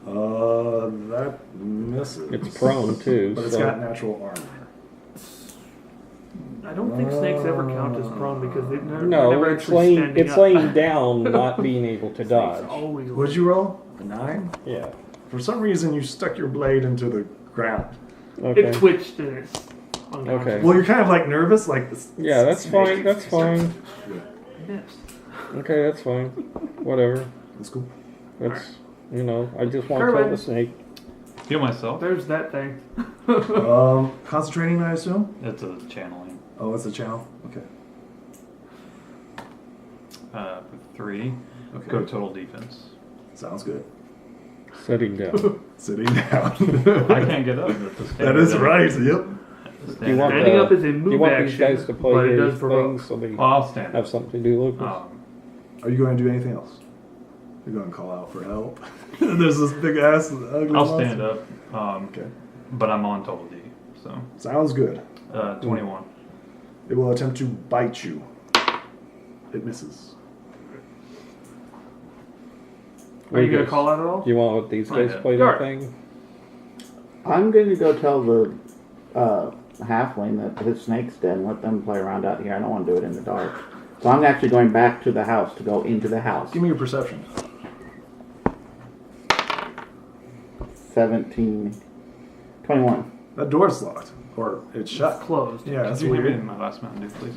That misses. It's prone too. But it's so got natural armor. I don't think snakes ever count as prone because they've never, no, they're never it's actually laying. standing It's up. laying down, not being able to Snakes dodge. always What'd you roll? A 9? Yeah. For some reason, you stuck your blade into the ground. Okay. It twitched and it's unconscious. Okay. Well, you're kind of like nervous, like this. Yeah, that's snake. fine. That's fine. Yes. Okay, that's fine. Whatever. That's cool. That's I just want to Kyrwyn. kill the snake. Heal myself. There's that thing. Concentrating, I assume? It's a channeling. Oh, it's a channel? Okay. With 3. Okay. Go total defense. Sounds good. Sitting down. Sitting down. I can't get up. That's a That standard is up. right, yep. Do you want Standing up is a do you move want action, these guys to play but it your does provoke. things so they Well, I'll stand have up. something to do, Lucas? Are you going to do anything else? You're going to call out for help. There's this big ass ugly I'll monster. stand up. Okay. But I'm on total D. So Sounds good. 21. It will attempt to bite you. It misses. Are you gonna guys- call out at all? Do you want these guys Yeah. play Sure. that thing? I'm going to go tell the halfling that his snake's dead and let them play around out here. I don't want to do it in the dark. So I'm actually going back to the house to go into the house. Give me your perception. 17, 21. That door's locked. Or it's shut. Closed. Yeah, Could that's you give me weird. my last Mountain Dew, please?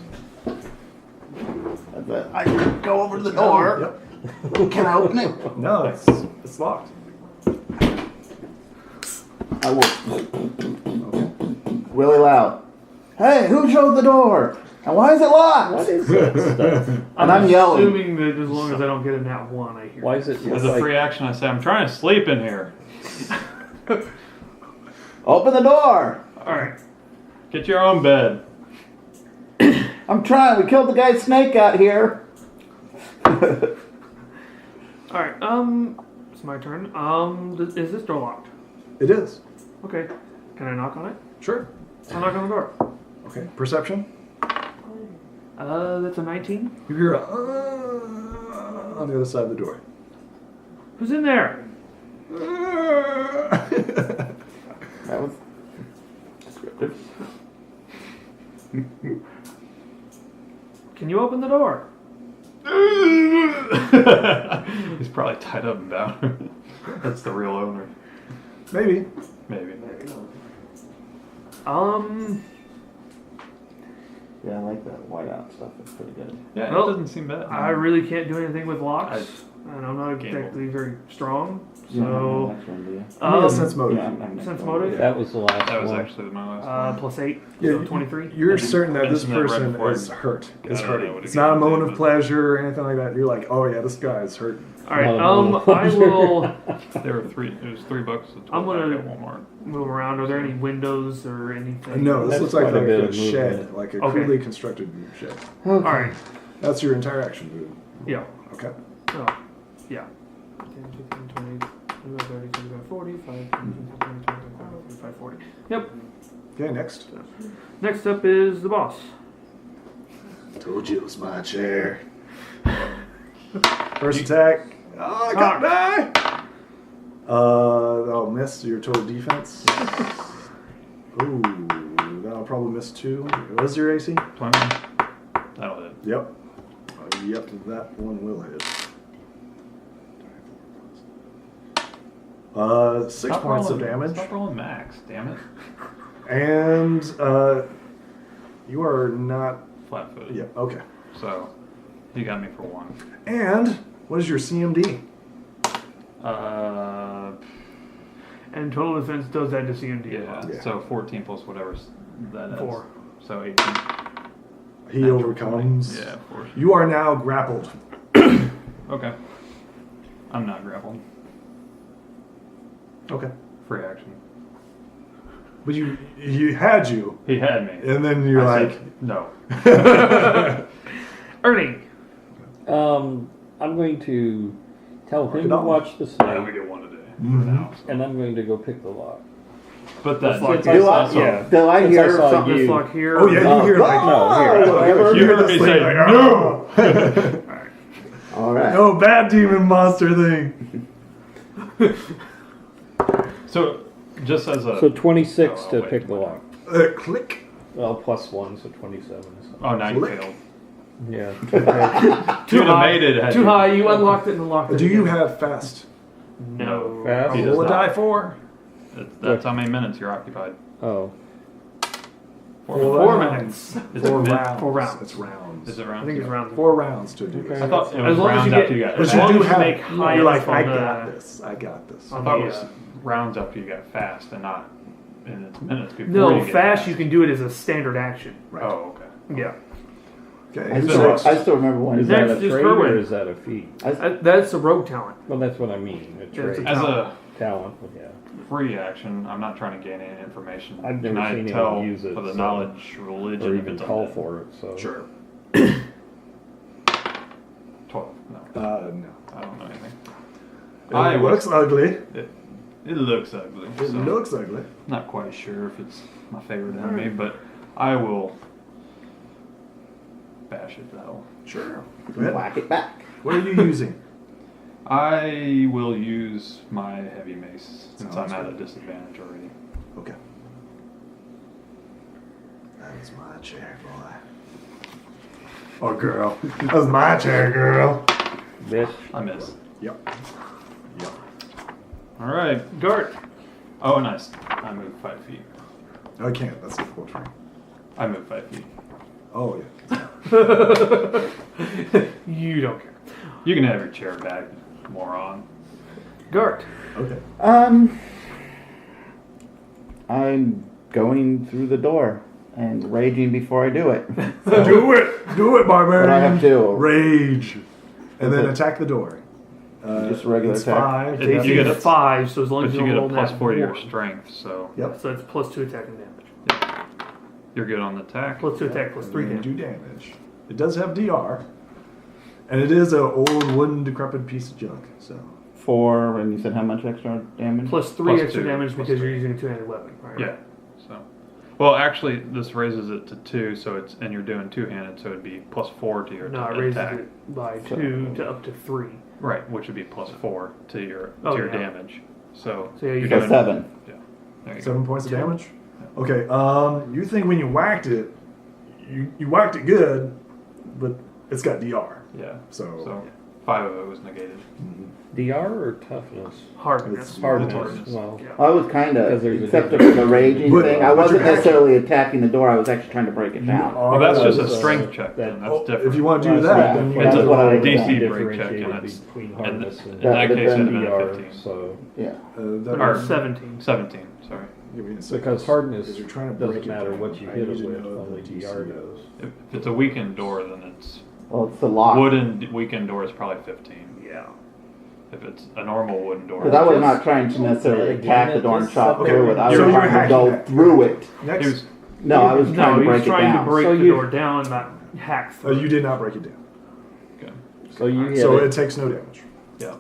But I go over to the door. Yep. Can I open it? No, it's locked. I will. Really loud. Hey, who showed the door? And why is it locked? What is that stuff? And I'm yelling. Assuming that as long as I don't get a nat 1, I hear. Why is it As look a like free action, I say, I'm trying to sleep in here. Open the door. Alright. Get your own bed. I'm trying. We killed the guy's snake out here. Alright, it's my turn. Is this door locked? It is. Okay. Can I knock on it? Sure. I'll knock on the door. Okay. Perception. That's a 19. You hear a on the other side of the door. Who's in there? That was descriptive. Can you open the door? He's probably tied up and bound. That's the real owner. Maybe. Maybe. Yeah, I like that whiteout stuff. It's pretty good. Yeah, Well, it doesn't seem bad. I really can't do anything with locks. And I'm not Gamble. exactly very strong. Yeah, So, that's one idea. Give me a sense motive. Yeah, I'm Sense motive? that was the last That was one? actually my last one. plus 8. Yeah, So 23. You're certain that this mentioned that right person before is hurt. I Is don't know hurting. what It's it not a is, moment of but- pleasure or anything like that. You're like, oh yeah, this guy is hurt. Alright, Not a I will There were three. It was $3 at I'm gonna- at Walmart. move around. Are there any windows or anything? No, this That's looks like quite a bit a of shed, movement. like a Okay. crudely constructed shed. Alright. That's your entire action move. Yeah. Okay. Oh, yeah. 10, 15, 20, 25, 30, 35, 40, 5, 10, 15, 20, 25, 35, 40. Yep. Okay, next. Next up is the boss. Told you it was my chair. First attack. Oh, I got die. That'll miss your total defense. Ooh, that'll probably miss 2. What was your AC? 21. That'll hit. Yep. Yep, that one will hit. 6 Stop points of rolling- damage. Stop rolling max, damn it. And you are not. Flat-footed. Yeah, okay. So, he got me for 1. And what is your CMD? And total defense does add to CMD. Yeah, Yeah. so 14 plus whatever that is. 4. So 18. He Natural overcomes. 20. Yeah, 4. You are now grappled. Okay. I'm not grappled. Okay. Free action. But he had you, He had me. and then you're I like, said, no. Ernie. I'm going to tell Mark him it to off. watch the I only snake, get 1 a day for Mhm. now. So. and I'm going to go pick the lock. But that's Since Do saw- I, yeah. do I Since hear I saw something? you- This lock here. oh yeah, you hear like, whatever. you hear this He thing said, like, "No!" All right. no bad demon monster thing. So, just as a. So 26 Oh, to wait, pick the wait. lock. Click. Well, plus 1, so 27. So. Oh, now you Flick. failed. Yeah. Too You'd have high. made it had Too you- high. You unlocked it and locked it. Do you again. have fast? No. Fast? He does Roll a not. die 4. That's how many minutes you're occupied. Oh. 4 4 minutes. minutes. Is 4 it min- rounds. 4 rounds. It's rounds. Is it rounds? I think it's rounds. 4 rounds to do this. I thought it was As long as rounds you after get, you got But as you long do as you have. make high You're like, enough I on got the. this. I got this. I on thought the, it was rounds after you got fast and not in its minutes before No, you get fast. You can do it as a standard action. Right. Oh, okay. Yeah. Okay. I who's still, next? I still remember when Is Next that a is trait or Kyrwyn. is that a feat? That's a rogue talent. Well, that's what I mean. A Yeah, trait. it's a As a Talent, yeah. free action, I'm not trying to gain any information. I've never Can I seen tell anyone use it, for the so- knowledge, religion, Or if even it's call undead? for it, so. Sure. 12. No, No. I don't know anything. It looks ugly. It looks ugly. It so looks ugly. Not quite sure if it's my favorite enemy, but I will bash it though. Sure. Go ahead. Whack it back. What are you using? I will use my heavy mace since Sounds I'm at a good. disadvantage already. Okay. That was my chair, boy. Oh, girl. That was my chair, girl. Miss. I miss. Yep. Yep. All right, Gart. Oh, nice. I move 5 feet. I can't. That's difficult for me. I move 5 feet. Oh, yeah. You don't care. You can have your chair back, moron. Gart. Okay. I'm going through the door and raging before I do it. Do it! Do it, barbarian! What do I have to do? Rage. And then it- attack the door. Just regular it's attack? 5. It- AC you get is a- 5, so as long But as you you get don't a roll plus that 4 to your more. strength, so Yep. So that's plus 2 attack and damage. you're good on the attack. Plus 2 attack, plus 3 And damage. do damage. It does have DR. And it is an old, wooden, decrepit piece of junk. So 4, and you said how much extra damage? Plus 3 Plus extra 2, damage plus because you're 3. using a two-handed weapon, right? Yeah. So, well, actually, this raises it to 2, so it's and you're doing two-handed, so it'd be plus 4 to your No, it raises attack. it by So- 2 to up to 3. Right, which would be plus 4 to your Oh, your yeah. damage. So, So, yeah, you you're got So doing 7. Yeah. There you 7 points of Ten. damage? Okay, you think when you whacked it, you whacked it good, but it's got DR. go. Yeah. So, So 5 of it was negated. DR or toughness? Hardness. It's Hardness. Hardness. Well, Yeah. I was kind Because of, there's a except for difference. the raging But- thing, I but wasn't you're actually- necessarily attacking the door, I was actually trying to break it down. Well, that's just a Uh, strength check. Then. That's that- different. if you want to do Well, that, yeah. then you That's It's what I a was DC saying. break check, and differentiated it's between in hardness that and That- case it'd have been DR. a 15. So Yeah. that Or- Or 17. 17. Sorry. give me a second. because hardness Because you're trying to break doesn't it matter down. what you I hit need it to with, know only the DR DC. goes. If it's a weakened door, then it's Well, it's the lock. wooden weakened door is probably 15. Yeah. If it's a normal wooden door, Because I was Just- not trying to necessarily Again, attack the door and just chop okay, through it. I was so you're trying to hacking go that. through it. Next. It was- No, I was No, trying to he was break it trying down. to break So the you- door down, not hack Oh, through. you did not break it down. okay. So you hit So it. it takes no damage. Yeah.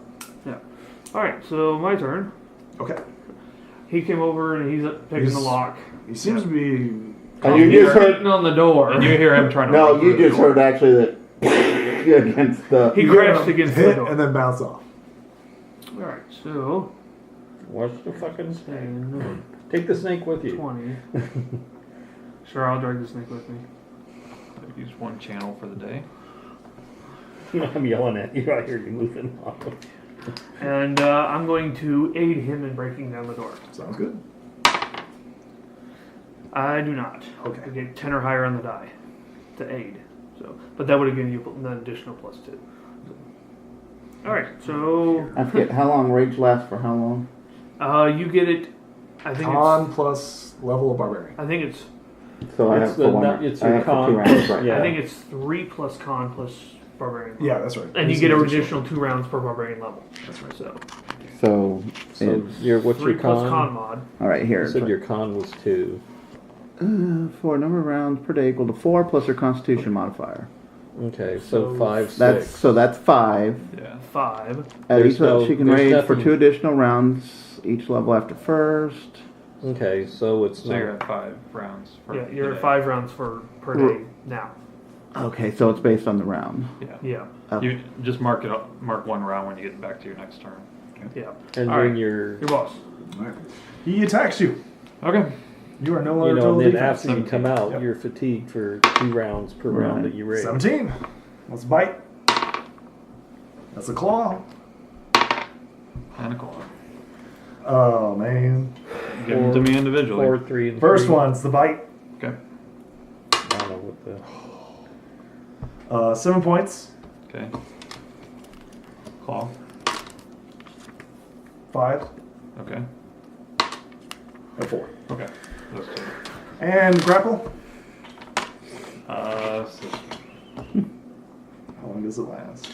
Yeah. Alright, so my turn. Okay. He came over and he's picking the He's- lock. He seems to be. And you just Beating heard, on the door. And you hear him trying to. no, run through you the just door. heard actually that against the. He you crashed hear him against the hit door. and then bounce off. Alright, so Watch the fucking snake. 10, Take the snake with you. 20. Sure, I'll drag the snake with me. Use one channel for the day. I'm yelling at you. I hear you moving off. And I'm going to aid him in breaking down the door. Sounds good. I do not. Okay. I get 10 or higher on the die to aid. So, but that would have given you an additional plus 2. Alright, so I forget how long rage lasts for how long. you get it. I think Con plus level of barbarian. I think it's So I It's have the for one. nut- it's I your have for con. 2 rounds right Yeah. I think it's 3 plus con plus barbarian. Yeah, that's right. And you get an additional 2 rounds per barbarian level. That's right. So So, So it's, your what's 3 your plus con? con mod. all right, here. You said your con was 2. For a number of rounds per day equal to 4 plus your constitution modifier. Okay, so So 5, 6. That's 5. Yeah. 5. At There's each level, she can there's rage for nothing- 2 additional rounds each level after first. Okay, so it's So not. you're at 5 rounds. For Yeah, you're the at day. 5 rounds per day now. Okay, so it's based on the round. Yeah. Yeah. Okay. You just mark it up. Mark one round when you get back to your next turn. Yeah. and All then right. you're. Your boss. All right. He attacks you. Okay. You are no You longer know, total and then defense. after you come out, Yep. you're fatigued for 2 rounds per Right. round that you raise. 17. Let's bite. That's a claw. And a claw. Oh, man. Give them to me individually. 4, 3, and First 3. one's the bite. Okay. I don't know what the. 7 points. Okay. Claw. 5 Okay. and 4. Okay. Those two. And grapple. So How long does it last?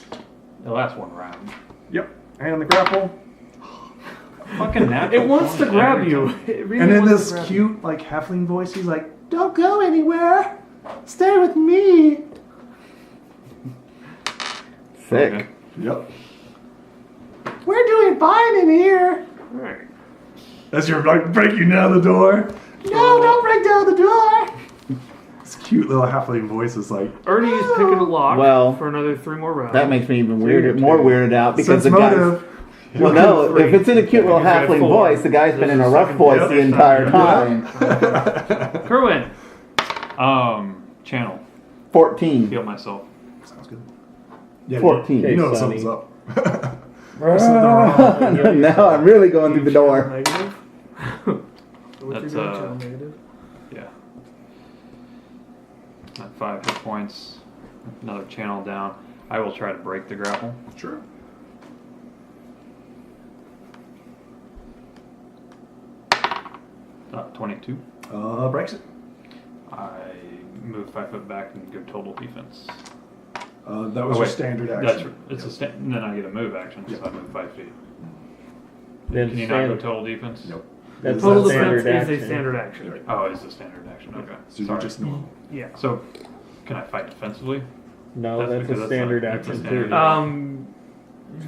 the last one round. Yep. And the grapple. Fucking natural. It wants to 20 grab every you. time. It really And in wants this to grab cute, like, halfling voice, he's like, "Don't go anywhere. Stay with me." Sick. Okay. Yep. We're doing fine in here. All right. As you're like breaking down the door. No, don't break down the door. This cute little halfling voice is like, Ernie is picking a lock Well, for another 3 more rounds. That makes me even more weirded out because sense the guy. motive. Well, no, if it's in a cute little You're at halfling 4. voice, the guy's been This in a is rough second- voice Yep. the entire time. Kyrwyn. Channel. 14. Heal myself. Sounds good. Yeah, 14. You know Okay, something's Sonny. up. Now I'm really going through the door. Negative. What's That's, your channel negative? Yeah. At 5 hit points. Another channel down. I will try to break the grapple. Sure. Uh, 22. Breaks it. I move 5 foot back and go total defense. That was your standard action. That's it's and then I get a move action, so I move 5 feet. Then Can you not go total defense? Nope. That's Total a defense standard is a action. standard action. Right. Oh, it's the standard action. Okay. So Sorry. you're just normal. Yeah. So, can I fight defensively? No, that's because a standard that's a action. standard Period. Um,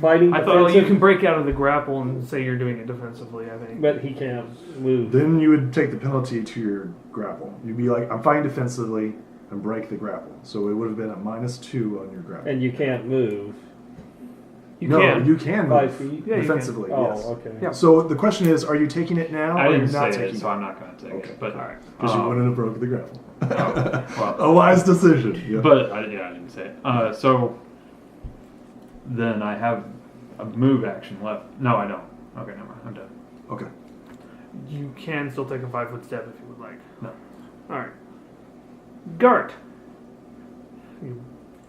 Fighting I thought well, you defensive, can break out of the grapple and say you're doing it defensively, I think. but he can't move. Then you would take the penalty to your grapple. You'd be like, I'm fighting defensively and break the grapple. So it would have been a -2 on your grapple. And you can't move. You no, can. you can 5 move feet? Yeah, you can. defensively. Oh, Yes. okay. Yeah. So the question is, are you taking it now I or didn't you're not say taking it, so it? I'm not going to take Okay. it. But alright. Because you wouldn't have broken the grapple. well, A wise decision. Yeah. But I didn't say it. So then I have a move action left. No, I don't. Okay, never mind. I'm done. Okay. You can still take a 5-foot step if you would like. No. Alright. Gart. You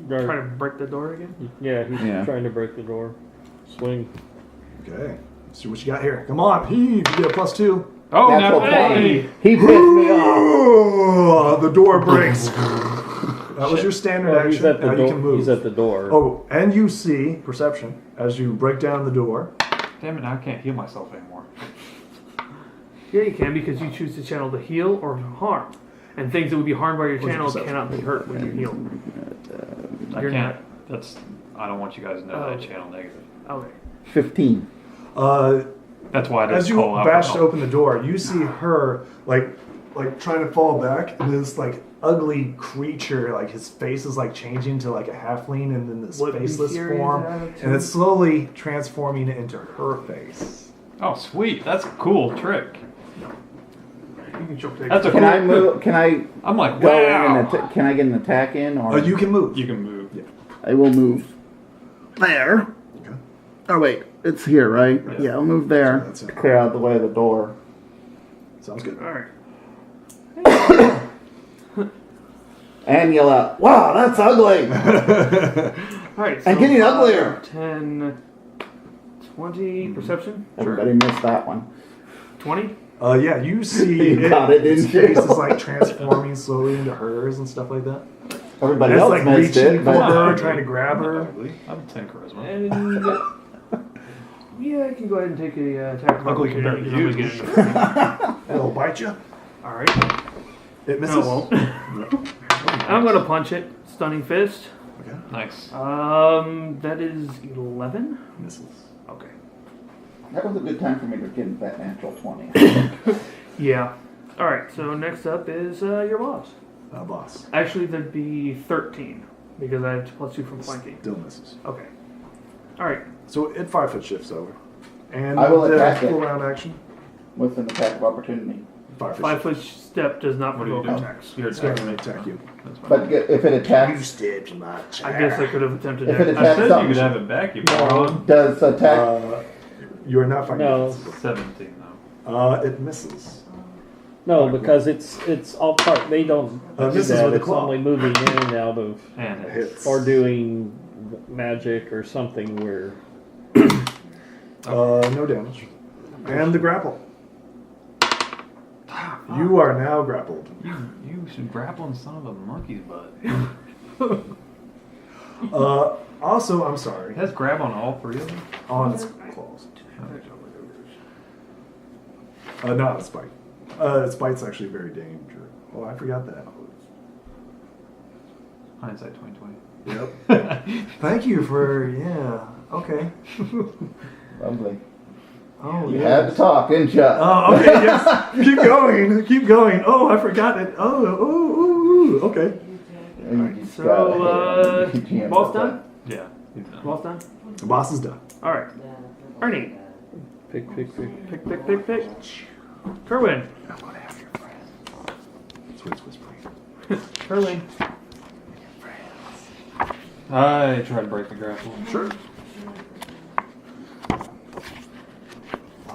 Guard- trying to break the door again? Yeah, he's Yeah. trying to break the door. Swing. Okay. Let's see what you got here. Come on, heave. You get a +2. Oh, Natural now 20. He pissed me off. Oh, the door breaks. That was your standard Oh, action. he's at the Now you door. can move. He's at the door. Oh, and you see perception as you break down the door. Damn it! Now I can't heal myself anymore. Yeah, you can because you choose to channel to heal or to harm. And things that would be harmed by your What's channel perception? cannot be hurt when you heal. I You're can't. That's. I don't want you guys to know Oh. that channel negative. Okay. 15. That's why I As didn't you call out. bash for help. open the door, you see her like trying to fall back, and this like ugly creature, like his face is like changing to like a halfling, and then this What faceless behavior is form, that? and it's slowly transforming into her face. Oh, sweet! That's a cool trick. You can choke That's a Can cool. I move? Can I I'm like, go wow. in and can I get an attack in? Or You can move. You can move. Yeah. I will move there. Okay. Oh wait, it's here, right? Yeah. Yeah, I'll move there So that's it. to clear out the way of the door. Sounds good. Alright. And yell out, "Wow, that's ugly!" Alright. And getting uglier. 10, 20 perception? Everybody missed that one. 20? Yeah, you see You got it, its didn't you? face is like transforming slowly into hers and stuff like that. Everybody And it's else like missed reaching it, for but her, trying to grab I'm her. ugly. I'm 10 charisma. And. Yeah, I can go ahead and take a attack of Ugly compared to opportunity, 'cause you. I'm gonna get it. It'll bite you. Alright. It misses. No, it won't. I'm gonna punch it. Stunning fist. Okay. Nice. That is 11. Misses. Okay. that was a good time for me to get that natural 20. Yeah. Alright, so next up is your boss. Boss. Actually, that'd be 13, because I have +2 from flanking. Still misses. Okay. Alright. So it 5-foot shifts over. And I will the attack it. full round action. With an attack of opportunity. 5-foot 5-foot step does not What do you provoke do? attacks. You're It's going attacking to me. attack you. That's fine. But if it attacks, stabbed my chair. I guess I could have attempted If it that. I attacks said something. you could have it back, you moron. does attack. You are not fighting. No. defensively. 17 though. It misses. No, because it's all part. They don't do This is that. with the It's claw. only moving in and out of, And it Hits. or doing magic or something where. No damage. And the grapple. You are now grappled. You should grappling son of a monkey's butt. Also, I'm sorry. It has grab on all 3 of them. On its claws. Not its bite. Its bite's actually very dangerous. Oh, I forgot that. Hindsight 2020. Yep. Thank you for, yeah. Okay. Lovely. Oh, You yeah. had to talk, didn't you? Oh, okay, yes. Keep going. Keep going. Oh, I forgot it. Okay. So, boss done? Yeah. He's done. Boss done? The boss is done. All right. Ernie. Pick. Pick. Kyrwyn. I want to have your friend. That's what it's whispering. Kyrwyn. I tried to break the grapple. Sure.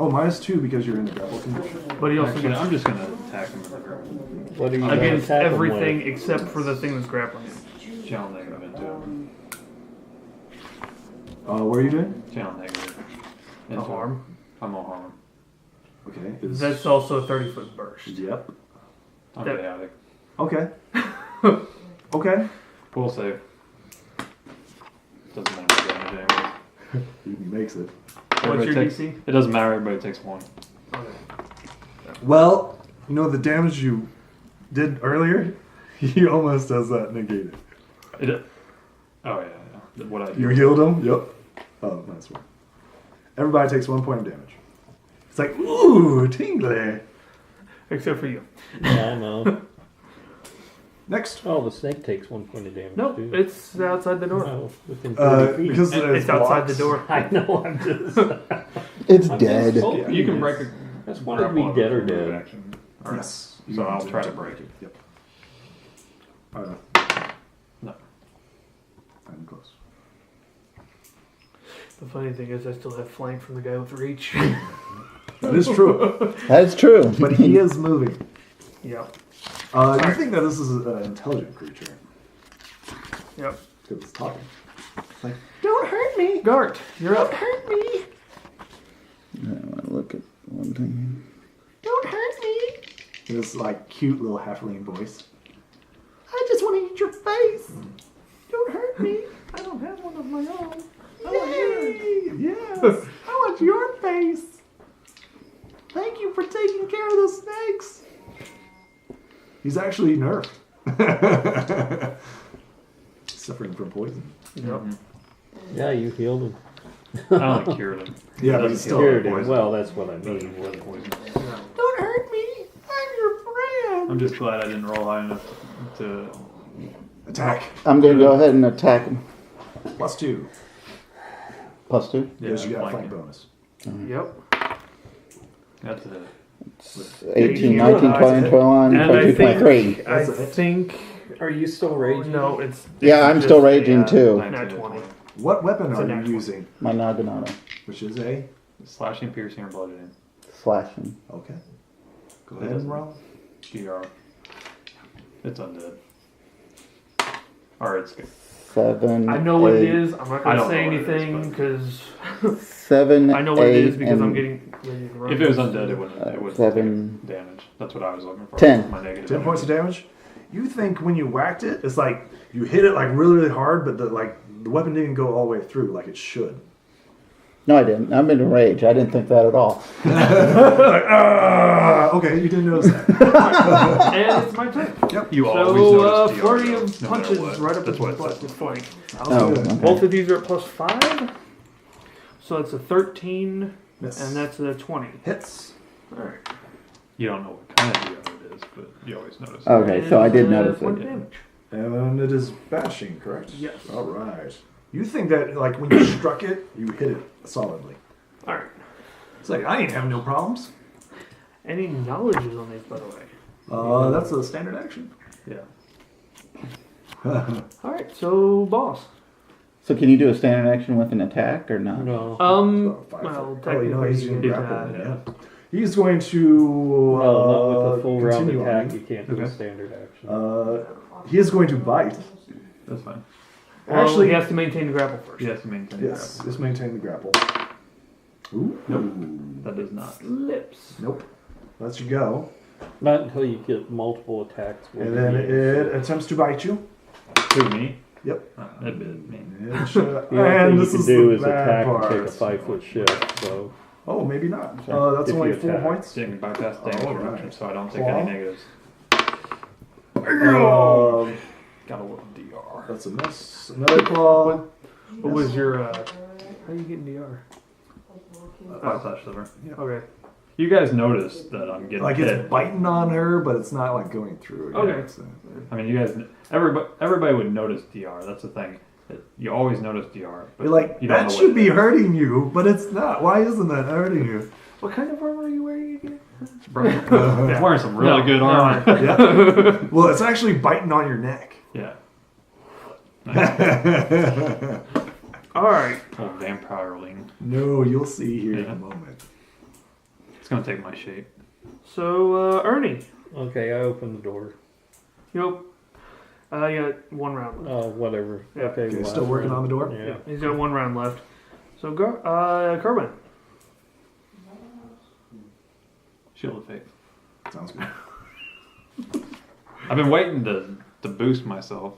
Oh, -2 because you're in the grapple condition. But he also Actually, gets I'm just gonna attack him with the grapple. What are you gonna against attack him everything with? except for the thing that's grappling him. Channel negative into him. What are you doing? Channel negative. A Into harm. him. I'm gonna harm him. Okay. That's also a 30-foot burst. Yep. I'm That- chaotic. Okay. Okay. Full save. Doesn't matter what damage anyway. He makes it. What's your Everybody DC? It doesn't matter, everybody takes 1. Okay. Well, you know the damage you did earlier? He almost does that negated. Oh yeah. What I do. You healed him? Yep. Oh, nice one. Everybody takes 1 point of damage. It's like, ooh, tingly. Except for you. Yeah, I know. Next. Oh, the snake takes 1 point of damage Nope, too. it's outside the door. No, within 30 feet. Because It's outside the door. I know. I'm just. It's I'm dead. just- Oh, you can break a That's one of me grapple dead or with a dead. action. All right. Yes. So I'll try to break it. Yep. No. I'm close. The funny thing is, I still have flank from the guy with reach. That is true. That's true. But he is moving. Yep. You think that this is an intelligent creature? Yep. Because it's talking. It's like, Don't hurt me, Gart. You're up. Hurt me. I want to look at one thing. Don't hurt me. this like cute little halfling voice. I just want to eat your face. Don't hurt me. I don't have one of my own. Yay! Yes! I want your face. Thank you for taking care of the snakes. He's actually nerfed. Suffering from poison. Yep. Yeah, you healed him. I only cured him. Yeah, but he's still Cured him. poison. Well, that's what I mean. Wasn't poison. Don't hurt me. I'm your friend. I'm just glad I didn't roll high enough to. Attack. I'm going to go ahead and attack him. +2. +2. Because you got a like flank it. bonus. Yep. That's a hit. 18, 19, 20, 21, And 22, 23. That's a hit. think. Are you still raging? No, it's. Yeah, I'm still just raging a, too. Nat 20. What weapon It's a are nat you 20. using? My Naginata. Which is a... Slashing, piercing, or bludgeoning. Slashing. Okay. Go ahead and roll. GR. It's undead. Or it's good. 7. I know what it 8, is. I'm not I going to don't say know what it is, anything because 7. I know what it 8, is because I'm and getting ready to run. If it was undead, it wouldn't. 7. take damage. That's what I was looking for. 10. My negative 10 points of damage. You think when you whacked it, it's like you hit it like really, really hard, but the weapon didn't go all the way through like it should. No, I didn't. I'm in a rage. I didn't think that at all. Okay, you didn't notice that. And it's my turn. Yep. You always So, notice DR, flurry though, of no punches matter what. right up That's at what the it butt says. to flank. Oh, good. okay. Both of these are at +5. So that's a 13, Miss. and that's a 20. Hits. Alright. You don't know what kind of DR it is, but you always notice. it. Okay, so I did notice One it. damage. And it is bashing, correct? Yes. All right. You think that like when you struck it, you hit it solidly. Alright. It's like I ain't having no problems. Any knowledges on these, by the way? That's a standard action. Yeah. Alright, so boss. So can you do a standard action with an attack or not? No. Well, Oh, you know he's technically, in you grapple. can, Yeah. He's going to No, not with a full round continue attack. on. You can't do a Okay. standard action. He is going to bite. That's fine. Well, Actually, he has to maintain the grapple first. Yes, maintain. yes. Just maintain the grapple. Ooh. Nope. That does not. Lips. Nope. Lets you go, Not until you get multiple attacks. with and then it. it attempts to bite you. To me. Yep. That bit me. It, The only thing and you this can is do the is bad attack part. and take a 5-foot shift. So Oh, maybe not. Sure. That's If only you 4 attack. points. So you can bypass damage All reduction, right. so I don't take Well. any negatives. Um, Got a little DR. that's a miss. Another claw. What was your, how are you getting DR? 5 touch of her. Okay. You guys notice that I'm getting Like hit. it's biting on her, but it's not like going through. Okay. It's, I mean, you guys, everybody would notice DR. That's the thing. You always notice DR. But you're like, you don't that know should what be it is. hurting you, but it's not. Why isn't that hurting you? What kind of armor are you wearing again? Bro, I'm wearing some really good armor. Yeah. Well, it's actually biting on your neck. Yeah. Nice. All right. Oh, vampireling. No, you'll see here in Yeah. a moment. It's gonna take my shape. So, Ernie. Okay, I open the door. You got 1 round left. Oh, whatever. Yeah. Okay, Okay, last still working round. on the door? Yeah. He's got 1 round left. So, Kyrwyn. Shield of Faith. Sounds good. I've been waiting to boost myself,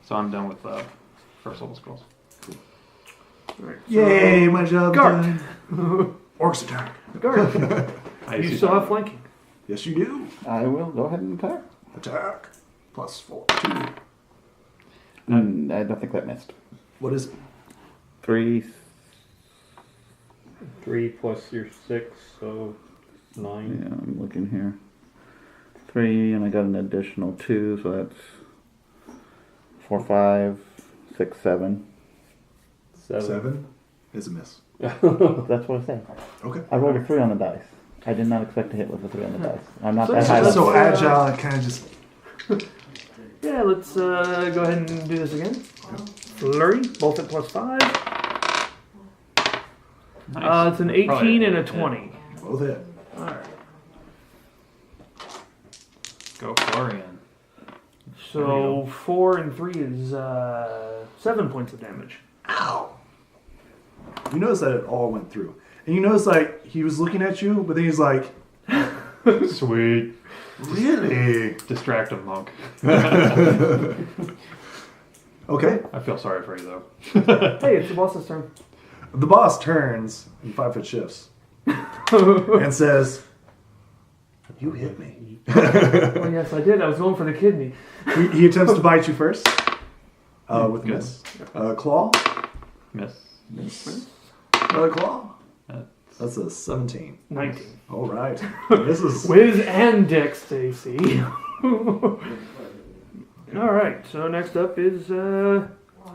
so I'm done with first level scrolls. All right. Yay, my job's Gart. done. Orcs attack. Gart. I You see still that. have flanking. Yes, you do. I will go ahead and attack. Attack. Plus 4. 2. I don't think that missed. What is it? 3. 3 plus your 6, so Yeah, 9. I'm looking here. 3, and I got an additional 2, so that's 4, 5, 6, 7. 7 is a miss. That's what I said. Okay. I rolled a 3 on the dice. I did not expect to hit with a 3 on the dice. I'm not that high. So level. agile and kind of just. Yeah, let's go ahead and do this again. Flurry, both at plus 5. Nice. It's an Probably 18 and a hit. 20. Both hit. Alright. Go Florian. So 4 and 3 is 7 points of damage. Ow. You notice that it all went through. And you notice, like, he was looking at you, but then he's like, Sweet. really? Distractive monk. Okay. I feel sorry for you though. Hey, it's the boss's turn. The boss turns in 5-foot shifts and says, "You hit me." Oh, yes, I did. I was going for the kidney. He attempts to bite you first with a Good. miss. Claw. Miss. Miss. Another claw. That's That's a 17. 19. All right. This is Wiz and Dex, Stacy. Alright, so next up is,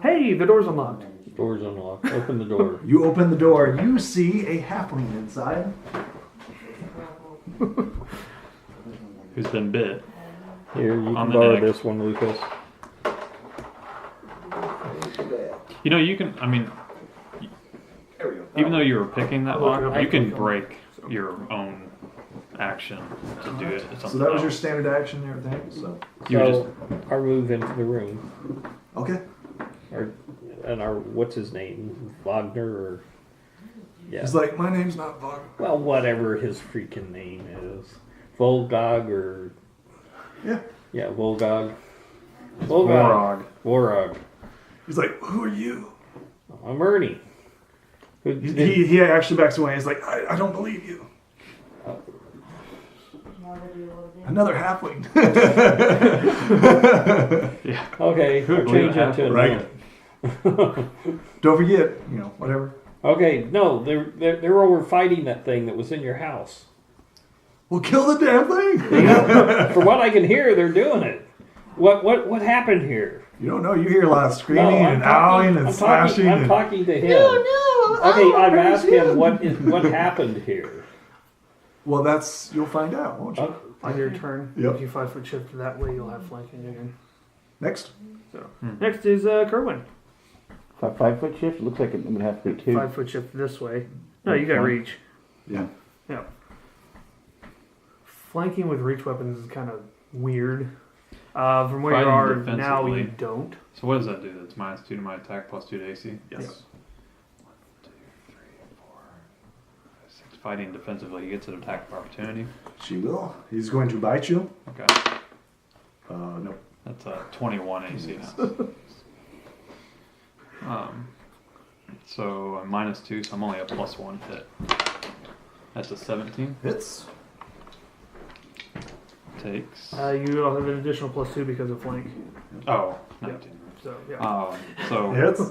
hey, the door's unlocked. Door's unlocked. Open the door. you open the door. You see a halfling inside. who's been bit. Here, you On can the borrow neck. this one, Lucas. You know, you can. I mean, There we go. even though you were picking that lock, okay. you can break your own action to do it. So that was your standard action and everything. So You were So, I move into the room. okay. Our what's his name? Wagner or yeah. He's like, my name's not Vog. Well, whatever his freaking name is. Volgog or Yeah. yeah, Volgog. Vorog. Vorog. He's like, who are you? I'm Ernie. Who did- He actually backs away. He's like, I don't believe you. Another halfling. Yeah. Okay, Who I'll would believe change it it to a Right. name. Don't forget, whatever. Okay, no, they're over fighting that thing that was in your house. We'll kill the damn thing. From what I can hear, they're doing it. What happened here? You don't know. You hear a lot of screaming No, and howling and slashing. I'm and... talking to him. Okay, I've asked him what happened here. Well, you'll find out, won't you? On your turn, Yep. if you 5-foot shift that way, you'll have flanking again. Next. So next is Kyrwyn. 5-foot shift. Looks like it would have to be 2. 5-foot shift this way. No, you got reach. Yeah. Yeah. Flanking with reach weapons is kind of weird. From where you Fighting are now, you defensively. don't. So what does that do? That's -2 to my attack, +2 to AC. Yes. 1, 2, 3, 4, 5, 6. Fighting defensively, he gets an attack of opportunity. She will. He's going to bite you. Okay. Nope. That's a 21 AC now. So I'm -2, so I'm only a +1 hit. That's a 17. Hits. Takes. You have an additional +2 because of flank. Oh, 19. So yeah. So Hits.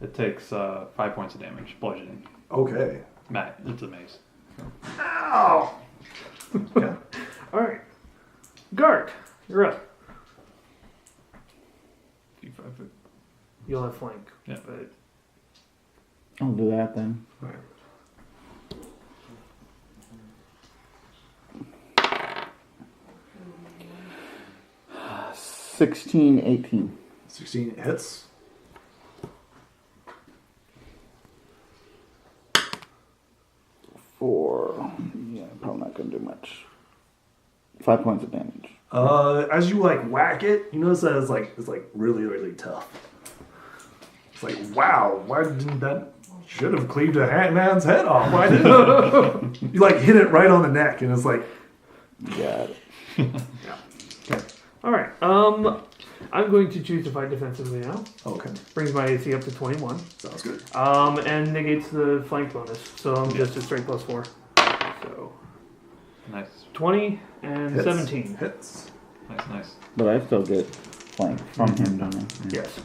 it takes 5 points of damage, bludgeoning. Okay. Matt, it's a mace. Ow! Okay. All right. Gart, you're up. 5 foot. You'll have flank. Yeah. But I'll do that then. All right. 16, 18. 16 hits. For, yeah, probably not going to do much. 5 points of damage. As you like whack it, you notice that it's like really, really tough. It's like, wow, why didn't that should have cleaved a man's head off? Why didn't it? You like hit it right on the neck, and it's like, Got it. yeah. Okay. all right. I'm going to choose to fight defensively now. Okay. Brings my AC up to 21. Sounds good. And negates the flank bonus, so I'm just a straight +4. So Nice. 20 and Hits. 17. Hits. Nice. But I still get flank from him, don't I? Yes.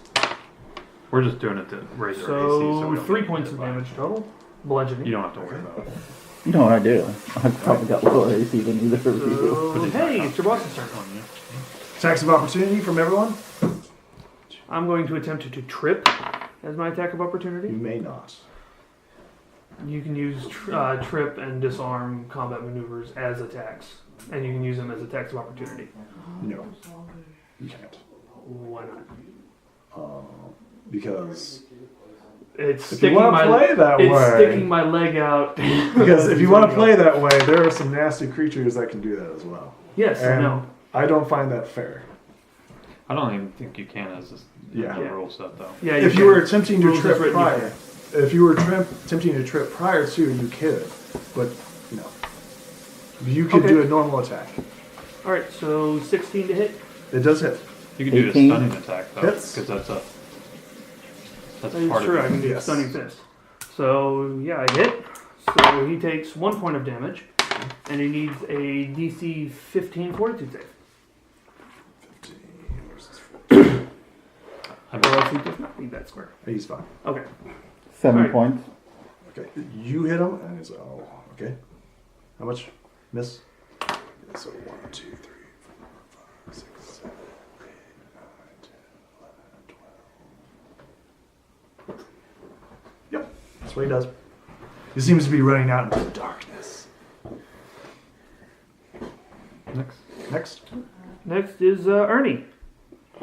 We're just doing it to raise our AC. So we don't 3 get points hit of by it. damage total. Bludgeoning. You don't have to worry about it. You know what I do? I've probably got lower AC than either of you. So, hey, it's your boss's turn. Attacks of opportunity from everyone. I'm going to attempt to trip as my attack of You opportunity. may not. You can use trip and disarm combat maneuvers as attacks, and you can use them as attacks of opportunity. No, you can't. Why not? Because It's if sticking you want my to play that it's way, sticking my leg out. because if you want to play that way, there are some nasty creatures that can do that as well. Yes, I And know. I don't find that fair. I don't even think you can as this Yeah. rule set though. Yeah, If you can. were attempting to Rules is trip written prior, here. if you were attempting to trip prior to, you could, but no, you could Okay. do a normal attack. All right, so 16 to hit. It does hit. You can do a 18. stunning attack though, Hits. because that's That is part true. I of can it. do Yes. stunning fist. So yeah, I hit. So he takes 1 point of damage, and he needs a DC 15 Fortitude save, 15 versus 4. or else he does not need that square. He's fine. Okay. 7 Alright. points. Okay, you hit him, and he's okay. How much? Miss. So 1, 2, 3, 4, 5, 6, 7, 8, 9, 10, 11, 12. Yep, that's what he does. He seems to be running out into the darkness. Next. Next is Ernie.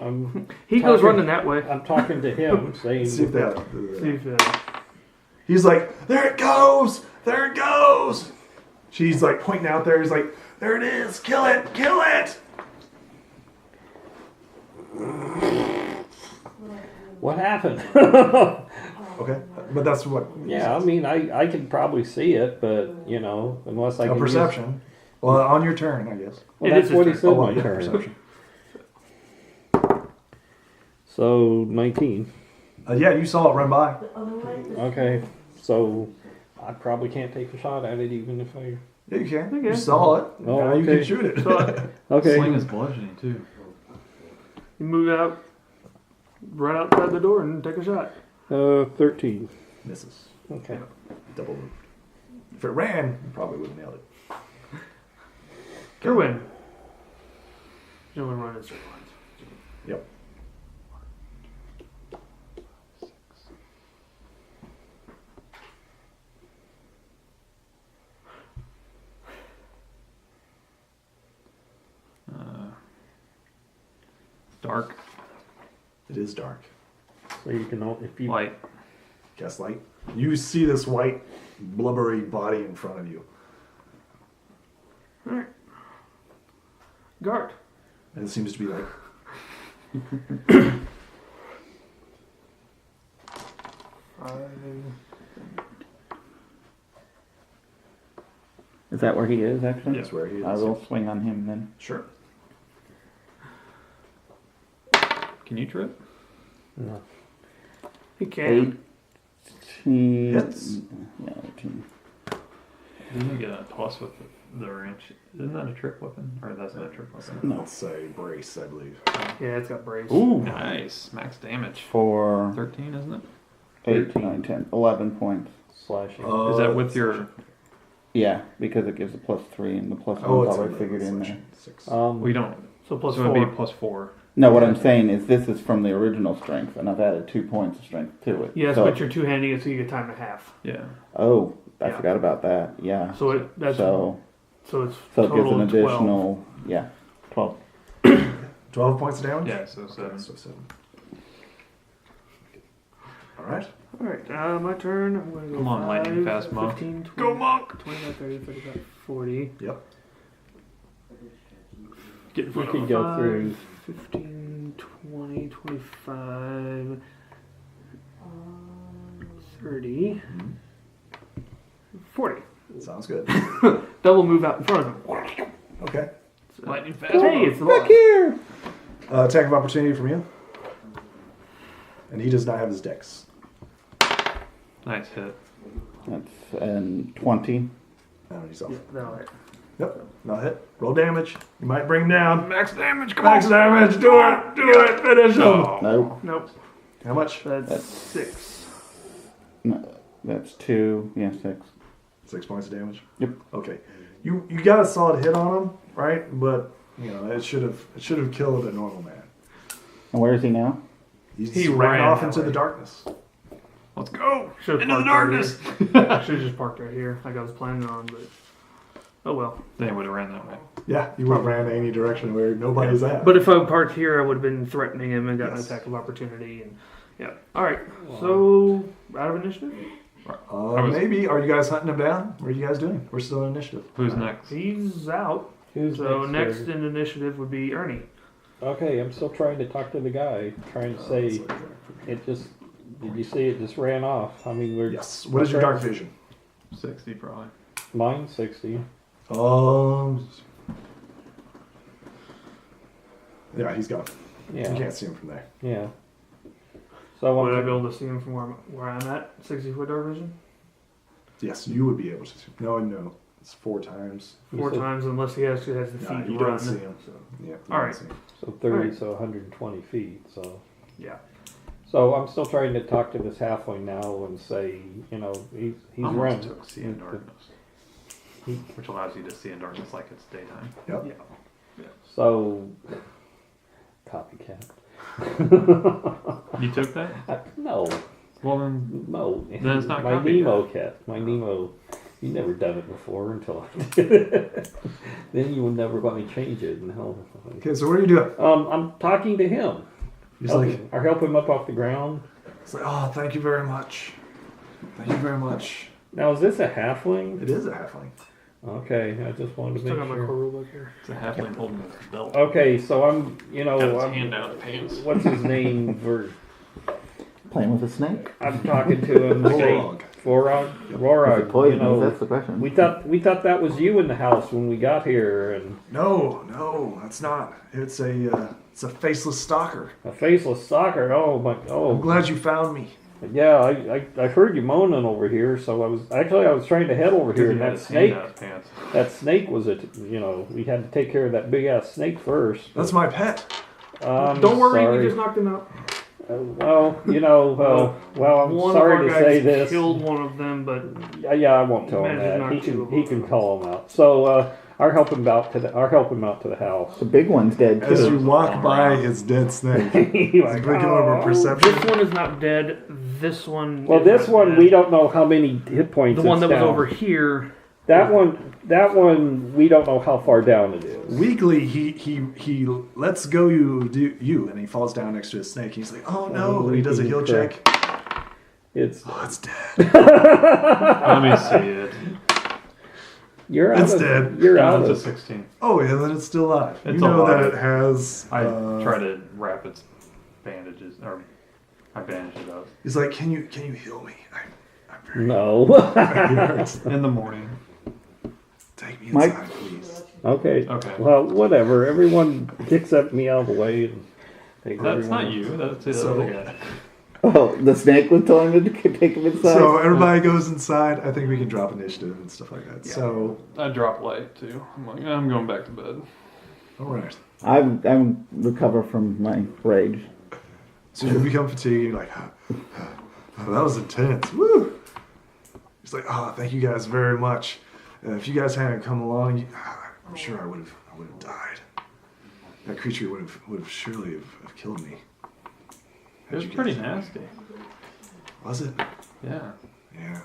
I'm He goes talking- running that way. I'm talking to him, saying, Let's see if they have. See if, He's like, there it goes! There it goes! She's like pointing out there. He's like, there it is! Kill it! Kill it! "What happened?" Okay, but that's what. Yeah, I mean, I can probably see it, but you know, unless I A can use- perception. Well, on your turn, I guess. well, It that's is his what he turn. said. well, my yeah, turn. perception. So 19. Yeah, you saw it run by. Okay, so I probably can't take a shot at it, even if I. Yeah, you can. Okay. You saw it. Oh, now you okay. can shoot it. So Okay. Sling is bludgeoning too. you move out, run outside the door, and take a shot. 13. Misses. Okay. Double moved. If it ran, you probably would have nailed it. Kyrwyn. You know, we run in straight lines. Yep. Dark. It is dark. So you can, if you. Light. Gaslight. You see this white, blubbery body in front of you. All right. Guard. And it seems to be like, Is that where he is, actually? that's where he is. I will swing on him then. Sure. Can you trip? No. He can. 18. Hits. Yeah, 18. Didn't you get a plus with the wrench? Isn't that a trip weapon? Or that's not a trip weapon? No. Let's say brace, I believe. Yeah, it's got brace. Ooh, nice. Max damage. For 13, isn't it? 8, 9, 10, 11 points. slashing. Is that with your? Yeah, because it gives a +3 and the +1's it's already in figured in there. 6. We don't. So plus So 4. it'd be +4. No, what I'm saying is this is from the original strength, and I've added 2 points of strength to it. Yes, so, but you're two-handing it, so you get time and a half. Yeah. Oh, I Yeah. forgot about that. Yeah. So it's So it's it gives total an of 12. additional 12. 12 points of damage? Yeah. So 7. So 7. Alright. All right, my turn. I'm going to go Come on, 5, lightning fast, monk. 15, 20, Go, monk! 25, 30, 35, 40. Yep. Get in We front could of go 5, through. 15, 20, 25, 30, 40. Sounds good. Double move out in front of him. Okay. Lightning fast. Hey, it's the Back boss. here! Attack of opportunity from you. And he does not have his dex. Nice hit. That's 20. No, he's off. Yeah, that'll hit. Yep. No hit. Roll damage. You might bring him down. Max damage. Come Max damage. Do it. Do it. Finish him. Oh. Nope. Nope. How much? That's 6. No, that's 2. Yeah, 6. 6 points of damage. Yep. Okay. You got a solid hit on him, right? But you know it should have killed a normal man. And where is he now? He ran ran off that into way. the darkness. Let's go. Should've Into the parked right darkness. I should have just parked right here, like I was planning on, but oh well. They would have ran that way. Yeah, you would have ran any direction where nobody's at. But if I parked here, I would have been threatening him and gotten Yes. an attack of opportunity. And yeah. All right. So out of initiative, Maybe. Are you guys hunting him down? What are you guys doing? We're still in initiative. Who's next? he's out. Who's So next? next in initiative would be Ernie. Okay, I'm still trying to talk to the guy, trying to say it just. Did you see it just ran off? I mean, we're Yes. What is your dark vision? 60 probably. mine's 60. Yeah, he's gone. You Yeah, can't see him from there. yeah. So Would I I'm be able to see him from where I'm at? 60-foot dark vision. Yes, you would be able to. No. It's 4 times. Four said- times, unless he actually has the No, feet to you run. don't see him. So, Yeah. you All don't right. see him. so 30, Alright. so 120 feet. So yeah. so I'm still trying to talk to this halfling now and say, you know, he's Almost running. took see in darkness, which allows you to see in darkness like it's daytime. Yep. Yeah. So copycat. You took that? No. Well then, No, Then it's not my copycat. Nemo cat. My Nemo. You never done it before until I did it. Then you would never let me change it. And hell, Okay, so what are you doing? I'm talking to him. He's like, Or help him up off the ground. it's like, oh, thank you very much. Thank you very much. Now is this a halfling? It is a halfling. Okay, I just wanted to Still make got my core sure. rule book here. it's a halfling holding his belt. Okay, so I'm, you know, Got his hand down his pants. what's his name? Playing with a snake? I'm talking to him. Rorog. Rorog. Is it Rorog. You poisonous? know, That's the question. we thought that was you in the house when we got here, and No, that's not. It's a faceless stalker. a faceless stalker. Oh my! I'm Oh, glad you found me. yeah. I heard you moaning over here, so I was trying to head over here, and He had that his hand snake. down his pants. That snake was we had to take care of that big ass snake first. That's my pet. Don't worry, sorry. we just knocked him out. Well, I'm One sorry of to our say guys this. killed one of them, but Yeah, I won't tell him Imagine that. not He two of can them. call him out. So I'll help him out to the house. The big one's dead, As too. you walk by his dead snake, he's Like, breaking over "Oh." perception. this one is not dead. This one. Well, is this not one dead. we don't know how many hit points. The one it's that was down. over here. That one we don't know how far down it is. Weakly, he lets go you, and he falls down next to his snake. He's like, oh no, and he does a heal check. It's Oh, it's dead. Let me see it. you're out It's of dead. you're Down out to of 16. Oh, yeah, then it's still alive. It's you know alive. that it has. I try to wrap its bandages, or I bandage it up. He's like, can you heal me? I'm very. no. It hurts. In the morning. Take me Mike? inside, please. Okay. Okay. Well, whatever. Everyone accept me out of the way. And take That's everyone. not you. That's the So- other guy. Oh, the snake was telling him to take him inside? So everybody goes inside. I think we can drop initiative and stuff like that. Yeah. So, I drop light too. I'm like, I'm going back to bed. all right. I'm recover from my rage. So you become fatigued. You're like, oh, that was intense. Woo! He's like, oh, thank you guys very much. If you guys hadn't come along, I'm sure I would have died. That creature would have surely have killed me. It was pretty nasty. Was it? Yeah. Yeah.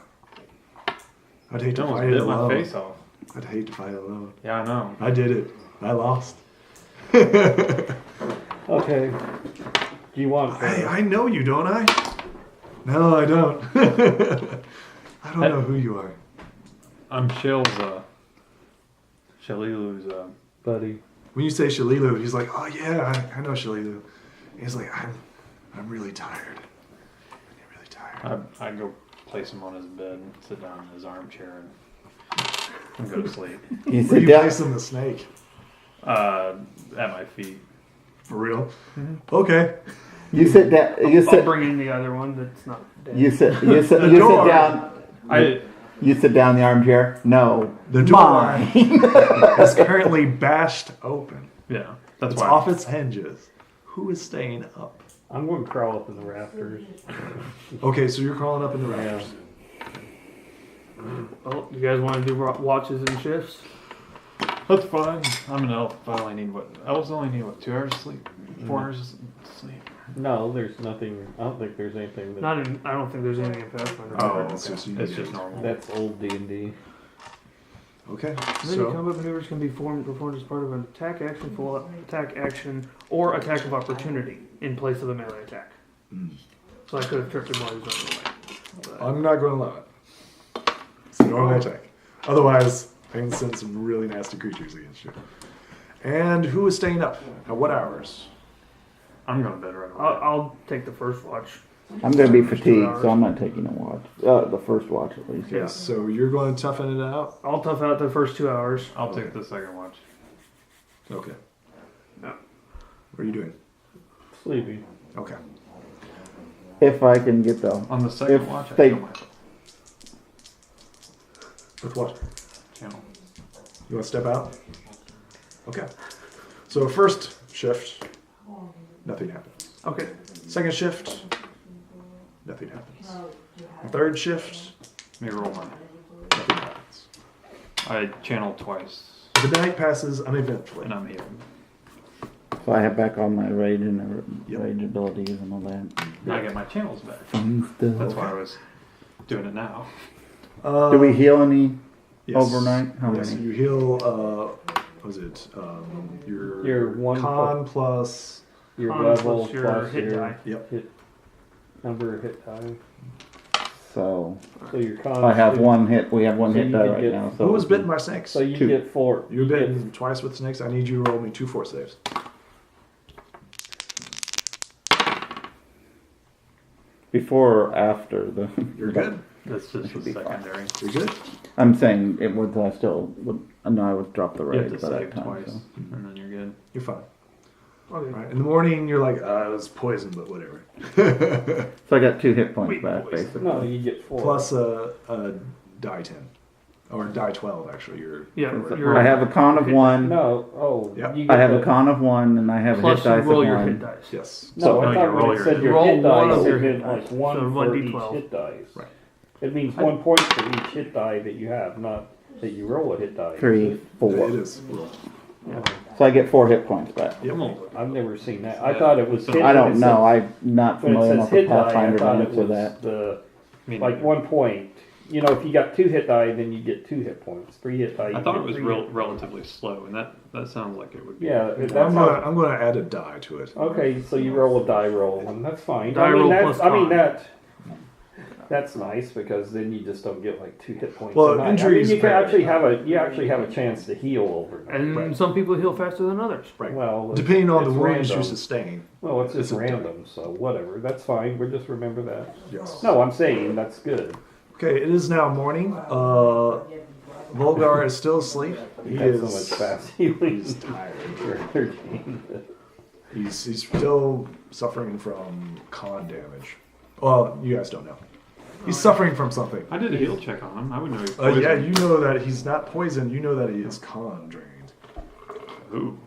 I'd hate to Almost fight it bit my alone. face off. I'd hate to fight it alone. Yeah, I know. I did it. I lost. Okay. Do you want? I know you, don't I? No, I don't. I don't know who you are. I'm Shalilu's buddy? When you say Shalilu, he's like, oh yeah, I know Shalilu. He's like, I'm really tired. I'm really tired. I go place him on his bed and sit down in his armchair and go to sleep. You Where sit you down. placing the snake? At my feet. For real? Okay. You sit down. You I'll sit. bring in the other one that's not dead. You sit door. down. You sit down in the armchair. No, The door mine. is currently bashed open. Yeah, that's It's why. off its hinges. Who is staying up? I'm going to crawl up in the rafters. Okay, so you're crawling up in the rafters. Well, you guys want to do watches and shifts? That's fine. I'm an elf. Elves only need 2 hours of sleep? 4 hours of sleep? No, there's nothing. I don't think there's anything. Not in. I don't think there's anything in Pathfinder. It's just, It's just normal. That's old D&D. Okay, Many so combat maneuvers can be performed as part of an attack action, full attack action, or attack of opportunity in place of a melee attack. So I could have tricked him while he was running away. But I'm not going to allow it. It's a normal attack. Otherwise, I can send some really nasty creatures against you. And who is staying up? At what hours? I'm going to bed right away. I'll take the first watch. I'm going to be 2 fatigued, hours. so I'm not taking a watch. The first watch at least. Yeah. So you're going to toughen it out? I'll tough out the first 2 hours. I'll take the second watch. Okay. Yeah. What are you doing? Sleepy. Okay. If I can get the. On the second If watch, I they- kill myself. With what? Channel. You want to step out? Okay. So first shift, nothing happens. Okay. Second shift, nothing happens. Third shift, Let me roll mine. nothing happens. I channeled twice, The night passes uneventfully. and I'm here. So I have back all my rage and Yep. rage abilities and all that. I get my channels back. Fun stuff. That's why I was doing it now. Do we heal any Yes. overnight? How Yes, many? you heal, was it, Your one con plus, Your Con level plus your plus hit your die. yep. number of hit die. So So your con. I have one hit. We have one So hit you die could right get- now. So Who was bitten by snakes? So you 2. get 4. You were bitten twice with snakes. I need you to roll me 2 force saves. before or after the? You're good. That's just Should the be fine. secondary. You're good. I'm saying it would. I still would. No, I would drop the You rage have to by save that time. twice, So. and then you're good. You're fine. Okay. Right. In the morning, you're like, it was poison, but whatever. So I got 2 hit points Wait, back, boys. basically. No, you get 4. Plus a die 10. Or die 12, actually. Yeah. So You're, I have a con of 1. No. Oh. Yep. You I get have the- a con of 1, and I have a plus hit you dice roll of your 1. hit dice. Yes. No, So, I you thought roll when it your said hit your Roll hit one dice, of your it hit meant like dice. 1 So for 1d12. each hit dice. Right. It means 1 point for each hit die that you have, not that you roll a hit die. 3, 4. It is. So I get 4 hit points back. Yep. I've never seen that. I thought it was. I I don't when it know. says- I'm not When it familiar says enough with hit die, I Pathfinder thought to it answer was that. the Me like neither. 1 point. You know, if you got 2 hit die, then you get 2 hit points. 3 hit die. You I thought get it was 3 hit- relatively slow, and that sounds like it would be. Yeah, that's I'm how. gonna, I'm gonna add a die to it. Okay, so you roll a die roll, and that's fine. Die I mean, roll that's, plus I mean con. that's nice because then you just don't get like 2 hit points. Well, a night. injuries I mean, you can vary. actually have a chance to heal overnight. And Right. some people heal faster than others. Right. Well, Depending on the it's wounds you random. sustain. Well, it's just It's a die. random, so whatever. That's fine. We'll just remember that. Yes. No, I'm saying that's good. Okay, it is now morning. Volgar is still asleep. He That's so is much fast healing. he's tired. for energy. He's still suffering from con damage. Well, you guys don't know. He's suffering from something. I did a heal check on him. I would know. He was Yeah, poisoned. you know that he's not poisoned. You know that he is con drained. Ooh.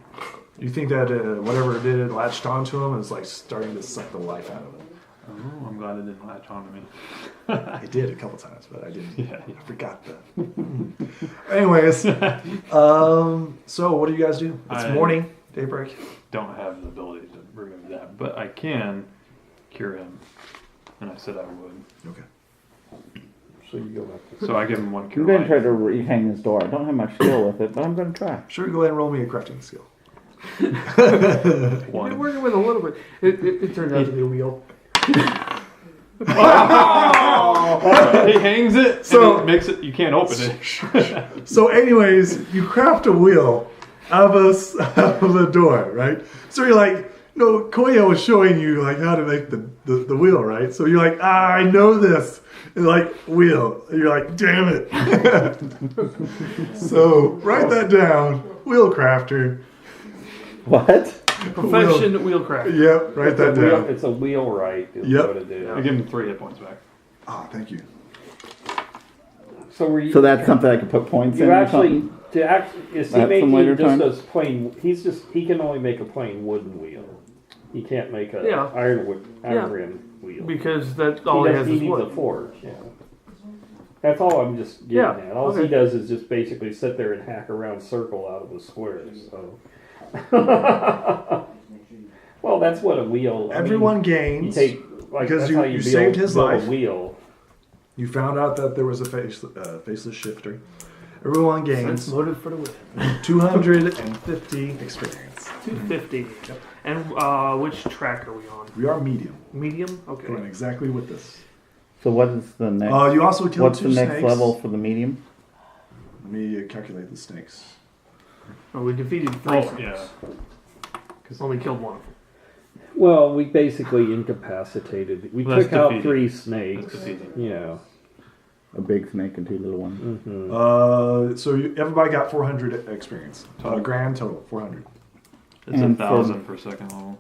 You think that whatever it did latched onto him and is like starting to suck the life out of him. Oh, I'm glad it didn't latch on to me. I did a couple times, but I didn't. Yeah. I forgot that. Anyways, so what do you guys do? It's I- morning, daybreak. Don't have the ability to remove that, but I can cure him. And I said I would. Okay. So you go back. So I give him one cure. I'm going to life. try to rehang this door. I don't have much skill with it, but I'm going to try. Sure, go ahead and roll me a crafting skill. You're One. working with a little bit. It turned out to be a wheel. He hangs it, So- and it makes it. You can't open it. So, anyways, you craft a wheel out of a door, right? So you're like, no, Koya was showing you like how to make the wheel, right? So you're like, I know this. And like wheel. And you're like, damn it. So write that down. Wheel crafter. What? Profession wheelcraft. Yep, write that down. It's a wheelwright. Is Yep. what it is. I give him 3 hit points back. Ah, thank you. So were you? So that's something I can put points in You or actually something? is he That's some making later just time. a plain? He can only make a plain wooden wheel. He can't make a Yeah. iron Yeah. rim wheel. Because that's all he has he is needs a wood. forge. Yeah. That's all I'm just getting Yeah, at. All he okay. does is just basically sit there and hack a round circle out of a square. So. Well, that's what a wheel. Everyone you gains. take like because that's you- how you build, saved his build life. a wheel. You found out that there was a faceless shifter. Everyone That's gains motive for the win. 250 experience. 250. And which track are we on? We are medium. Medium? Okay. Going exactly with this. So what is the next? You also killed What's 2 the next snakes. level for the medium? Let me calculate the snakes. Oh, we defeated 3 Oh, snakes. yeah. Only killed one of them. Well, we basically incapacitated. We That's took out defeating. 3 That's snakes. defeating. Yeah. A big snake and 2 little ones. Mm-hmm. So everybody got 400 experience. Grand total, 400. It's And 1,000 for second level.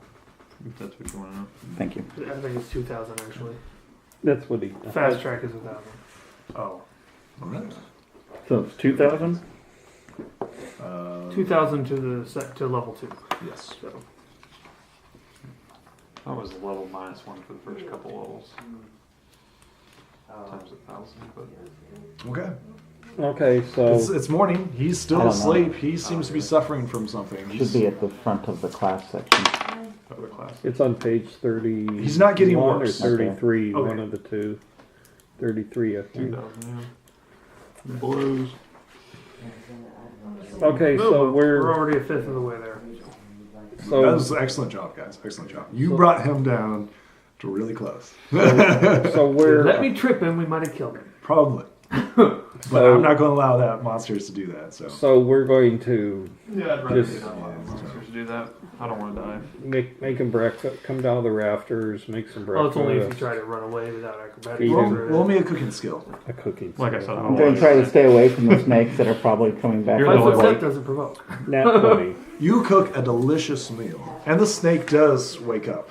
If that's what you want to know. Thank you. I think it's 2,000 actually. That's what he. Fast track is 1,000. Oh. All right. So it's 2,000? 2,000 to the to level 2. Yes. So That was level -1 for the first couple levels. Times 1,000, but Okay. Okay, so It's morning. He's I still don't know. asleep. He seems to be suffering from something. Should be at the front of the class section. other class. it's on page 30. He's not getting or worse. 33, Okay. one of the two. 33, I think. 2,000, yeah. Blues. Okay, so we're we're already a fifth of the way there. That so was an excellent job, guys. Excellent job. You brought him down to really close. so we're Let me trip him, we might have killed him. Probably. But I'm not going to allow that monsters to do that. So we're going to Yeah, I'd rather Just- get a lot of monsters to do that. I don't want to die. make him breakfast. Come down the rafters, make some Well, breakfast. it's only if you try to run away without acrobatics. Feed him. roll me a cooking skill. a cooking. Like I said, I I'm don't going want to try to stay away from the snakes that are probably coming back. You're My the one- footstep doesn't provoke. Nat 20. You cook a delicious meal, and the snake does wake up.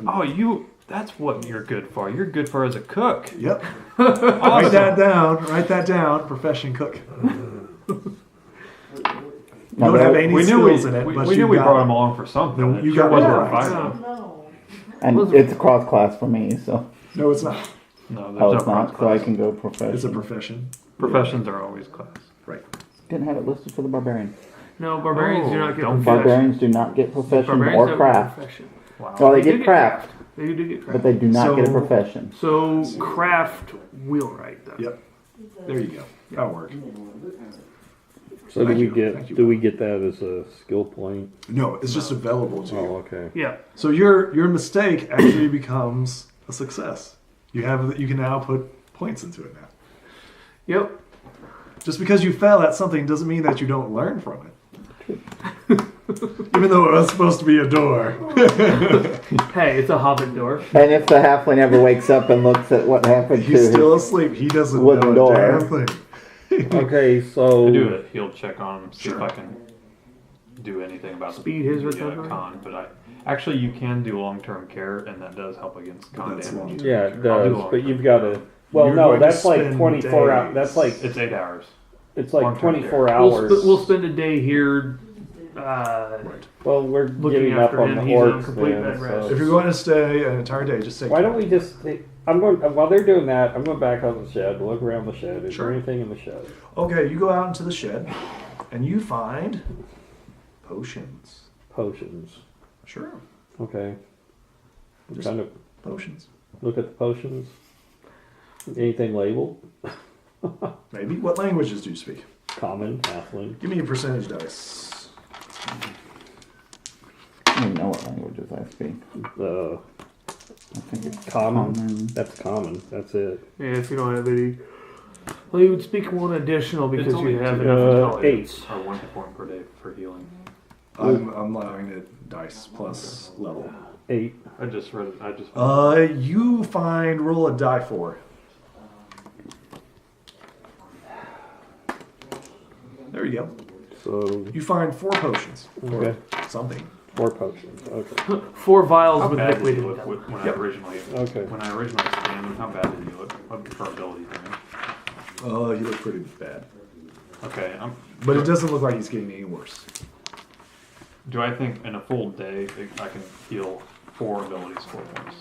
Oh, that's what you're good for. You're good for as a cook. Yep. Write that down. Write that down. Profession cook. You Now, don't have there- any We knew we, skills in it, we, but we you knew we got brought it. him along for something. No, It you sure got wasn't it a right. fighter. And it's a cross class for me, so. No, it's not. No, there's Oh, no it's not, so I cross-class. can go profession. It's a profession. Professions are always class. Right. Didn't have it listed for the barbarian. No, barbarians do Oh, not get don't profession. Barbarians do not get profession Barbarians or don't craft. get profession. Wow. Well, they do get craft, They do get but craft. they do not get a So- profession. So craft wheelwright does. Yep. There you go. That'll work. So do Thank we you. get Thank you. do we get that as a skill point? No, it's just available to you. Oh, okay. Yeah. So your mistake actually becomes a success. You can now put points into it now. Yep. Just because you fell at something doesn't mean that you don't learn from it. Even though it was supposed to be a door. Hey, it's a hobbit door. And if the halfling ever wakes up and looks at what happened to He's his still asleep. He doesn't wooden know a door. damn thing. Okay, so I do a heal check on him, see Sure. if I can do anything about Speed his the recovery? con. But actually you can do long-term care, and that does help against con That's damage. long-term. yeah, it I'll do does, long but term. you've got to. Well, You're no, going to that's like spend 24 hours. days. That's like It's 8 hours. it's like long-term 24 care. hours. We'll spend a day here Right. Well, we're looking giving up after on him. the He's on orcs complete then, bed rest. If you're going to stay an entire day, just take. Why don't we just? I'm going. While they're doing that, I'm going back out the shed. Look around the shed. Is Sure. there anything in the shed? Okay, you go out into the shed, and you find potions. Potions. Sure, Okay. I'm Just- trying to potions. look at the potions. Anything labeled? Maybe. What languages do you speak? Common, halfling. Give me a percentage dice. I don't even know what languages I speak. I think it's Common. That's common. That's it. Yeah, if you don't have any. Well, you would speak one additional because It's only you have two. enough intelligence. 8. Or 1 hit point per day for healing. I'm allowing it dice plus level. 8. I just read it. You find roll a die 4. There you go. So You find 4 potions. Or Okay. something. 4 potions. Okay. 4 vials How with bad did liquid you in look them. when Yep. I originally Okay. scanned him? How bad did you look? For ability thing. You look pretty bad. Okay. But it doesn't look like he's getting any worse. Do I think in a full day I can heal 4 ability score points?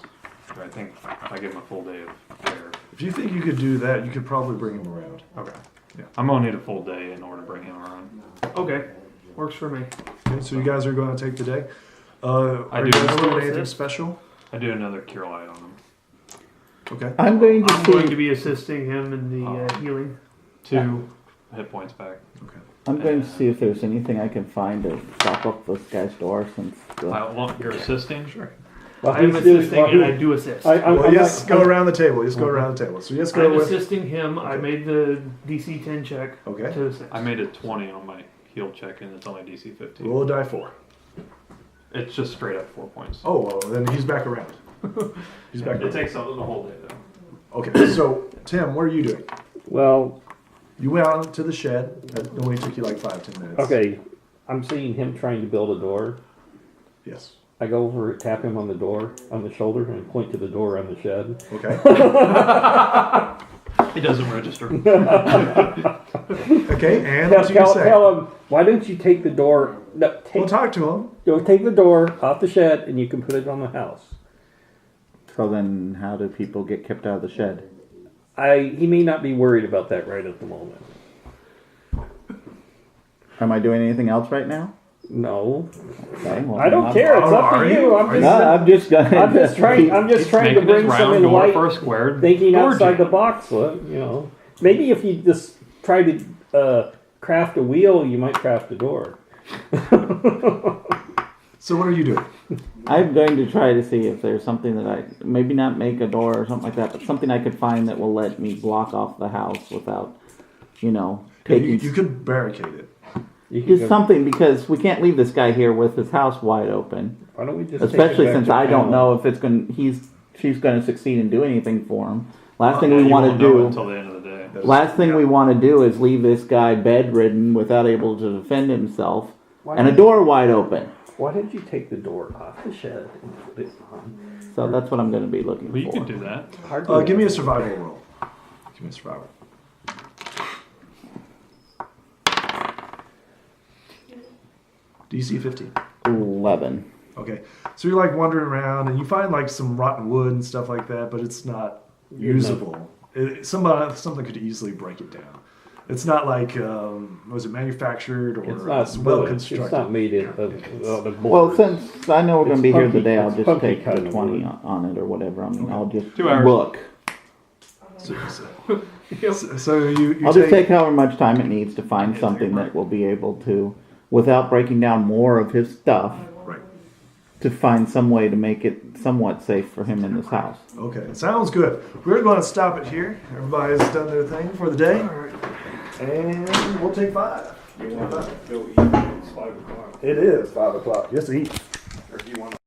Do I think if I give him a full day of care? If you think you could do that, you could probably bring him around. Okay. Yeah. I'm gonna need a full day in order to bring him around. Okay, works for me. Okay, so you guys are going to take the day. Are I you do. guys doing What's anything this? special? I do another cure light on him. Okay. I'm going to I'm see. going to be assisting him in the healing. 2 hit points back. Okay. I'm going to see if there's anything I can find to stop up this guy's door since. You're assisting? Sure. Well, I'm he's doing- assisting well, and he- I do assist. Well, I'm yes, not- go around the table. Just go around the table. So yes, go I'm with. assisting him. I Okay. made the DC 10 check Okay. to assist. I made a 20 on my heal check and it's only DC 15. Roll a die 4. It's just straight up 4 points. Oh, well, then he's back around. He's back It around. takes the whole day though. Okay, so Tim, what are you doing? Well, You went out to the shed. It only took you like 5-10 minutes. okay. I'm seeing him trying to build a door. Yes. I go over, tap him on the door, on the shoulder, and point to the door on the shed. Okay. It doesn't register. Okay, and what do you say? Tell him, why don't you take the door? No, We'll talk to him. go take the door off the shed, and you can put it on the house. So then, how do people get kept out of the shed? He may not be worried about that right at the moment. Am I doing anything else right now? No, Okay, well, I don't I'm- care. It's up Are to you? you. Are you? No, I'm just gonna. I'm just trying. I'm just trying to Making bring his some round in door light, for a square thinking door outside the jam. box. You know, maybe if you just try to craft a wheel, you might craft a door. So what are you doing? I'm going to try to see if there's something that I maybe not make a door or something like that, but something I could find that will let me block off the house without, taking. You could barricade it. You can Just go- something because we can't leave this guy here with his house wide open. Why don't we just Especially take it back since to I don't panel? know if she's going to succeed in doing anything for him. Last thing Yeah, we you want to won't know do. until the end of the day. Last thing we want to do is leave this guy bedridden without able to defend himself Why and a did- me wide open. Why did you take the door off the shed and put it on? So that's what I'm going to be looking But you for. can do that. Hard to Give me a survival roll. Give me a survival. DC 15. 11. Okay, so you're like wandering around and you find like some rotten wood and stuff like that, but it's not usable. Something could easily break it down. It's not like was it manufactured or It's not well wood. constructed. It's not made of board. Well, since I know we're going to be here punky- today, I'll it's just punky take the kind of 20 wood. on it or whatever. I mean, I'll just 2 hours. look. So you I'll just take however much time it needs to find something that will be able to, without breaking down more of his stuff, right. to find some way to make it somewhat safe for him in this house. Okay, sounds good. We're going to stop it here. Everybody's done their thing for the day, and we'll take 5. Go eat. It's 5 o'clock. It is 5 o'clock. Yes, eat. Or do you want to?